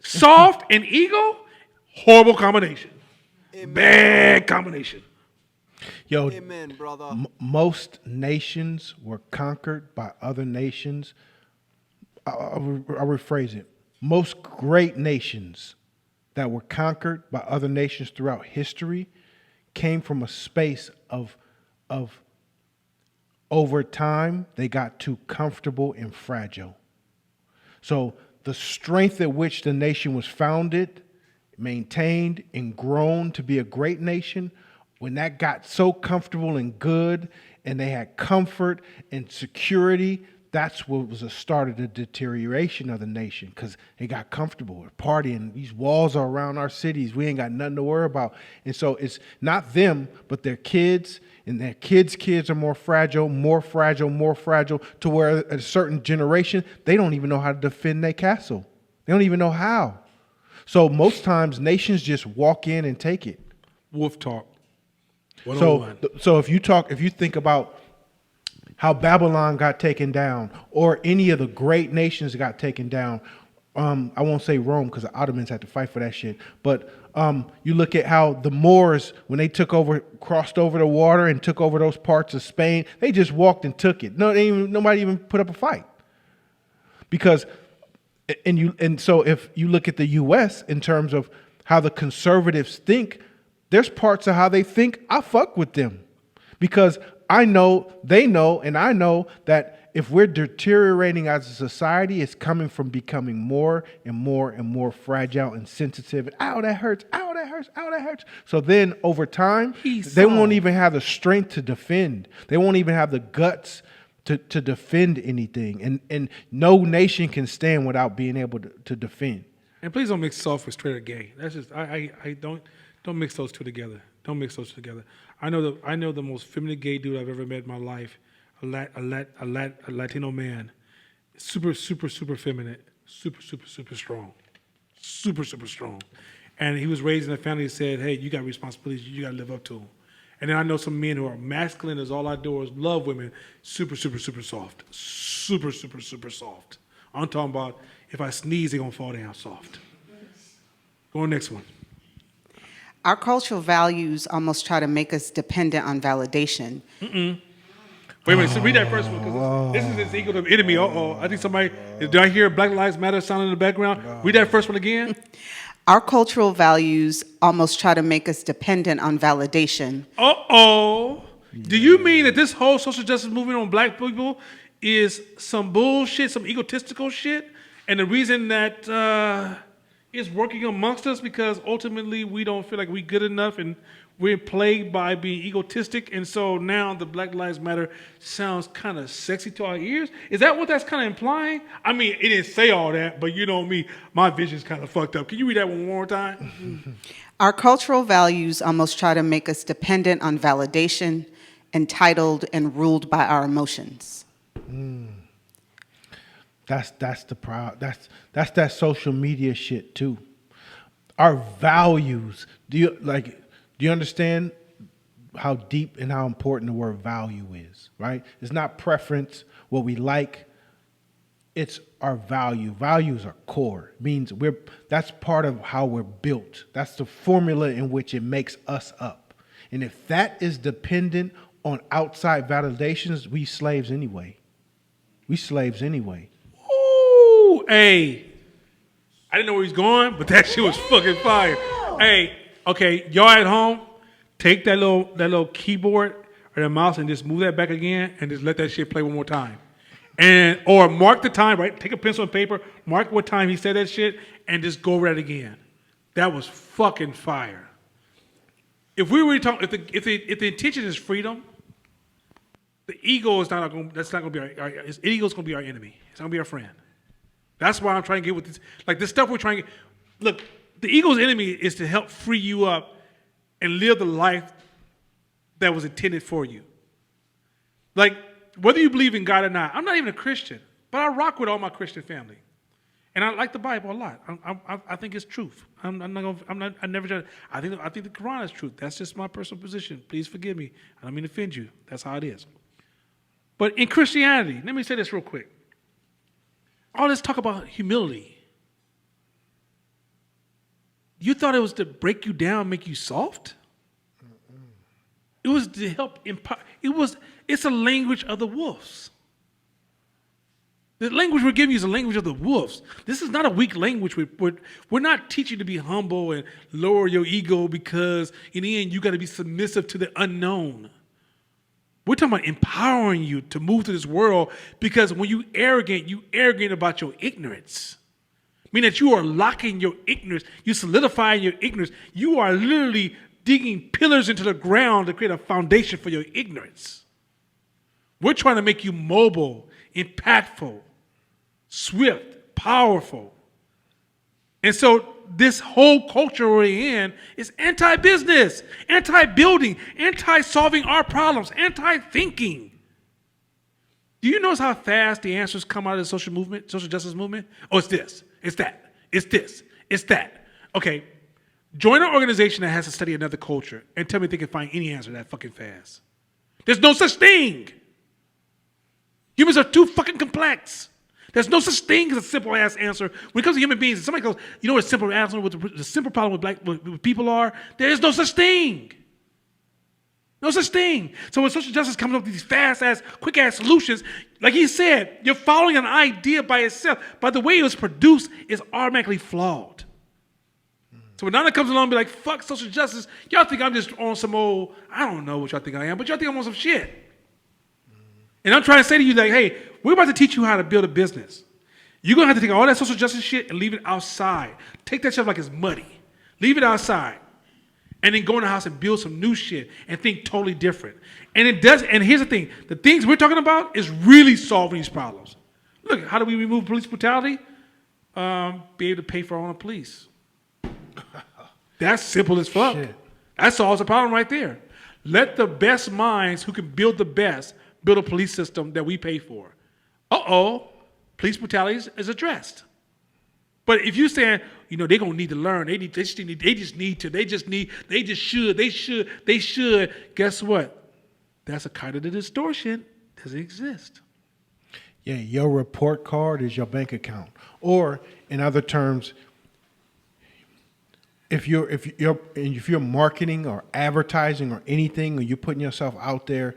soft and ego, horrible combination. Amen. Bad combination. Yo, Amen, brother. Most nations were conquered by other nations. I'll rephrase it. Most great nations that were conquered by other nations throughout history came from a space of over time, they got too comfortable and fragile. So the strength at which the nation was founded, maintained, and grown to be a great nation, when that got so comfortable and good and they had comfort and security, that's what was the start of the deterioration of the nation, because they got comfortable with partying. These walls are around our cities. We ain't got nothing to worry about. And so it's not them, but their kids, and their kids are more fragile, to where a certain generation, they don't even know how to defend their castle. They don't even know how. So most times nations just walk in and take it. Wolf talk. So if you think about how Babylon got taken down, or any of the great nations got taken down, I won't say Rome because the Ottomans had to fight for that shit, but you look at how the Moors, when they crossed over the water and took over those parts of Spain, they just walked and took it. Nobody even put up a fight. Because, so if you look at the U.S. in terms of how the conservatives think, there's parts of how they think I fuck with them, because I know, they know, and I know that if we're deteriorating as a society, it's coming from becoming more and more fragile and sensitive. Ow, that hurts. Ow, that hurts. Ow, that hurts. So then over time, they won't even have the strength to defend. They won't even have the guts to defend anything. And no nation can stand without being able to defend. And please don't mix soft with straight or gay. That's just I don't mix those two together. Don't mix those two together. I know the most feminine gay dude I've ever met in my life, a Latino man, super feminine, super strong, super strong, and he was raised in a family that said, hey, you got responsibilities, you got to live up to them. And then I know some men who are masculine as all outdoors, love women, super soft, super soft. I'm talking about if I sneeze, they're gonna fall down soft. Go on next one. Our cultural values almost try to make us dependent on validation. Wait a minute, so read that first one, because this is equal to enemy. I think somebody, did I hear Black Lives Matter sound in the background? Read that first one again. Our cultural values almost try to make us dependent on validation. Do you mean that this whole social justice movement on black people is some bullshit, some egotistical shit? And the reason that it's working amongst us because ultimately we don't feel like we're good enough and we're plagued by being egotistic, and so now the Black Lives Matter sounds kind of sexy to our ears? Is that what that's kind of implying? I mean, it didn't say all that, but you know me, my vision's kind of fucked up. Can you read that one more time? Our cultural values almost try to make us dependent on validation, entitled, and ruled by our emotions. That's that social media shit too. Our values. Do you understand how deep and how important the word value is, right? It's not preference, what we like. It's our value. Values are core. It means that's part of how we're built. That's the formula in which it makes us up. And if that is dependent on outside validations, we slaves anyway. Ooh, hey. I didn't know where he's going, but that shit was fucking fire. Hey, okay, y'all at home, take that little keyboard or the mouse and just move that back again and just let that shit play one more time. Or mark the time, right? Take a pencil and paper, mark what time he said that shit, and just go over that again. That was fucking fire. If we were talking, if the intention is freedom, the ego is not going. That's not going to be our ego is going to be our enemy. It's not going to be our friend. That's why I'm trying to get with this. Like this stuff we're trying to get. Look, the ego's enemy is to help free you up and live the life that was intended for you. Like, whether you believe in God or not, I'm not even a Christian, but I rock with all my Christian family. And I like the Bible a lot. I think it's truth. I never judge. I think the Quran is truth. That's just my personal position. Please forgive me. I don't mean to offend you. That's how it is. But in Christianity, let me say this real quick. All this talk about humility. You thought it was to break you down, make you soft? It was to help empower. It's a language of the wolves. The language we're giving you is a language of the wolves. This is not a weak language. We're not teaching you to be humble and lower your ego because in the end you got to be submissive to the unknown. We're talking about empowering you to move through this world because when you arrogant about your ignorance. Meaning that you are locking your ignorance, you solidifying your ignorance. You are literally digging pillars into the ground to create a foundation for your ignorance. We're trying to make you mobile, impactful, swift, powerful. And so this whole culture we're in is anti-business, anti-building, anti-solving our problems, anti-thinking. Do you notice how fast the answers come out of the social justice movement? Oh, it's this, it's that, it's this, it's that. Okay, join an organization that has to study another culture and tell me if they can find any answer that fucking fast. There's no such thing. Humans are too fucking complex. There's no such thing as a simple ass answer. When it comes to human beings, if somebody goes, you know what a simple answer, what the simple problem with people are? There is no such thing. No such thing. So when social justice comes up with these fast ass, quick ass solutions, like he said, you're following an idea by itself. By the way it was produced, it's automatically flawed. So when Nana comes along and be like, fuck social justice, y'all think I'm just on some old, I don't know what y'all think I am, but y'all think I'm on some shit. And I'm trying to say to you, like, hey, we're about to teach you how to build a business. You're going to have to take all that social justice shit and leave it outside. Take that shit like it's muddy. Leave it outside. And then go in the house and build some new shit and think totally different. And it does. And here's the thing. The things we're talking about is really solving these problems. Look, how do we remove police brutality? be able to pay for our own police. That's simple as fuck. Shit. That solves the problem right there. Let the best minds who can build the best build a police system that we pay for. Police brutality is addressed. But if you're saying, they're gonna need to learn, they should. Guess what? That's a kind of the distortion. Doesn't exist. Yeah, your report card is your bank account. Or in other terms, if you're marketing or advertising or anything, or you're putting yourself out there,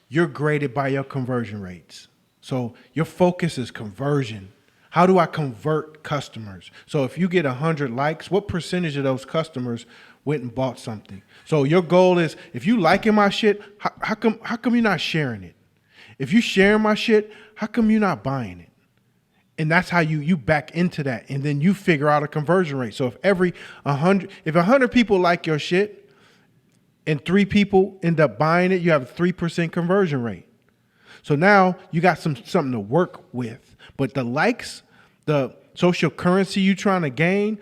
you're graded by your conversion rates. So your focus is conversion. How do I convert customers? So if you get 100 likes, what percentage of those customers went and bought something? So your goal is, if you liking my shit, how come you're not sharing it? If you sharing my shit, how come you're not buying it? And that's how you back into that, and then you figure out a conversion rate. So if 100 people like your shit, and 3 people end up buying it, you have a 3% conversion rate. So now you got something to work with. But the likes, the social currency you're trying to gain,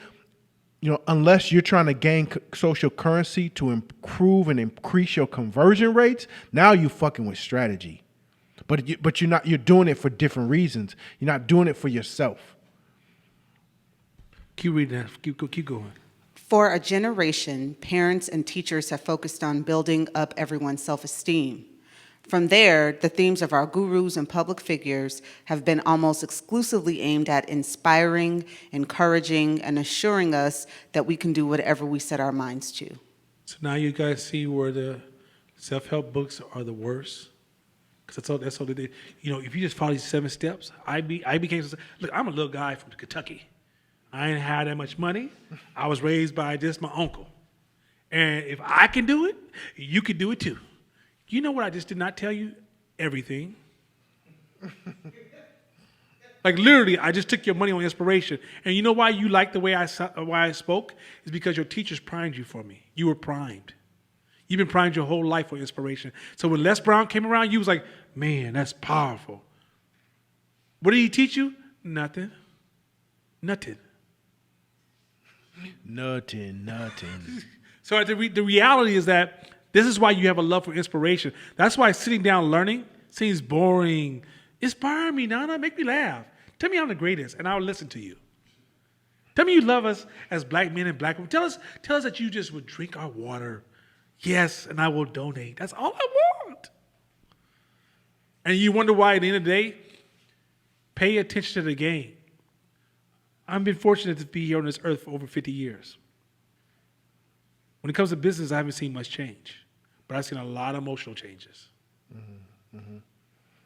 unless you're trying to gain social currency to improve and increase your conversion rates, now you fucking with strategy. But you're doing it for different reasons. You're not doing it for yourself. Keep reading that. Keep going. For a generation, parents and teachers have focused on building up everyone's self-esteem. From there, the themes of our gurus and public figures have been almost exclusively aimed at inspiring, encouraging, and assuring us that we can do whatever we set our minds to. So now you guys see where the self-help books are the worst. Because that's all they did. If you just follow these 7 steps, I became. Look, I'm a little guy from Kentucky. I ain't had that much money. I was raised by just my uncle. And if I can do it, you can do it too. You know what I just did not tell you? Everything. Like literally, I just took your money on inspiration. And you know why you like the way I spoke? It's because your teachers primed you for me. You were primed. You've been primed your whole life for inspiration. So when Les Brown came around, you was like, man, that's powerful. What did he teach you? Nothing. So the reality is that this is why you have a love for inspiration. That's why sitting down learning seems boring. Inspire me, Nana. Make me laugh. Tell me I'm the greatest, and I'll listen to you. Tell me you love us as black men and black women. Tell us that you just would drink our water. Yes, and I will donate. That's all I want. And you wonder why at the end of the day, pay attention to the game. I've been fortunate to be here on this earth for over 50 years. When it comes to business, I haven't seen much change, but I've seen a lot of emotional changes.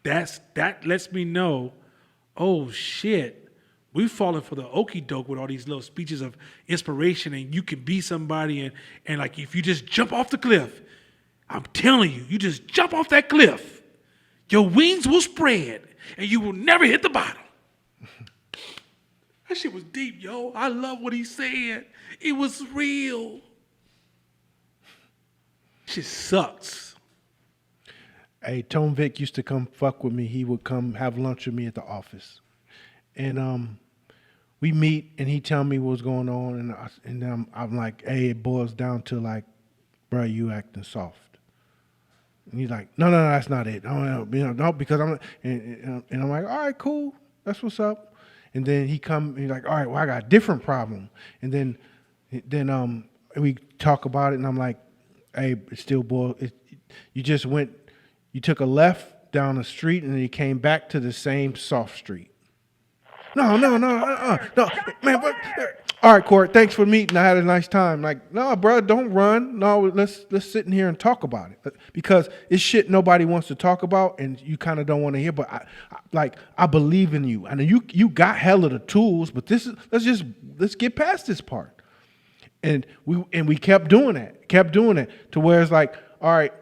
That lets me know, oh shit, we've fallen for the okie doke with all these little speeches of inspiration, and you can be somebody, and like if you just jump off the cliff, I'm telling you, you just jump off that cliff, your wings will spread, and you will never hit the bottom. That shit was deep, yo. I love what he said. It was real. Shit sucks. Hey, Tone Vic used to come fuck with me. He would come have lunch with me at the office. And we meet, and he tell me what's going on, and I'm like, hey, it boils down to like, bro, you acting soft. And he's like, no, that's not it. No, because I'm, and I'm like, all right, cool, that's what's up. And then he's like, all right, well, I got a different problem. And then we talk about it, and I'm like, hey, it still boils. You took a left down the street, and then you came back to the same soft street. No, man. All right, Court, thanks for meeting. I had a nice time. Like, no, bro, don't run. No, let's sit in here and talk about it, because it's shit nobody wants to talk about, and you kind of don't want to hear. But I believe in you, and you got hella the tools. But let's get past this part. And we kept doing it to where it's like, all right.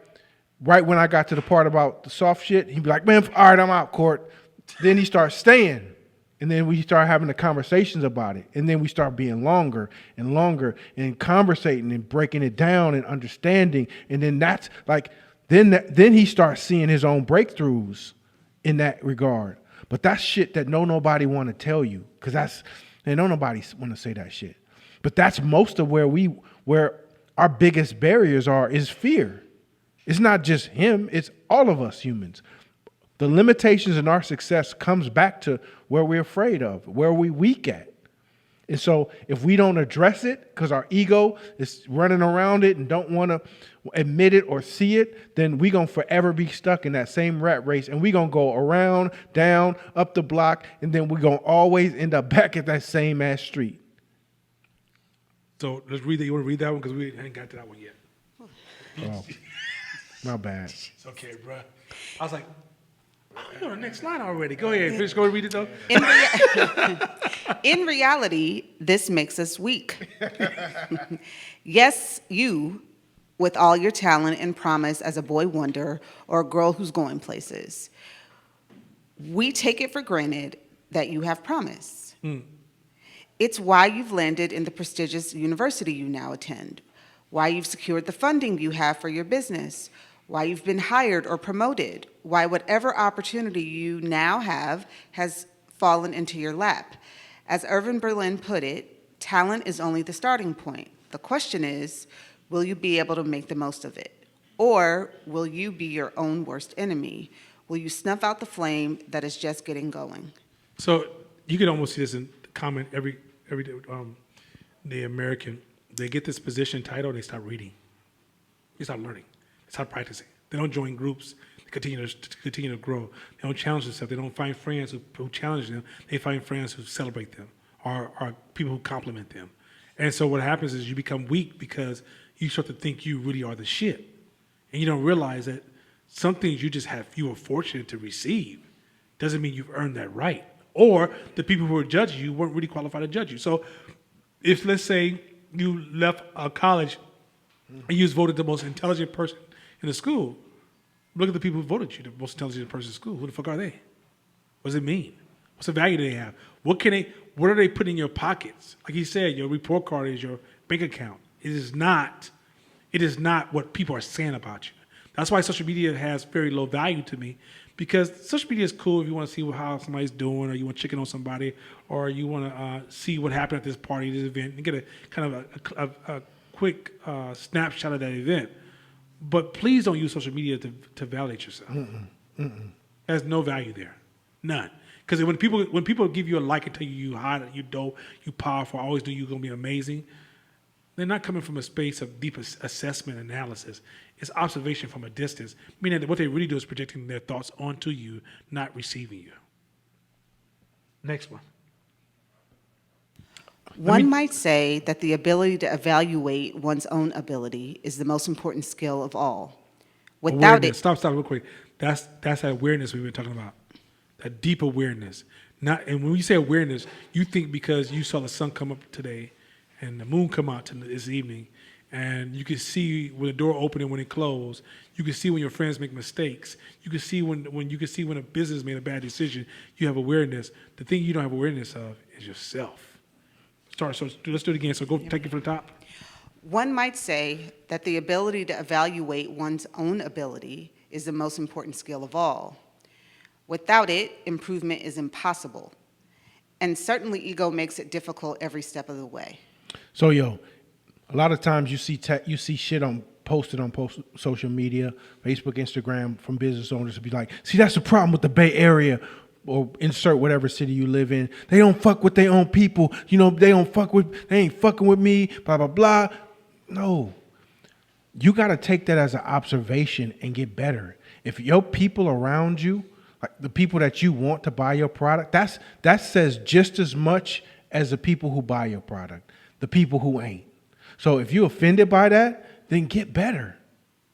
Right when I got to the part about the soft shit, he'd be like, man, all right, I'm out, Court. Then he starts staying. And then we start having the conversations about it. And then we start being longer and longer and conversating and breaking it down and understanding. And then that's like, then he starts seeing his own breakthroughs in that regard. But that's shit that nobody want to tell you, because don't nobody want to say that shit. But that's most of where our biggest barriers is fear. It's not just him, it's all of us humans. The limitations in our success comes back to where we're afraid of, where we weak at. And so if we don't address it because our ego is running around it and don't want to admit it or see it, then we're going to forever be stuck in that same rat race. And we're going to go around, down, up the block, and then we're going to always end up back at that same ass street. So let's read that. You want to read that one? Because we ain't got to that one yet. Oh, my bad. It's okay, bro. I was like, you're on the next line already. Go ahead. Finish. Go and read it, though. In reality, this makes us weak. Yes, you, with all your talent and promise as a boy wonder or a girl who's going places, we take it for granted that you have promise. It's why you've landed in the prestigious university you now attend, why you've secured the funding you have for your business, why you've been hired or promoted, why whatever opportunity you now have has fallen into your lap. As Irving Berlin put it, talent is only the starting point. The question is, will you be able to make the most of it? Or will you be your own worst enemy? Will you snuff out the flame that is just getting going? So you can almost see this in the comment every the American, they get this position title, they start reading. They start learning. They start practicing. They don't join groups. They continue to grow. They don't challenge themselves. They don't find friends who challenge them. They find friends who celebrate them or people who compliment them. And so what happens is you become weak because you start to think you really are the shit. And you don't realize that some things you were fortunate to receive doesn't mean you've earned that right. Or the people who were judging you weren't really qualified to judge you. So if, let's say, you left college and you was voted the most intelligent person in the school, look at the people who voted you the most intelligent person in school. Who the fuck are they? What does it mean? What's the value do they have? What are they putting in your pockets? Like he said, your report card is your bank account. It is not what people are saying about you. That's why social media has very low value to me, because social media is cool if you want to see how somebody's doing, or you want to check in on somebody, or you want to see what happened at this party, this event, and get a kind of a quick snapshot of that event. But please don't use social media to validate yourself. There's no value there, none. Because when people give you a like and tell you you hot, you dope, you powerful, I always knew you were gonna be amazing, they're not coming from a space of deep assessment analysis. It's observation from a distance, meaning that what they really do is projecting their thoughts onto you, not receiving you. Next one. One might say that the ability to evaluate one's own ability is the most important skill of all. Without Awareness. it, Stop real quick. That's that awareness we've been talking about. That deep awareness. And when you say awareness, you think because you saw the sun come up today and the moon come out this evening, and you can see when the door opened and when it closed. You can see when your friends make mistakes. You can see when a business made a bad decision. You have awareness. The thing you don't have awareness of is yourself. So let's do it again. So go take it from the top. one might say that the ability to evaluate one's own ability is the most important skill of all. Without it, improvement is impossible. And certainly ego makes it difficult every step of the way. So, a lot of times you see shit posted on social media, Facebook, Instagram, from business owners to be like, see, that's the problem with the Bay Area, or insert whatever city you live in. They don't fuck with their own people. They ain't fucking with me, blah, blah, blah. No. You got to take that as an observation and get better. If your people around you, like the people that you want to buy your product, that says just as much as the people who buy your product, the people who ain't. So if you're offended by that, then get better.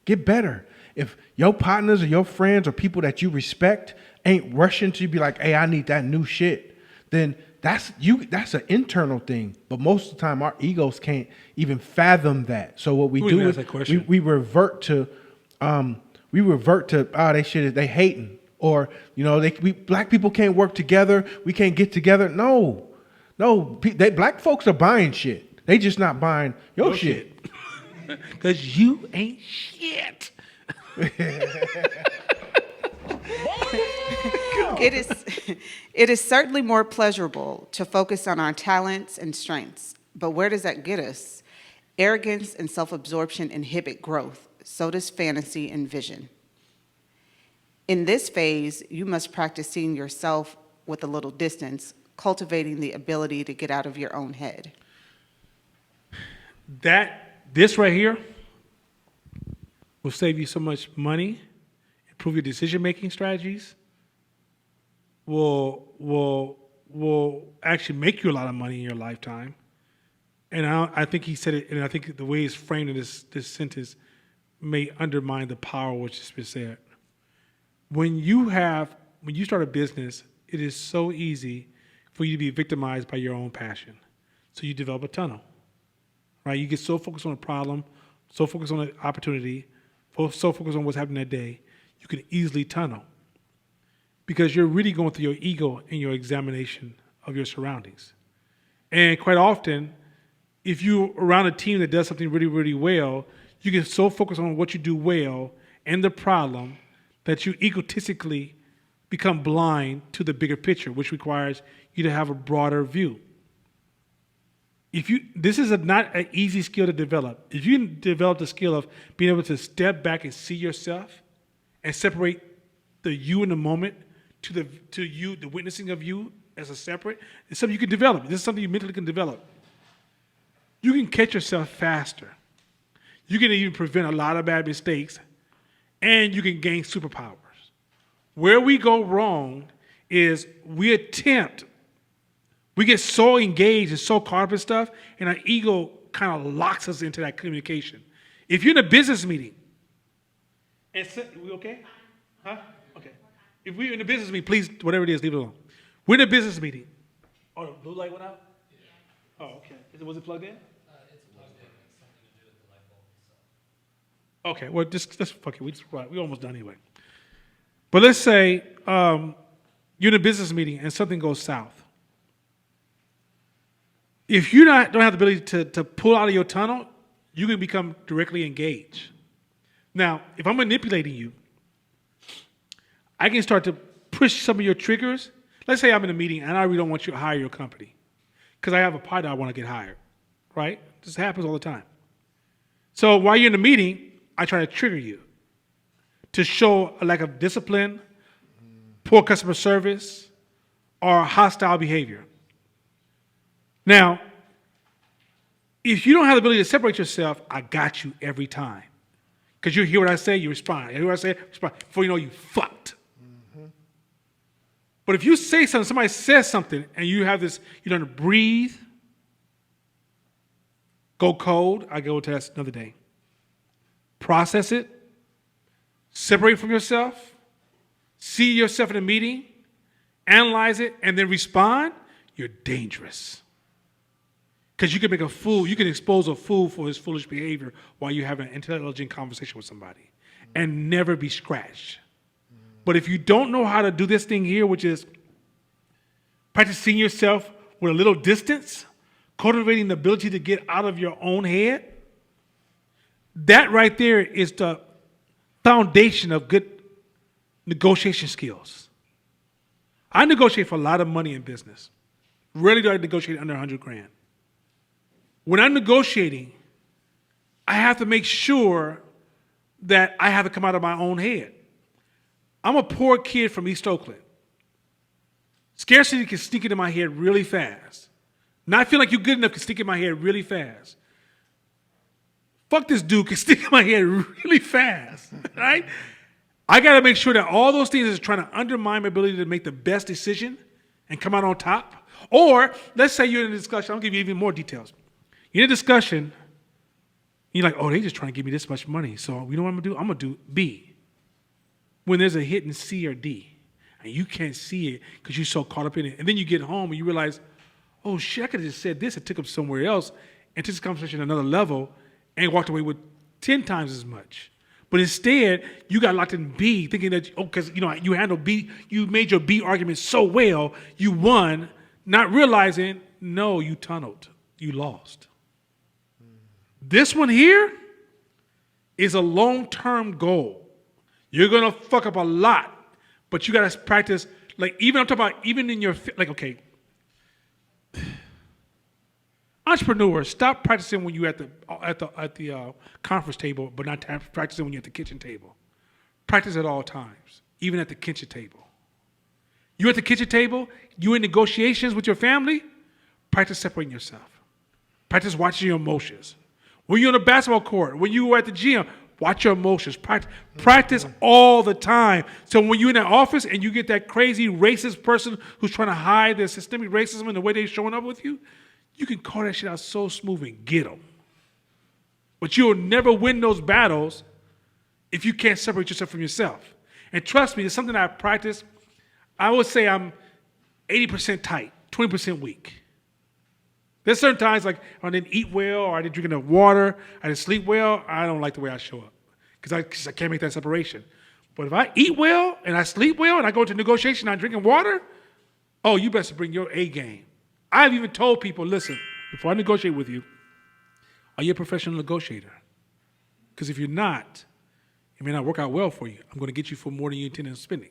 Get better. If your partners or your friends or people that you respect ain't rushing to be like, hey, I need that new shit, then that's an internal thing. But most of the time, our egos can't even fathom that. So what we do is we revert to they hating, or black people can't work together. We can't get together. No, black folks are buying shit. They just not buying your shit. Because you ain't shit. It is, it is certainly more pleasurable to focus on our talents and strengths, but where does that get us? Arrogance and self-absorption inhibit growth. So does fantasy and vision. In this phase, you must practice seeing yourself with a little distance, cultivating the ability to get out of your own head. This right here will save you so much money, improve your decision-making strategies, will actually make you a lot of money in your lifetime. And I think he said it, and I think the way it's framed in this sentence may undermine the power which has been said. When you start a business, it is so easy for you to be victimized by your own passion. So you develop a tunnel, right? You get so focused on the problem, so focused on the opportunity, so focused on what's happening that day, you can easily tunnel because you're really going through your ego in your examination of your surroundings. And quite often, if you're around a team that does something really, really well, you get so focused on what you do well and the problem that you egotistically become blind to the bigger picture, which requires you to have a broader view. This is not an easy skill to develop. If you develop the skill of being able to step back and see yourself and separate the you in the moment to you, the witnessing of you as a separate, it's something you can develop. This is something you mentally can develop. You can catch yourself faster. You can even prevent a lot of bad mistakes, and you can gain superpowers. Where we go wrong is we get so engaged and so caught up in stuff, and our ego kind of locks us into that communication. If you're in a business meeting, we okay? Huh? Okay. If we're in a business meeting, please, whatever it is, leave it alone. We're in a business meeting. Oh, the blue light went out? Yeah. Oh, okay. Was it plugged in? It's plugged in. It's something to do with the light bulb. So. Okay, well, just fuck it. We're almost done anyway. But let's say you're in a business meeting and something goes south. If you don't have the ability to pull out of your tunnel, you can become directly engaged. Now, if I'm manipulating you, I can start to push some of your triggers. Let's say I'm in a meeting and I really don't want you to hire your company because I have a partner I want to get hired, right? This happens all the time. So while you're in the meeting, I try to trigger you to show a lack of discipline, poor customer service, or hostile behavior. Now, if you don't have the ability to separate yourself, I got you every time. Because you hear what I say, you respond. You hear what I say, respond. Before you know, you fucked. Mm-hmm. But if you say something, somebody says something, and you have this, you learn to breathe, go cold, I go to that another day. Process it, separate from yourself, see yourself in a meeting, analyze it, and then respond, you're dangerous. Because you can make a fool, you can expose a fool for his foolish behavior while you have an intelligent conversation with somebody and never be scratched. But if you don't know how to do this thing here, which is practicing yourself with a little distance, cultivating the ability to get out of your own head, that right there is the foundation of good negotiation skills. I negotiate for a lot of money in business. Rarely do I negotiate under 100 grand. When I'm negotiating, I have to make sure that I have to come out of my own head. I'm a poor kid from East Oakland. Scarcity can sneak into my head really fast. Not feel like you're good enough can sneak in my head really fast. Fuck this dude can sneak in my head really fast, right? I got to make sure that all those things is trying to undermine my ability to make the best decision and come out on top. Or let's say you're in a discussion. I'll give you even more details. You're in a discussion, you're like, oh, they just trying to give me this much money. So you know what I'm going to do? I'm going to do B. When there's a hidden C or D, and you can't see it because you're so caught up in it. And then you get home and you realize, oh, shit, I could have just said this and took them somewhere else and took this conversation to another level and walked away with 10 times as much. But instead, you got locked in B, thinking that, because you handled B, you made your B argument so well, you won, not realizing, no, you tunneled, you lost. This one here is a long-term goal. You're going to fuck up a lot, but you got to practice Like even I'm talking about even in your like okay. Entrepreneurs, stop practicing when you're at the conference table, but not practicing when you're at the kitchen table. Practice at all times, even at the kitchen table. You're at the kitchen table, you're in negotiations with your family, practice separating yourself. Practice watching your emotions. When you're on the basketball court, when you are at the gym, watch your emotions. Practice all the time. So when you're in that office and you get that crazy racist person who's trying to hide their systemic racism in the way they're showing up with you, you can call that shit out so smooth and get them. But you'll never win those battles if you can't separate yourself from yourself. And trust me, it's something I practice. I would say I'm 80% tight, 20% weak. There's certain times like I didn't eat well or I didn't drink enough water, I didn't sleep well, I don't like the way I show up because I can't make that separation. But if I eat well and I sleep well and I go into negotiation and I'm drinking water, oh, you best bring your A game. I've even told people, listen, before I negotiate with you, are you a professional negotiator? Because if you're not, it may not work out well for you. I'm going to get you for more than you intended on spending.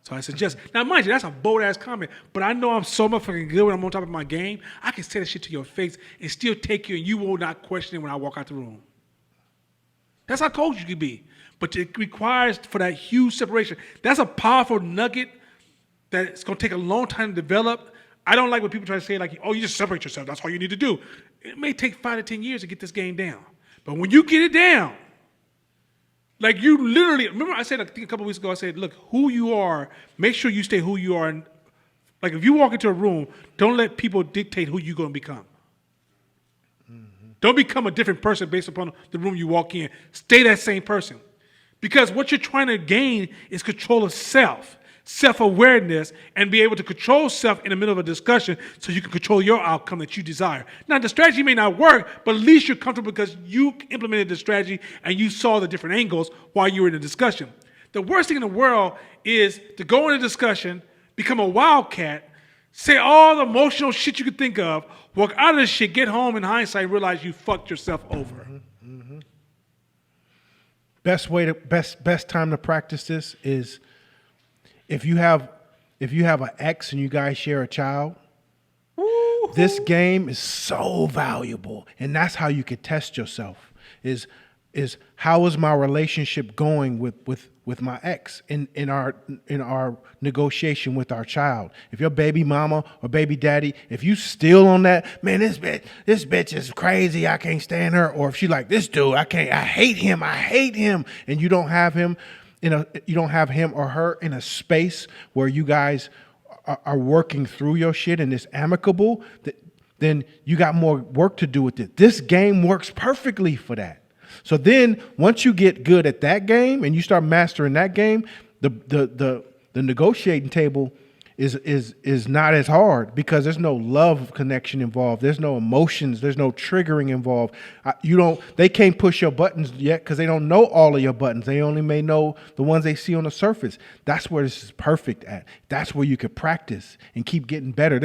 So I suggest, now mind you, that's a bold-ass comment, but I know I'm so motherfucking good when I'm on top of my game, I can say that shit to your face and still take you and you will not question it when I walk out the room. That's how cold you can be. But it requires for that huge separation. That's a powerful nugget that it's going to take a long time to develop. I don't like when people try to say like, oh, you just separate yourself. That's all you need to do. It may take 5 to 10 years to get this game down. But when you get it down, like you literally, remember I said, I think a couple weeks ago, I said, look, who you are, make sure you stay who you are. And like if you walk into a room, don't let people dictate who you're going to become. Mm-hmm. Don't become a different person based upon the room you walk in. Stay that same person. Because what you're trying to gain is control of self. Self-awareness, and be able to control self in the middle of a discussion so you can control your outcome that you desire. Now, the strategy may not work, but at least you're comfortable because you implemented the strategy and you saw the different angles while you were in the discussion. The worst thing in the world is to go in a discussion, become a wildcat, say all the emotional shit you could think of, walk out of the shit, get home in hindsight, and realize you fucked yourself over. Mm-hmm. Mm-hmm. Best time to practice this is if you have an ex and you guys share a child, woo-hoo, this game is so valuable, and that's how you could test yourself. Is how is my relationship going with my ex in our negotiation with our child? If your baby mama or baby daddy, if you still on that, man, this bitch is crazy, I can't stand her, or if she like this dude, I hate him, and you don't have him. You don't have him or her in a space where you guys are working through your shit and it's amicable, then you got more work to do with it. This game works perfectly for that. So then once you get good at that game and you start mastering that game, the negotiating table is not as hard because there's no love connection involved. There's no emotions. There's no triggering involved. They can't push your buttons yet because they don't know all of your buttons. They only may know the ones they see on the surface. That's where this is perfect at. That's where you could practice and keep getting better.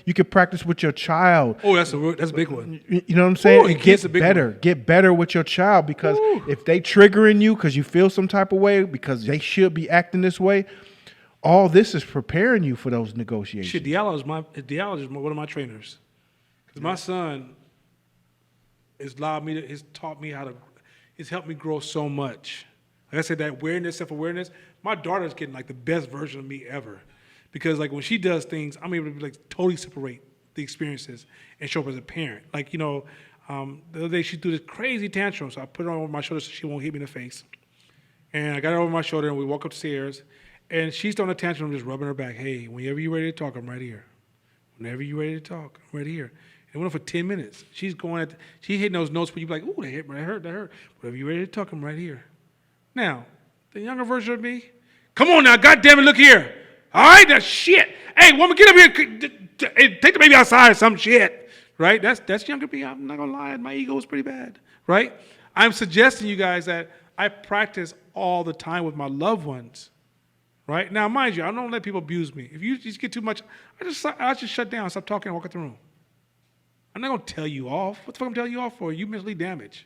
You could practice with your child. Oh, that's a big one. You know what I'm saying? Ooh, and get better. Get better with your child because if they triggering you because you feel some type of way because they should be acting this way, all this is preparing you for those negotiations. Shit, Diallo is one of my trainers. Because my son has taught me it's helped me grow so much. Like I said, that awareness, self-awareness, my daughter's getting like the best version of me ever. Because like when she does things, I'm able to like totally separate the experiences and show up as a parent. Like, the other day she threw this crazy tantrum, so I put her over my shoulder so she won't hit me in the face. And I got her over my shoulder and we walk upstairs. And she's throwing a tantrum, just rubbing her back. Hey, whenever you're ready to talk, I'm right here. Whenever you're ready to talk, I'm right here. And it went on for 10 minutes. She's hitting those notes where you're like, ooh, that hurt. Whenever you're ready to talk, I'm right here. Now, the younger version of me, come on now, goddammit, look here. All right, that's shit. Hey, woman, get up here. Take the baby outside or some shit. Right? That's younger me. I'm not going to lie. My ego is pretty bad. Right? I'm suggesting you guys that I practice all the time with my loved ones. Right? Now, mind you, I don't let people abuse me. If you just get too much, I just shut down, stop talking, and walk out the room. I'm not going to tell you off. What the fuck I'm telling you off for? You mentally damaged.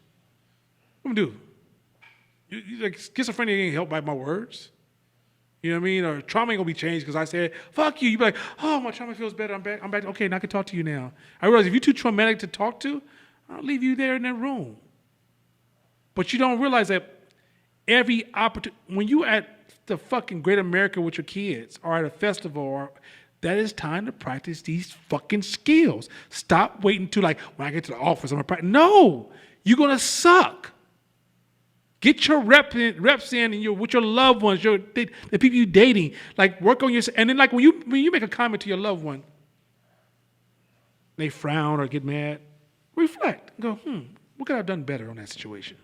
What am I going to do? You like schizophrenia ain't helped by my words. You know what I mean? Or trauma ain't gonna be changed because I said, fuck you. You be like, oh, my trauma feels better. I'm back. Okay, now I can talk to you now. I realize if you're too traumatic to talk to, I'll leave you there in that room. But you don't realize that every opportunity, when you at the fucking Great America with your kids or at a festival, or that is time to practice these fucking skills. Stop waiting to like, when I get to the office, I'm gonna practice. No, you're gonna suck. Get your reps in and with your loved ones, the people you're dating. Like work on your, and then like when you make a comment to your loved one, they frown or get mad, reflect and go, what could I have done better on that situation?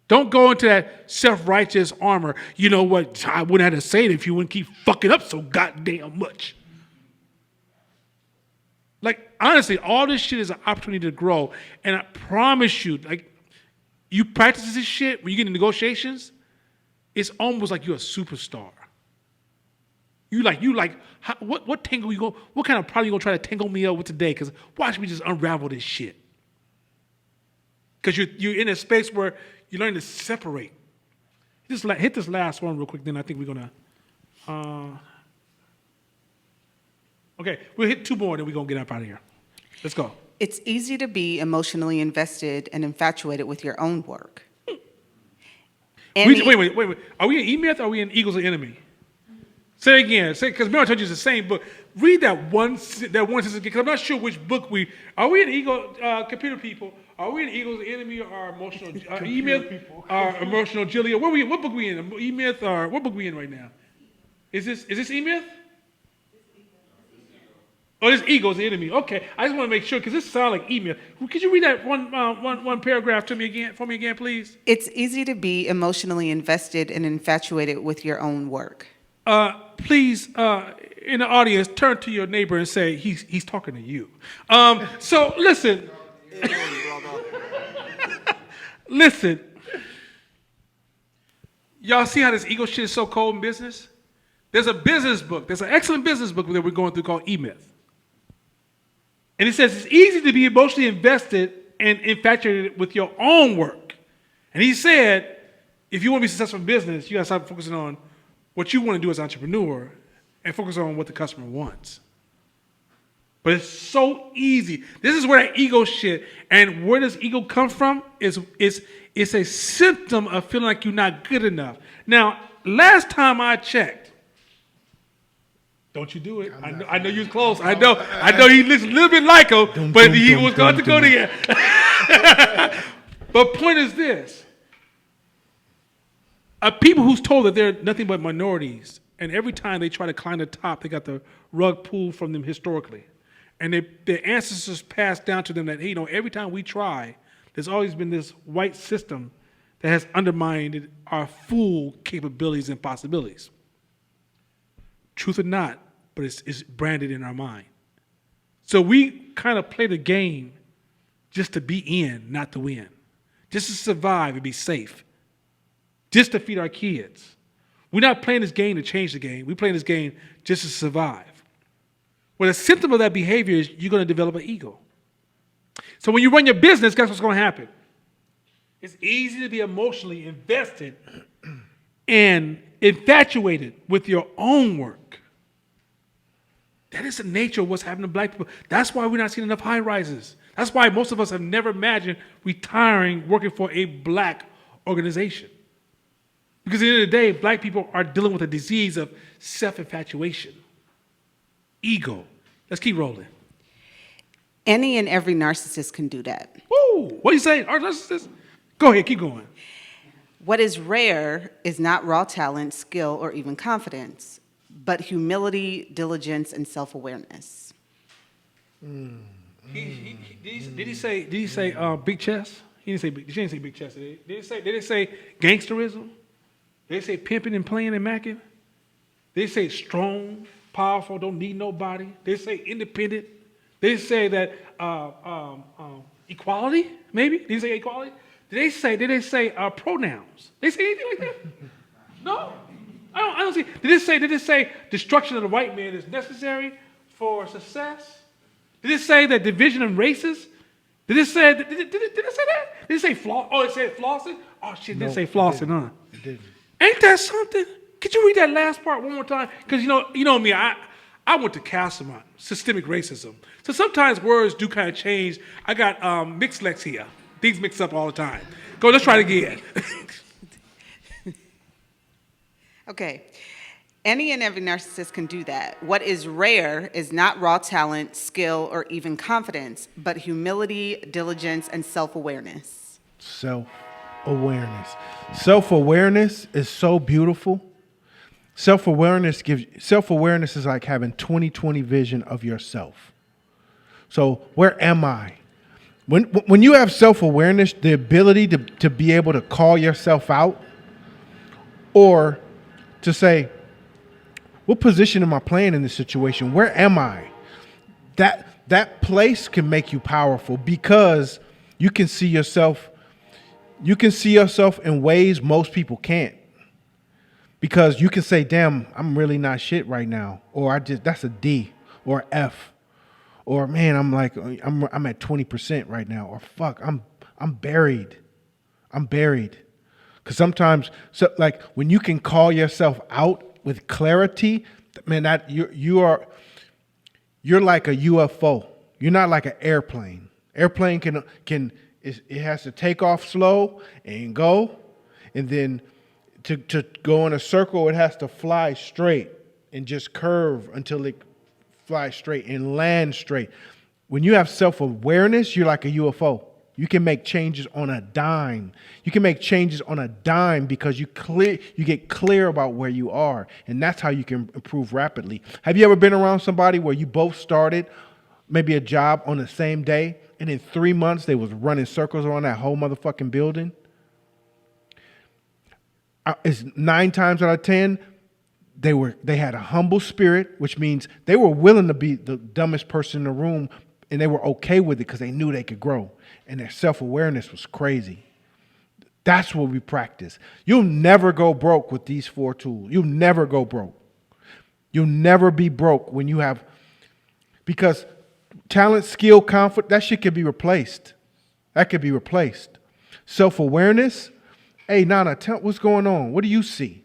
Don't go into that self-righteous armor. You know what? I wouldn't have to say it if you wouldn't keep fucking up so goddamn much. Like honestly, all this shit is an opportunity to grow, and I promise you, like. You practice this shit when you get in negotiations, it's almost like you're a superstar. You like, what tangle you go? What kind of problem you gonna try to tangle me up with today? Because watch me just unravel this shit. Because you're in a space where you learn to separate. Just hit this last one real quick, then I think we're gonna. Okay, we'll hit 2 more, then we're gonna get up out of here. Let's go. It's easy to be emotionally invested and infatuated with your own work. Wait. Are we in E-Myth or are we in Eagles of Enemy? Say it again. Because remember I told you it's the same book. Read that one sentence again, because I'm not sure which book are we in Eagle, computer people? Are we in Eagles of Enemy or emotional, E-Myth or emotional Julia? What book we in? E-Myth or what book we in right now? Is this E-Myth? Oh, this Eagles the enemy. Okay, I just want to make sure because this sounds like E-Myth. Could you read that one paragraph for me again, please? It's easy to be emotionally invested and infatuated with your own work. Please, in the audience, turn to your neighbor and say he's talking to you. So listen, listen. Y'all see how this ego shit is so cold in business? There's a business book. There's an excellent business book that we're going through called E-Myth. And it says it's easy to be emotionally invested and infatuated with your own work. And he said, if you want to be successful in business, you got to start focusing on what you want to do as an entrepreneur and focus on what the customer wants. But it's so easy. This is where that ego shit, and where does ego come from? It's a symptom of feeling like you're not good enough. Now, last time I checked, don't you do it. I know you was close. I know he looks a little bit like him, but he was going to go there. But point is this. People who's told that they're nothing but minorities, and every time they try to climb the top, they got the rug pulled from them historically. And their ancestors passed down to them that, hey, every time we try, there's always been this white system that has undermined our full capabilities and possibilities. Truth or not, but it's branded in our mind. So we kind of play the game just to be in, not to win. Just to survive and be safe. Just to feed our kids. We're not playing this game to change the game. We're playing this game just to survive. Well, a symptom of that behavior is you're going to develop an ego. So when you run your business, guess what's going to happen? It's easy to be emotionally invested and infatuated with your own work. That is the nature of what's happening to black people. That's why we're not seeing enough high rises. That's why most of us have never imagined retiring working for a black organization. Because at the end of the day, black people are dealing with a disease of self-infatuation, ego. Let's keep rolling. Any and every narcissist can do that. Woo! What do you say? Our narcissist? Go ahead, keep going. What is rare is not raw talent, skill, or even confidence, but humility, diligence, and self-awareness. Did he say big chest? She didn't say big chest. Did it say gangsterism? Did it say pimping and playing and macking? Did it say strong, powerful, don't need nobody? Did it say independent? Did it say that equality? Maybe? Did it say equality? Did they say pronouns? Did they say anything like that? No. I don't see. Did it say destruction of the white man is necessary for success? Did it say that division of races? Did it say that? Did it say floss? Oh, it said flossing? Oh shit, it didn't say flossing, huh? It didn't. Ain't that something? Could you read that last part one more time? Because you know me, I went to Castlemont, systemic racism. So sometimes words do kind of change. I got mixed lexia. Things mix up all the time. Go, let's try it again. Okay. Any and every narcissist can do that. What is rare is not raw talent, skill, or even confidence, but humility, diligence, and self-awareness. Self-awareness. Self-awareness is so beautiful. Self-awareness is like having 20/20 vision of yourself. So where am I? When you have self-awareness, the ability to be able to call yourself out or to say, what position am I playing in this situation? Where am I? That place can make you powerful because you can see yourself in ways most people can't. Because you can say, damn, I'm really not shit right now. Or that's a D or F. Or man, I'm at 20% right now. Or fuck, I'm buried. I'm buried. Because sometimes, like when you can call yourself out with clarity, man, that you're like a UFO. You're not like an airplane. Airplane it has to take off slow and go, and then to go in a circle, it has to fly straight and just curve until it flies straight and land straight. When you have self-awareness, you're like a UFO. You can make changes on a dime. You can make changes on a dime because you get clear about where you are. And that's how you can improve rapidly. Have you ever been around somebody where you both started maybe a job on the same day, and in 3 months they was running circles around that whole motherfucking building? It's 9 times out of 10, they had a humble spirit, which means they were willing to be the dumbest person in the room, and they were okay with it because they knew they could grow. And their self-awareness was crazy. That's what we practice. You'll never go broke with these 4 tools. You'll never go broke. You'll never be broke when you have, because talent, skill, confidence, that shit can be replaced. That could be replaced. Self-awareness, hey, Nana, tell what's going on. What do you see?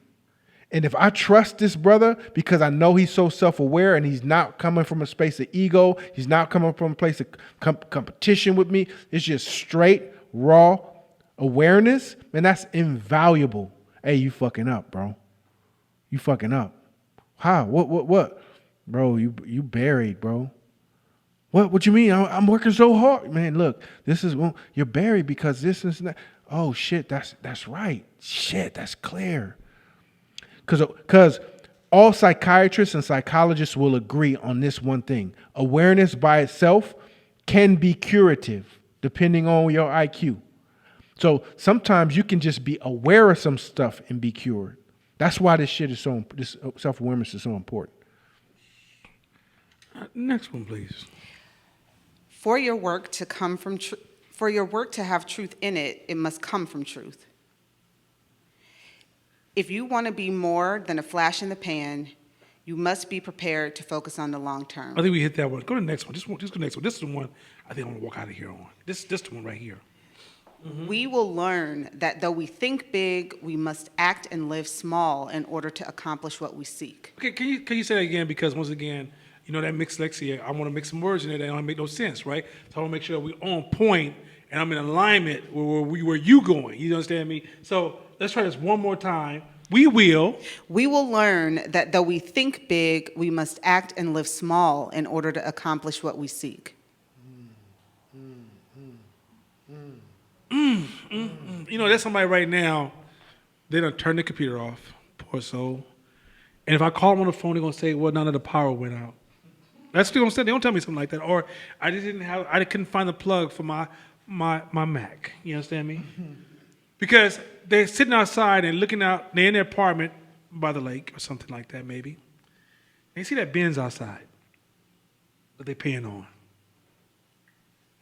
And if I trust this brother because I know he's so self-aware and he's not coming from a space of ego, he's not coming from a place of competition with me, it's just straight, raw awareness, man, that's invaluable. Hey, you fucking up, bro. You fucking up. How? What? Bro, you buried, bro. What you mean? I'm working so hard. Man, look, you're buried because this is that. Oh, shit, that's right. Shit, that's clear. Because all psychiatrists and psychologists will agree on this one thing. Awareness by itself can be curative, depending on your IQ. So sometimes you can just be aware of some stuff and be cured. That's why this self-awareness is so important. Next one, please. For your work to have truth in it, it must come from truth. If you want to be more than a flash in the pan, you must be prepared to focus on the long term. I think we hit that one. Go to the next one. Just go to the next one. This is the one I think I'm going to walk out of here on. This the one right here. Mm-hmm. We will learn that though we think big, we must act and live small in order to accomplish what we seek. Okay, can you say that again? Because once again, that mixed lexia, I want to mix some words in there that don't make no sense, right? So I want to make sure we're on point and I'm in alignment with where you going. You understand me? So let's try this one more time. We will learn that though we think big, we must act and live small in order to accomplish what we seek. There's somebody right now, they done turn the computer off, poor soul. And if I call them on the phone, they're going to say, well, none of the power went out. That's what they're going to say. They don't tell me something like that. Or I couldn't find the plug for my Mac. You understand me? Because they're sitting outside and looking out, they're in their apartment by the lake or something like that maybe. They see that Benz outside that they're paying on.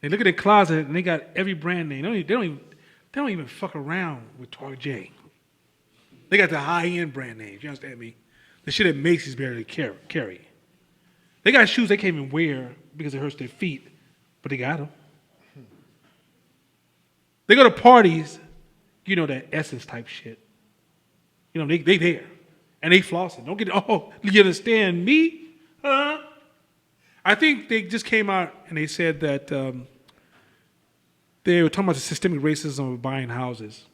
They look at their closet and they got every brand name. They don't even fuck around with Target J. They got the high-end brand names, you understand me? The shit that Macy's barely carry. They got shoes they can't even wear because it hurts their feet, but they got them. They go to parties, that Essence type shit. They there. And they flossing. Don't get, oh, you understand me? Huh? I think they just came out and they said that they were talking about the systemic racism of buying houses.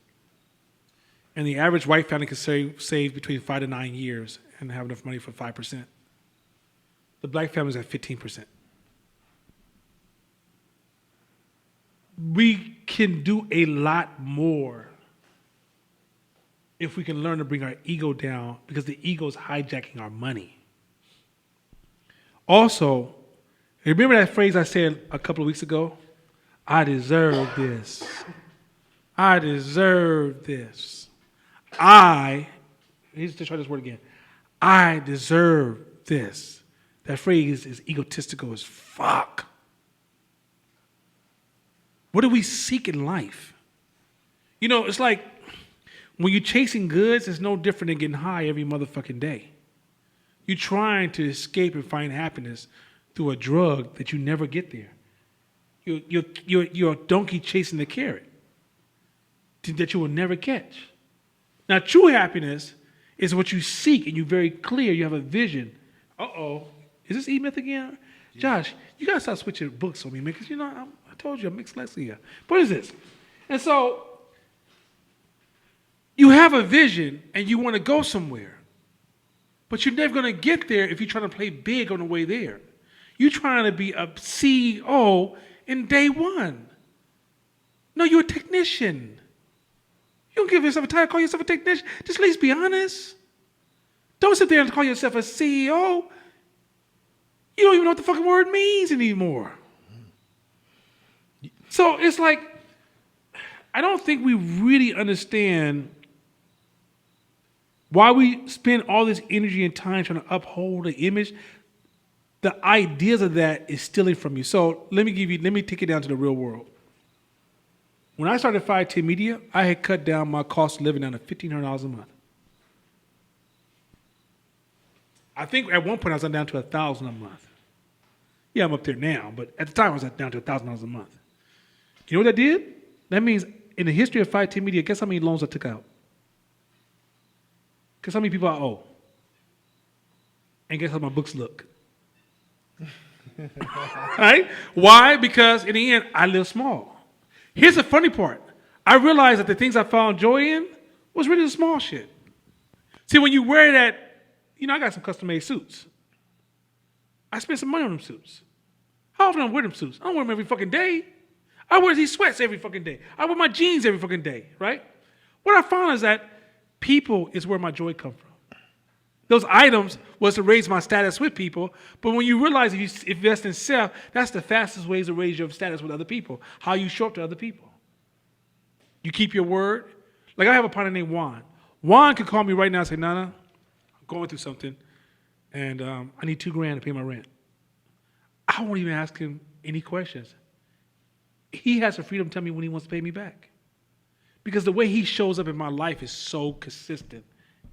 And the average white family can save between 5 to 9 years and have enough money for 5%. The black family's at 15%. We can do a lot more if we can learn to bring our ego down, because the ego is hijacking our money. Also, remember that phrase I said a couple of weeks ago? I deserve this. I deserve this. Here's to try this word again. I deserve this. That phrase is egotistical as fuck. What do we seek in life? You know, it's like when you're chasing goods, it's no different than getting high every motherfucking day. You're trying to escape and find happiness through a drug that you never get there. You're a donkey chasing the carrot that you will never catch. Now, true happiness is what you seek, and you're very clear. You have a vision. Uh-oh. Is this E-Myth again? Yeah. Josh, you got to start switching books on me, man, because, you know, I told you I'm mixed dyslexia. What is this? And so you have a vision, and you want to go somewhere. But you're never going to get there if you're trying to play big on the way there. You're trying to be a CEO in day one. No, you're a technician. You don't give yourself a title, call yourself a technician. Just at least be honest. Don't sit there and call yourself a CEO. You don't even know what the fucking word means anymore. So it's like, I don't think we really understand why we spend all this energy and time trying to uphold the image. The ideas of that is stealing from you. So let me take it down to the real world. When I started 510 Media, I had cut down my cost of living down to $1,500 a month. I think at one point I was down to $1,000 a month. Yeah, I'm up there now, but at the time I was down to $1,000 a month. You know what that did? That means in the history of 510 Media, guess how many loans I took out? Guess how many people I owe? And guess how my books look? Right? Why? Because in the end, I live small. Here's the funny part. I realized that the things I found joy in was really the small shit. See, when you wear that, you know, I got some custom-made suits. I spend some money on them suits. How often do I wear them suits? I don't wear them every fucking day. I wear these sweats every fucking day. I wear my jeans every fucking day, right? What I found is that people is where my joy comes from. Those items was to raise my status with people, but when you realize if you invest in self, that's the fastest way to raise your status with other people, how you show up to other people. You keep your word. Like I have a partner named Juan. Juan could call me right now and say, Nana, I'm going through something, and I need $2,000 to pay my rent. I won't even ask him any questions. He has the freedom to tell me when he wants to pay me back. Because the way he shows up in my life is so consistent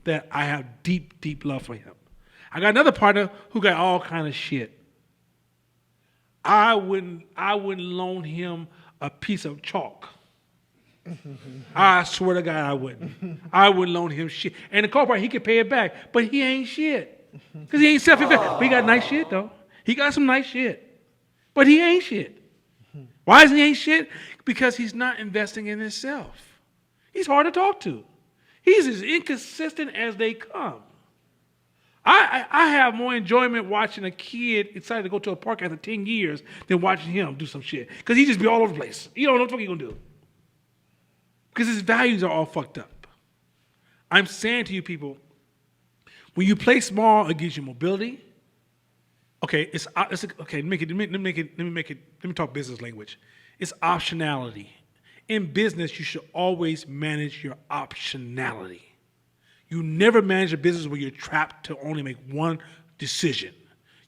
that I have deep, deep love for him. I got another partner who got all kind of shit. I wouldn't loan him a piece of chalk. I swear to God I wouldn't. I wouldn't loan him shit. And the car part, he could pay it back, but he ain't shit. Because he ain't self-invested. But he got nice shit, though. He got some nice shit. But he ain't shit. Why is he ain't shit? Because he's not investing in himself. He's hard to talk to. He's as inconsistent as they come. I have more enjoyment watching a kid excited to go to a park after 10 years than watching him do some shit. Because he just be all over the place. You don't know what the fuck he's going to do. Because his values are all fucked up. I'm saying to you people, when you play small, it gives you mobility. Okay, let me talk business language. It's optionality. In business, you should always manage your optionality. You never manage a business where you're trapped to only make one decision.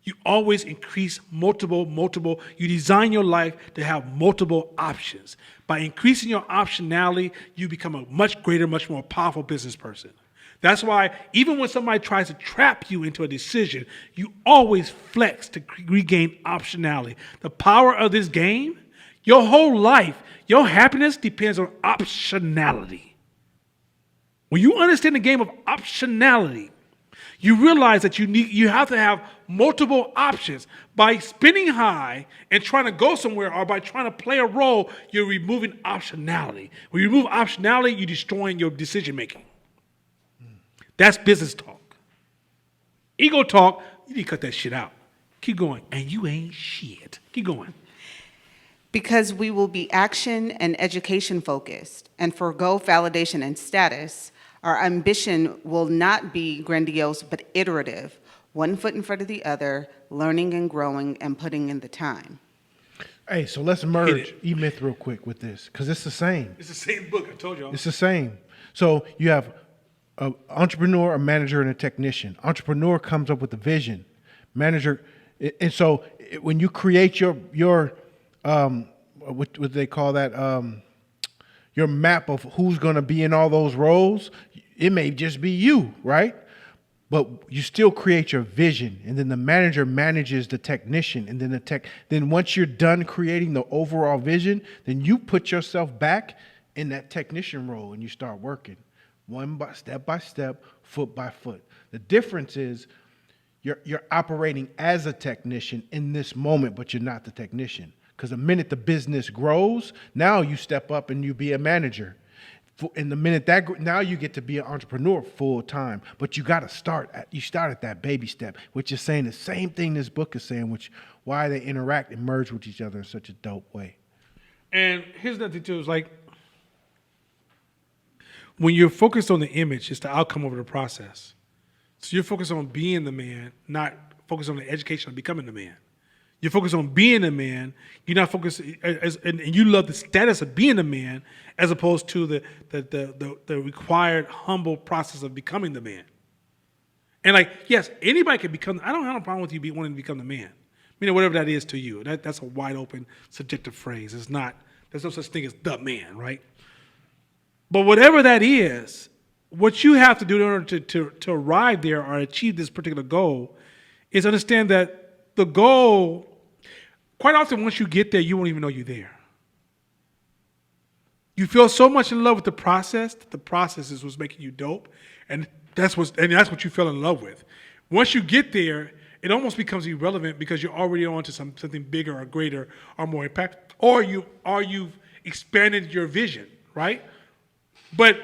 You always increase multiple. You design your life to have multiple options. By increasing your optionality, you become a much greater, much more powerful business person. That's why even when somebody tries to trap you into a decision, you always flex to regain optionality. The power of this game, your whole life, your happiness depends on optionality. When you understand the game of optionality, You realize that you have to have multiple options. By spinning high and trying to go somewhere, or by trying to play a role, you're removing optionality. When you remove optionality, you're destroying your decision making. That's business talk. Ego talk, you need to cut that shit out. Keep going. And you ain't shit. Keep going. Because we will be action and education focused and forego validation and status, our ambition will not be grandiose but iterative, one foot in front of the other, learning and growing and putting in the time. Hey, so let's merge E-Myth real quick with this, because it's the same. It's the same book, I told y'all. It's the same. So you have an entrepreneur, a manager, and a technician. Entrepreneur comes up with the vision. Manager, and so when you create your what they call that, your map of who's going to be in all those roles, it may just be you, right? But you still create your vision, and then the manager manages the technician, and then then once you're done creating the overall vision, then you put yourself back in that technician role and you start working step by step, foot by foot. The difference is you're operating as a technician in this moment, but you're not the technician. Because the minute the business grows, now you step up and you be a manager. And the minute now you get to be an entrepreneur full time, but you got to start at that baby step, which is saying the same thing this book is saying, which why they interact and merge with each other in such a dope way. And here's another thing too, is like, when you're focused on the image, it's the outcome over the process. So you're focused on being the man, not focused on the education of becoming the man. You're focused on being a man. You're not focused, and you love the status of being a man, as opposed to the required humble process of becoming the man. And like, yes, anybody can become. I don't have a problem with you wanting to become the man. Whatever that is to you. That's a wide open, subjective phrase. It's not. There's no such thing as the man, right? But whatever that is, what you have to do in order to arrive there or achieve this particular goal is understand that the goal. Quite often, once you get there, you won't even know you're there. You feel so much in love with the process that the process is what's making you dope, and that's what you fell in love with. Once you get there, it almost becomes irrelevant because you're already on to something bigger or greater or more impact, or you've expanded your vision, right? But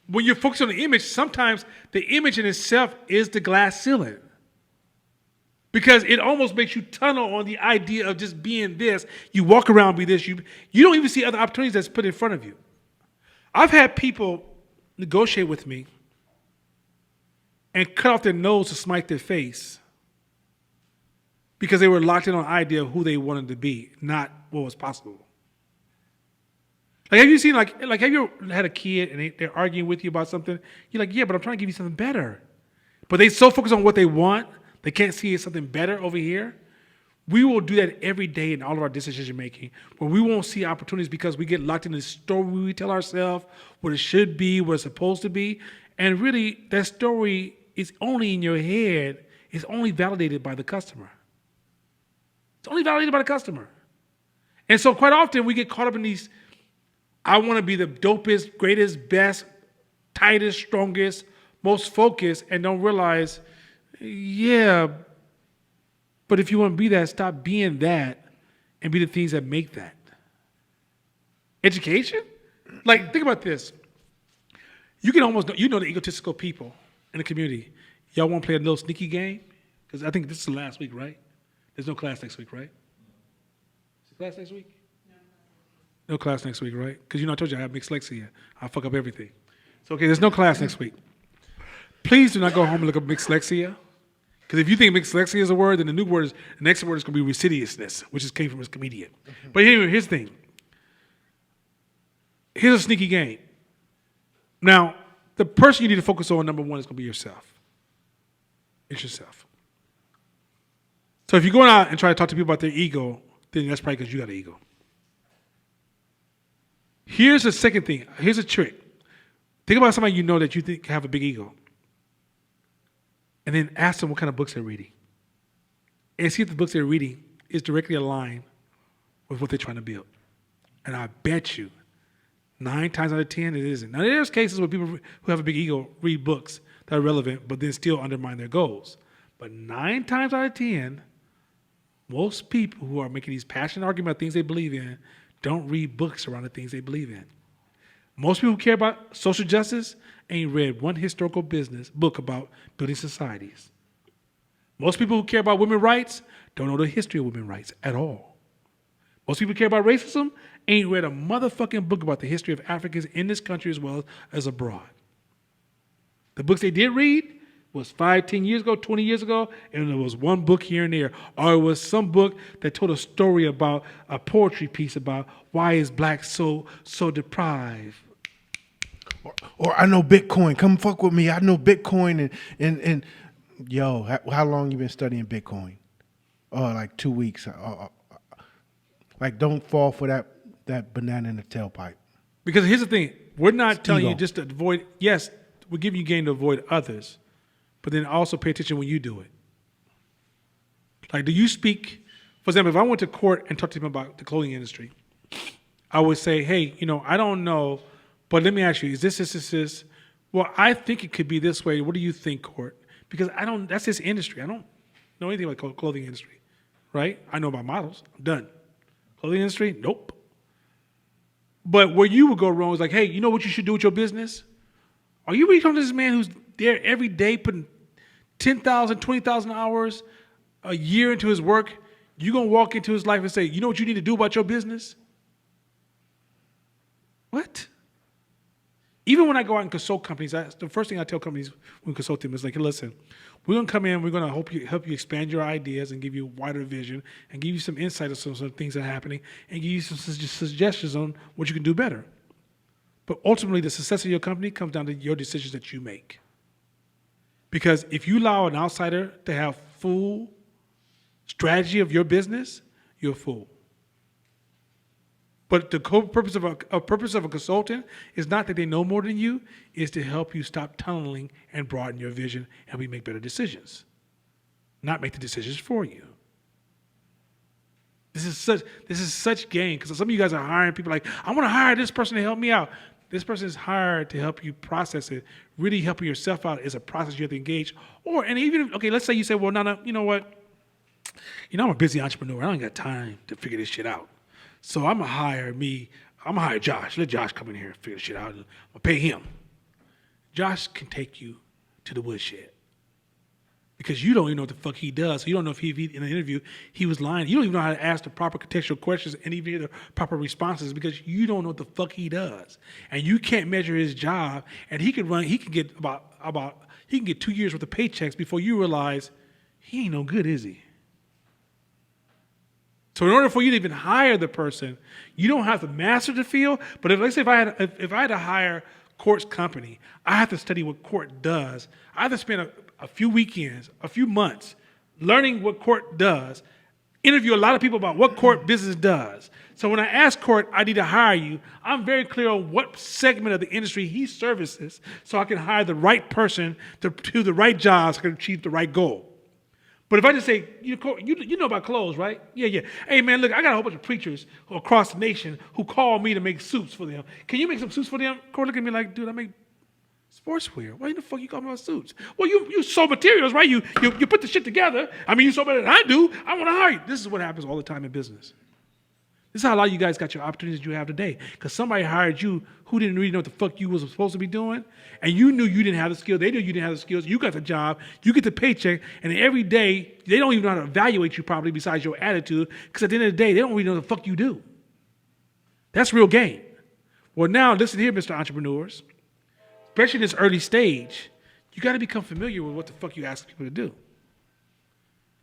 when you're focused on the image, sometimes the image in itself is the glass ceiling. Because it almost makes you tunnel on the idea of just being this. You walk around, be this. You don't even see other opportunities that's put in front of you. I've had people negotiate with me and cut off their nose to smite their face because they were locked in on the idea of who they wanted to be, not what was possible. Like, have you seen, have you ever had a kid and they're arguing with you about something? You're like, yeah, but I'm trying to give you something better. But they so focused on what they want, they can't see something better over here. We will do that every day in all of our decision making, where we won't see opportunities because we get locked in this story we tell ourselves, what it should be, what it's supposed to be. And really, that story is only in your head. It's only validated by the customer. It's only validated by the customer. And so quite often we get caught up in these, I want to be the dopest, greatest, best, tightest, strongest, most focused, and don't realize, yeah, but if you want to be that, stop being that and be the things that make that. Education? Like, think about this. You can almost know, the egotistical people in the community. Y'all want to play a little sneaky game? Because I think this is the last week, right? There's no class next week, right? Is there class next week? No class next week, right? Because I told you I have mixed dyslexia. I fuck up everything. So, okay, there's no class next week. Please do not go home and look up mixed dyslexia. Because if you think mixed dyslexia is a word, then the next word is going to be residuousness, which came from his comedian. But anyway, here's the thing. Here's a sneaky game. Now, the person you need to focus on, number one, is going to be yourself. It's yourself. So if you're going out and try to talk to people about their ego, then that's probably because you got an ego. Here's the second thing. Here's a trick. Think about somebody you know that you think have a big ego. And then ask them what kind of books they're reading. And see if the books they're reading is directly aligned with what they're trying to build. And I bet you 9 times out of 10 it isn't. Now there's cases where people who have a big ego read books that are relevant, but then still undermine their goals. But 9 times out of 10, most people who are making these passionate arguments about things they believe in don't read books around the things they believe in. Most people who care about social justice ain't read one historical book about building societies. Most people who care about women's rights don't know the history of women's rights at all. Most people who care about racism ain't read a motherfucking book about the history of Africans in this country as well as abroad. The books they did read was 5, 10 years ago, 20 years ago, and there was one book here and there. Or it was some book that told a story about a poetry piece about why is black so deprived. Or I know Bitcoin. Come fuck with me. I know Bitcoin and yo, how long you been studying Bitcoin? Oh, like 2 weeks. Like, don't fall for that banana in the tailpipe. Because here's the thing. We're not telling ego. you just to avoid, yes, we're giving you game to avoid others, but then also pay attention when you do it. Like, do you speak, for example, if I went to court and talked to him about the clothing industry, I would say, hey, I don't know, but let me ask you, is this? Well, I think it could be this way. What do you think, court? Because that's his industry. I don't know anything about the clothing industry, right? I know about models. I'm done. Clothing industry? Nope. But where you would go wrong is like, hey, you know what you should do with your business? Are you really talking to this man who's there every day putting 10,000, 20,000 hours a year into his work? You going to walk into his life and say, you know what you need to do about your business? What? Even when I go out and consult companies, the first thing I tell companies when we consult them is like, hey, listen, we're going to come in, we're going to help you expand your ideas and give you a wider vision and give you some insight of some things that are happening and give you some suggestions on what you can do better. But ultimately, the success of your company comes down to your decisions that you make. Because if you allow an outsider to have full strategy of your business, you're a fool. But the purpose of a consultant is not that they know more than you, is to help you stop tunneling and broaden your vision and help you make better decisions, not make the decisions for you. This is such game, because some of you guys are hiring people like, I want to hire this person to help me out. This person is hired to help you process it. Really helping yourself out is a process you have to engage. Let's say you say, well, no, you know what? I'm a busy entrepreneur. I don't got time to figure this shit out. So I'm going to hire Josh. Let Josh come in here and figure this shit out. I'm going to pay him. Josh can take you to the woodshed. Because you don't even know what the fuck he does. So you don't know if in an interview he was lying. You don't even know how to ask the proper contextual questions and even hear the proper responses because you don't know what the fuck he does. And you can't measure his job. And he can get 2 years worth of paychecks before you realize he ain't no good, is he? So in order for you to even hire the person, you don't have to master the field. But if I had to hire Court's company, I have to study what Court does. I have to spend a few weekends, a few months, learning what Court does, interview a lot of people about what Court business does. So when I ask Court, I need to hire you, I'm very clear on what segment of the industry he services so I can hire the right person to do the right jobs so I can achieve the right goal. But if I just say, you know about clothes, right? Yeah. Hey, man, look, I got a whole bunch of preachers across the nation who call me to make suits for them. Can you make some suits for them? Court look at me like, dude, I make sportswear. Why the fuck you call me about suits? Well, you sew materials, right? You put the shit together. I mean, you sew better than I do. I want to hire you. This is what happens all the time in business. This is how a lot of you guys got your opportunities you have today. Because somebody hired you who didn't really know what the fuck you was supposed to be doing. And you knew you didn't have the skills. They knew you didn't have the skills. You got the job. You get the paycheck. And every day, they don't even know how to evaluate you properly besides your attitude. Because at the end of the day, they don't really know what the fuck you do. That's real game. Well, now, listen here, Mr. Entrepreneurs. Especially in this early stage, you got to become familiar with what the fuck you ask people to do.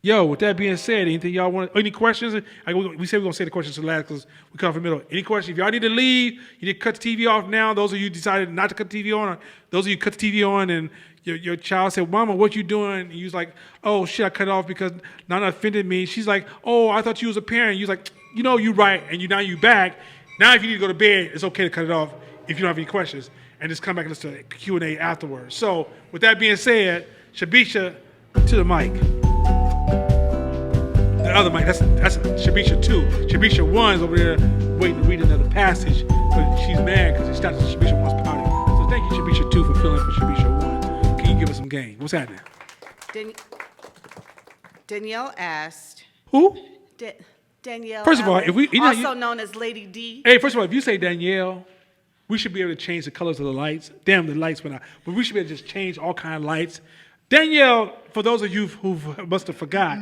Yo, with that being said, anything y'all want? Any questions? We said we're going to say the questions to last because we come from the middle. Any questions? If y'all need to leave, you need to cut the TV off now. Those of you decided not to cut the TV on, or those of you cut the TV on and your child said, Mama, what you doing? And you was like, oh, shit, I cut it off because Nana offended me. She's like, oh, I thought you was a parent. You was like, you right, and now you back. Now if you need to go to bed, it's okay to cut it off if you don't have any questions. And just come back and listen to Q&A afterwards. So with that being said, Shabisha, to the mic. The other mic, that's Shabisha 2. Shabisha 1 is over there waiting to read another passage, but she's mad because it's not Shabisha 1's party. So thank you, Shabisha 2, for filling for Shabisha 1. Can you give us some game. What's happening? Dan- Danielle asked, Who? Danielle, First of all, Allen, if we- you know, also you- known as Lady D. Hey, first of all, if you say Danielle, we should be able to change the colors of the lights. Damn, the lights went out. But we should be able to just change all kind of lights. Danielle, for those of you who must have forgot,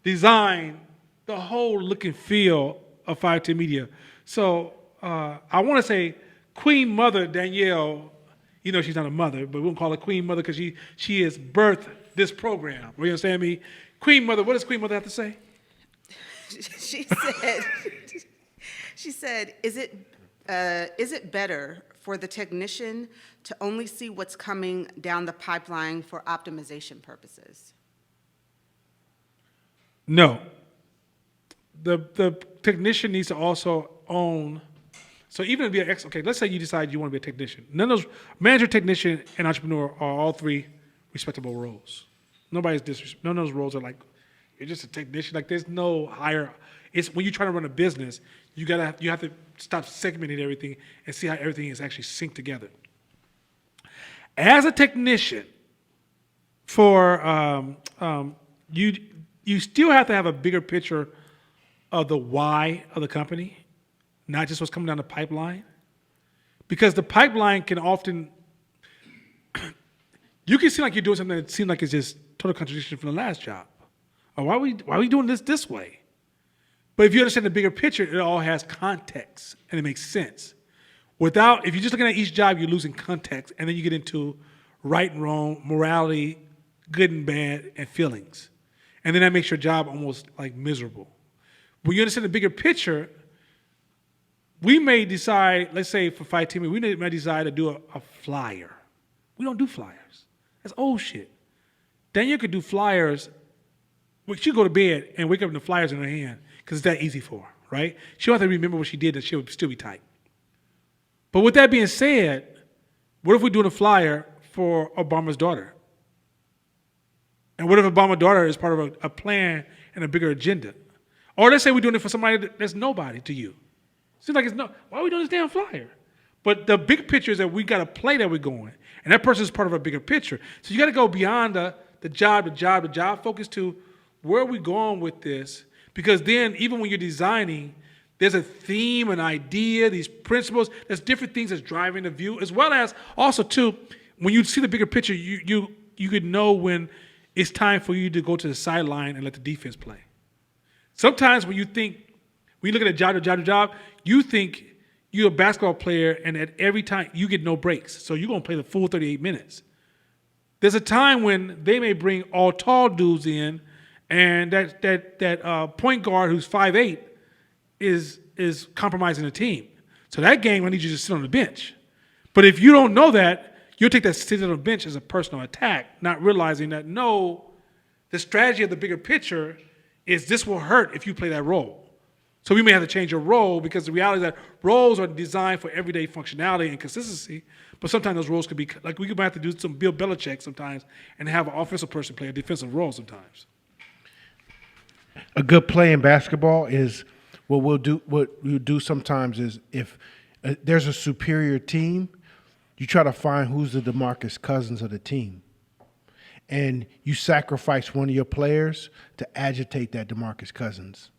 designed the whole look and feel of 510 Media. So I want to say Queen Mother Danielle, you know she's not a mother, but we won't call her Queen Mother because she has birthed this program. You understand me? Queen Mother, what does Queen Mother have to say? She said, is it better for the technician to only see what's coming down the pipeline for optimization purposes? No. The technician needs to also own. So even to be an okay, let's say you decide you want to be a technician. None of those manager, technician, and entrepreneur are all three respectable roles. None of those roles are like you're just a technician. Like there's no higher. It's when you're trying to run a business, you have to stop segmenting everything and see how everything is actually synced together. As a technician, for you still have to have a bigger picture of the why of the company, not just what's coming down the pipeline. Because the pipeline can often, you can seem like you're doing something that seems like it's just total contradiction from the last job. Or why are we doing this way? But if you understand the bigger picture, it all has context and it makes sense. If you're just looking at each job, you're losing context, and then you get into right and wrong, morality, good and bad, and feelings. And then that makes your job almost like miserable. When you understand the bigger picture, we may decide, let's say for 510 Media, we may decide to do a flyer. We don't do flyers. That's old shit. Danielle could do flyers. She'll go to bed and wake up with the flyers in her hand because it's that easy for her, right? She'll have to remember what she did and she'll still be tight. But with that being said, what if we're doing a flyer for Obama's daughter? And what if Obama's daughter is part of a plan and a bigger agenda? Or let's say we're doing it for somebody that's nobody to you. Seems like why are we doing this damn flyer? But the big picture is that we got a play that we're going. And that person is part of a bigger picture. So you got to go beyond the job focus to where are we going with this? Because then even when you're designing, there's a theme, an idea, these principles. There's different things that's driving the view, as well as also too, when you see the bigger picture, you could know when it's time for you to go to the sideline and let the defense play. Sometimes when you look at a job to job, you think you're a basketball player, and at every time you get no breaks, so you're gonna play the full 38 minutes. There's a time when they may bring all tall dudes in, and that point guard who's 5'8" is compromising the team. So that game, I need you to sit on the bench. But if you don't know that, you'll take that sit on the bench as a personal attack, not realizing that no, the strategy of the bigger picture is this will hurt if you play that role. So we may have to change your role because the reality is that roles are designed for everyday functionality and consistency, but sometimes those roles could be, like we might have to do some Bill Belichick sometimes and have an offensive person play a defensive role sometimes. A good play in basketball is what we'll do sometimes is if there's a superior team, you try to find who's the DeMarcus Cousins of the team. And you sacrifice one of your players to agitate that DeMarcus Cousins.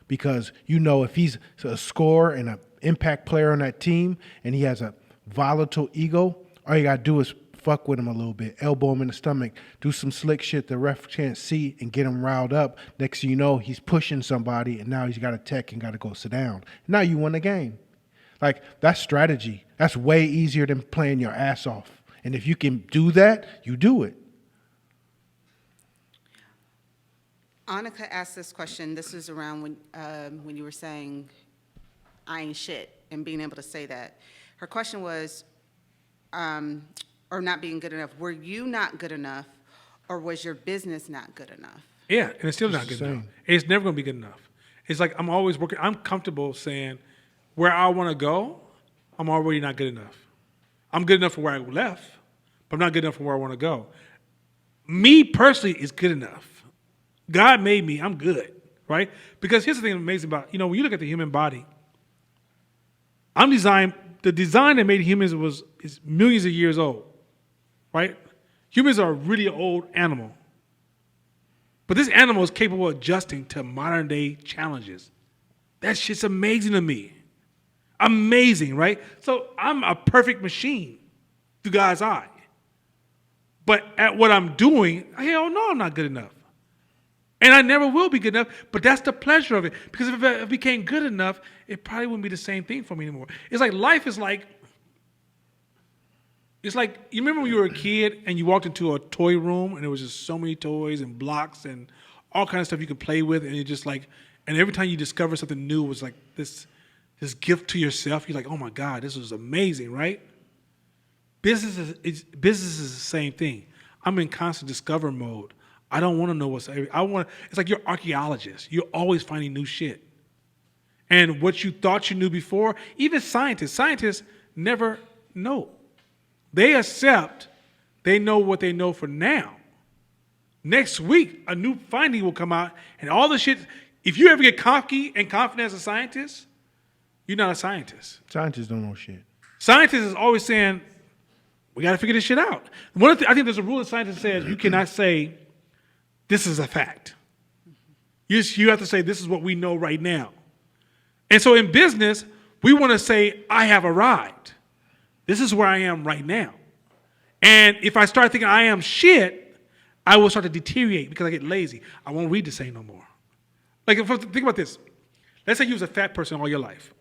Because you know if he's a scorer and an impact player on that team and he has a volatile ego, all you got to do is fuck with him a little bit, elbow him in the stomach, do some slick shit the ref can't see and get him riled up. Next thing you know, he's pushing somebody and now he's got a tech and got to go sit down. Now you won the game. Like, that's strategy. That's way easier than playing your ass off. And if you can do that, you do it. Annika asked this question. This was around when you were saying, I ain't shit, and being able to say that. Her question was, or not being good enough. Were you not good enough, or was your business not good enough? Yeah, and it's still not good enough. It's never going to be good enough. It's like I'm always working. I'm comfortable saying where I want to go, I'm already not good enough. I'm good enough for where I left, but I'm not good enough for where I want to go. Me personally is good enough. God made me, I'm good, right? Because here's the thing amazing about, when you look at the human body, the design that made humans is millions of years old, right? Humans are a really old animal. But this animal is capable of adjusting to modern day challenges. That shit's amazing to me. Amazing, right? So I'm a perfect machine through God's eye. But at what I'm doing, hell no, I'm not good enough. And I never will be good enough, but that's the pleasure of it. Because if I became good enough, it probably wouldn't be the same thing for me anymore. It's like life is like, it's like, you remember when you were a kid and you walked into a toy room and there was just so many toys and blocks and all kinds of stuff you could play with, and you're just like, and every time you discover something new, it was like this gift to yourself. You're like, oh my God, this was amazing, right? Business is the same thing. I'm in constant discover mode. I don't want to know it's like you're archaeologists. You're always finding new shit. And what you thought you knew before, even scientists never know. They accept they know what they know for now. Next week, a new finding will come out, and all the shit, if you ever get cocky and confident as a scientist, you're not a scientist. Scientists don't know shit. Scientists is always saying, we got to figure this shit out. I think there's a rule in science that says you cannot say, this is a fact. You have to say, this is what we know right now. And so in business, we want to say, I have arrived. This is where I am right now. And if I start thinking I am shit, I will start to deteriorate because I get lazy. I won't read the same no more. Like, think about this. Let's say you was a fat person all your life,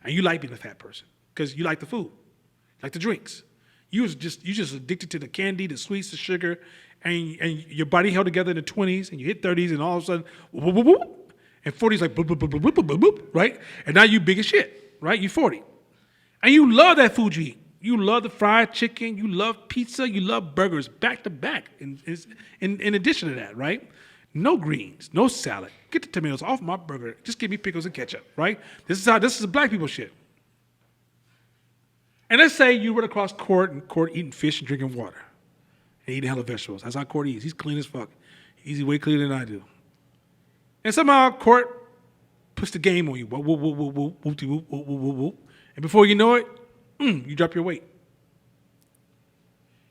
and you like being a fat person because you like the food, like the drinks. You just addicted to the candy, the sweets, the sugar, and your body held together in the 20s, and you hit 30s, and all of a sudden, whoop, whoop, whoop, and 40's like, boop, boop, boop, boop, boop, boop, boop, right? And now you big as shit, right? You 40. And you love that food you eat. You love the fried chicken, you love pizza, you love burgers back to back in addition to that, right? No greens, no salad. Get the tomatoes off my burger. Just give me pickles and ketchup, right? This is black people shit. And let's say you run across Court eating fish and drinking water and eating hella vegetables. That's how Court eats. He's clean as fuck. He's way cleaner than I do. And somehow Court puts the game on you. Whoop, whoop, whoop, whoop, whoop, whoop, whoop, whoop, whoop, whoop. And before you know it, you drop your weight.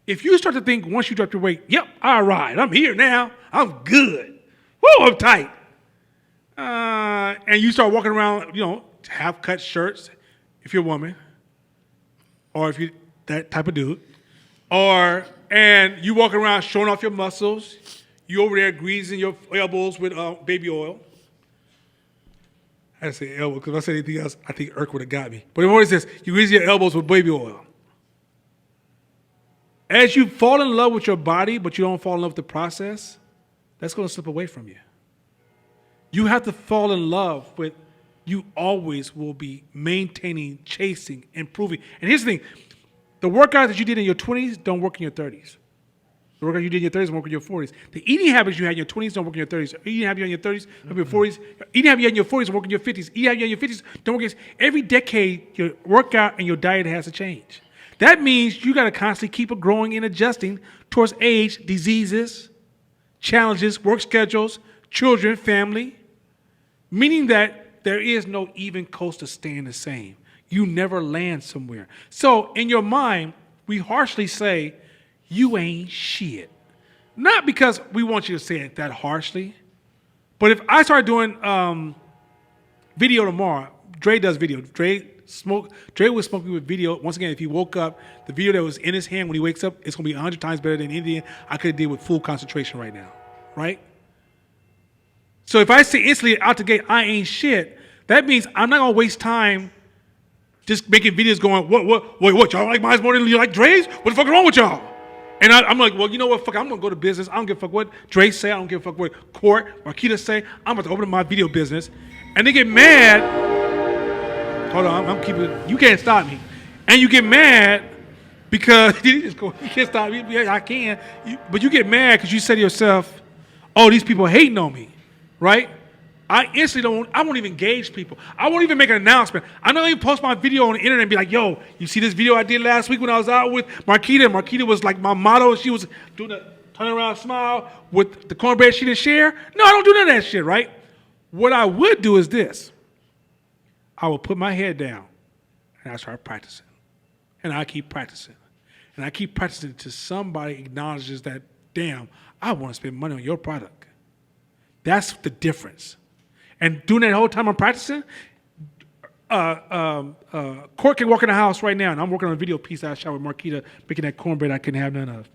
If you start to think once you drop your weight, yep, all right, I'm here now. I'm good. Woo, I'm tight. And you start walking around, half-cut shirts if you're a woman, or if you're that type of dude, and you walk around showing off your muscles. You over there greasing your elbows with baby oil. I say elbow because if I said anything else, I think Irk would have got me. But it always says you grease your elbows with baby oil. As you fall in love with your body, but you don't fall in love with the process, that's going to slip away from you. You have to fall in love with, you always will be maintaining, chasing, improving. And here's the thing, the workouts that you did in your 20s don't work in your 30s. The workouts you did in your 30s don't work in your 40s. The eating habits you had in your 20s don't work in your 30s. Eating habits you had in your 30s don't work in your 40s. Eating habits you had in your 40s don't work in your 50s. Eating habits you had in your 50s don't work in every decade, your workout and your diet has to change. That means you got to constantly keep it growing and adjusting towards age, diseases, challenges, work schedules, children, family, meaning that there is no even coast to staying the same. You never land somewhere. So in your mind, we harshly say, you ain't shit. Not because we want you to say it that harshly, but if I start doing video tomorrow, Dre does video. Dre was smoking with video. Once again, if he woke up, the video that was in his hand when he wakes up, it's going to be 100 times better than anything I could have did with full concentration right now, right? So if I say instantly out the gate, I ain't shit, that means I'm not going to waste time just making videos going, what, y'all like mine more than you like Dre's? What the fuck is wrong with y'all? And I'm like, well, you know what, fuck, I'm going to go to business. I don't give a fuck what Dre say. I don't give a fuck what Court, Marquita say. I'm about to open up my video business. And they get mad. Hold on, I'm keeping it. You can't stop me. And you get mad because, you can't stop me. Yeah, I can. But you get mad because you say to yourself, oh, these people hating on me, right? I instantly I won't even engage people. I won't even make an announcement. I don't even post my video on the internet and be like, yo, you see this video I did last week when I was out with Marquita? Marquita was like my motto. She was doing a turn around smile with the cornbread she didn't share. No, I don't do none of that shit, right? What I would do is this. I will put my head down and I start practicing. And I keep practicing. and I keep practicing until somebody acknowledges that, damn, I want to spend money on your product. That's the difference. And doing that whole time I'm practicing, Court can walk in the house right now, and I'm working on a video piece I shot with Marquita, making that cornbread I couldn't have none of.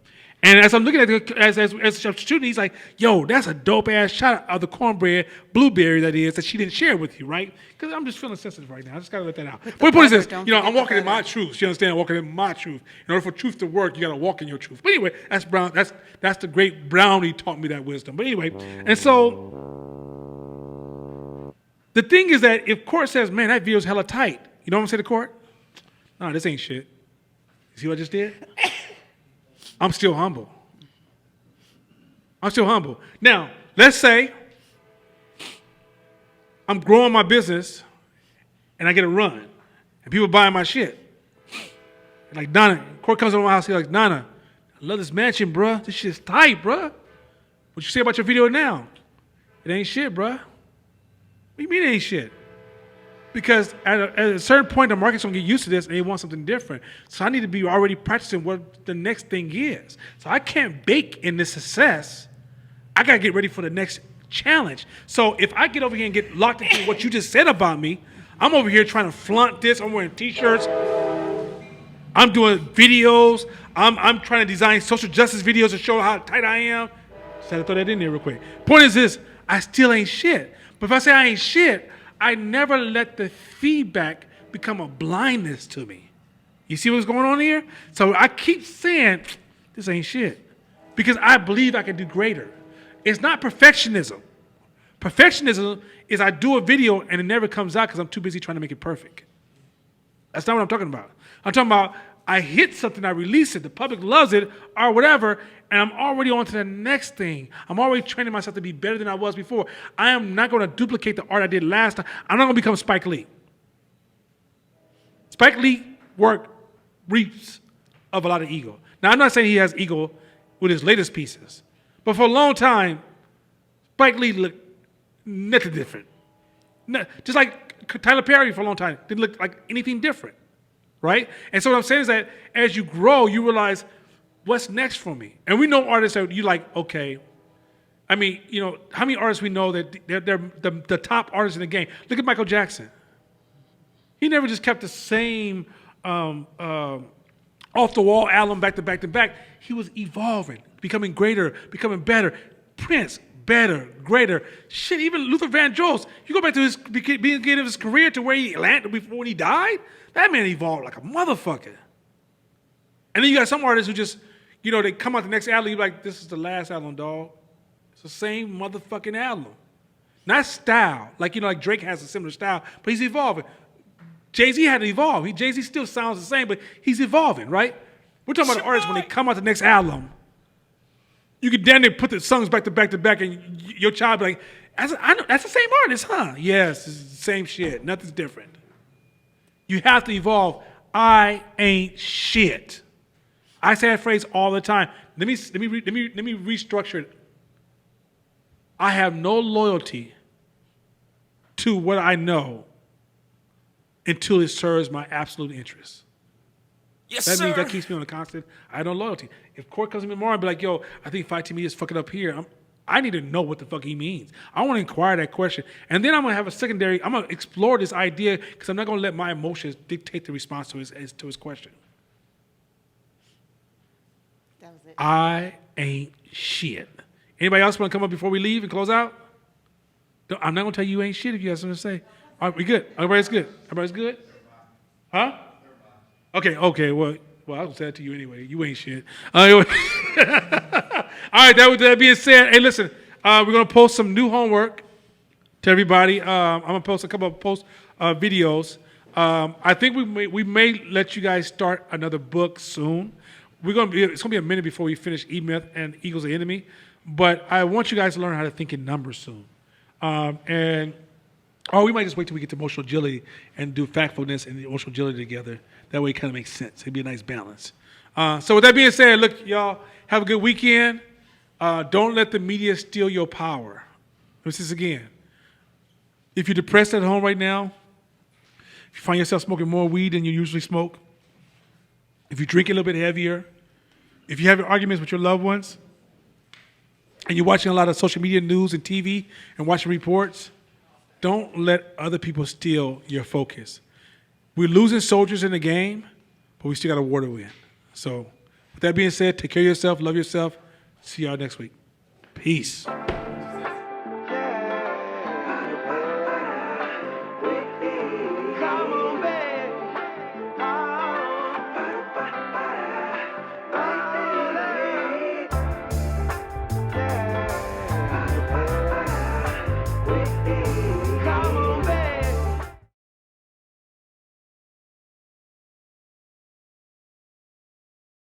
And as I'm looking at it, as I'm shooting, he's like, yo, that's a dope-ass shot of the cornbread, blueberry that is, that she didn't share with you, right? Because I'm just feeling sensitive right now. I just got to let that out. But the point is this, don't you know, forget I'm the walking in my butter. truth. You understand? I'm walking in my truth. In order for truth to work, you got to walk in your truth. But anyway, that's Brown. That's the great Brownie taught me that wisdom. But anyway, and so the thing is that if Court says, man, that video's hella tight, you know what I'm saying to Court? No, this ain't shit. You see what I just did? I'm still humble. I'm still humble. Now, let's say I'm growing my business and I get a run and people buying my shit. Like Donna, Court comes to my house, he's like, Nana, I love this mansion, bruh. This shit's tight, bruh. What you say about your video now? It ain't shit, bruh. What do you mean it ain't shit? Because at a certain point, the market's gonna get used to this and they want something different. So I need to be already practicing what the next thing is. So I can't bake in this success. I gotta get ready for the next challenge. So if I get over here and get locked into what you just said about me, I'm over here trying to flaunt this. I'm wearing t-shirts. I'm doing videos. I'm trying to design social justice videos to show how tight I am. Just had to throw that in there real quick. Point is this, I still ain't shit. But if I say I ain't shit, I never let the feedback become a blindness to me. You see what's going on here? So I keep saying, this ain't shit. Because I believe I can do greater. It's not perfectionism. Perfectionism is I do a video and it never comes out because I'm too busy trying to make it perfect. That's not what I'm talking about. I'm talking about I hit something, I release it, the public loves it, or whatever, and I'm already on to the next thing. I'm already training myself to be better than I was before. I am not going to duplicate the art I did last time. I'm not going to become Spike Lee. Spike Lee work reaps of a lot of ego. Now, I'm not saying he has ego with his latest pieces, but for a long time, Spike Lee looked nothing different. Just like Tyler Perry for a long time didn't look like anything different, right? And so what I'm saying is that as you grow, you realize, what's next for me? And we know artists that you like, okay, I mean, you know, how many artists we know that they're the top artists in the game? Look at Michael Jackson. He never just kept the same off-the-wall album back to back to back. He was evolving, becoming greater, becoming better. Prince, better, greater. Shit, even Luther Vandross. You go back to his beginning of his career to where he landed before when he died. That man evolved like a motherfucker. And then you got some artists who just, you know, they come out the next album, you're like, this is the last album, dog. It's the same motherfucking album. Not style. Like, you know, like Drake has a similar style, but he's evolving. Jay-Z had to evolve. Jay-Z still sounds the same, but he's evolving, right? We're talking about the artists when they come out the next album. You could damn near put the songs back to back to back, and your child be like, I know, that's the same artist, huh? Yes, it's the same shit. Nothing's different. You have to evolve. I ain't shit. I say that phrase all the time. Let me restructure it. I have no loyalty to what I know until it serves my absolute interest. Yes, That means sir. that keeps me on a constant. I have no loyalty. If Court comes to me tomorrow and be like, yo, I think Fight TV is fucking up here, I need to know what the fuck he means. I want to inquire that question. And then I'm going to have a secondary, I'm going to explore this idea because I'm not going to let my emotions dictate the response to his question. That was it. I ain't shit. Anybody else want to come up before we leave and close out? I'm not going to tell you you ain't shit if you have something to say. All right, we good. Everybody's good. Everybody's good? Huh? Okay, well, I was going to say that to you anyway. You ain't shit. All right, that being said, hey, listen, we're going to post some new homework to everybody. I'm going to post a couple of videos. I think we may let you guys start another book soon. It's going to be a minute before we finish E-Myth and Eagles the Enemy, but I want you guys to learn how to think in numbers soon. Or we might just wait till we get to emotional agility and do factfulness and emotional agility together. That way it kind of makes sense. It'd be a nice balance. So with that being said, look, y'all, have a good weekend. Don't let the media steal your power. This is again. If you're depressed at home right now, if you find yourself smoking more weed than you usually smoke, if you drink a little bit heavier, if you have arguments with your loved ones, and you're watching a lot of social media news and TV and watching reports, don't let other people steal your focus. We're losing soldiers in the game, but we still got a war to win. So with that being said, take care of yourself, love yourself. See y'all next week. Peace.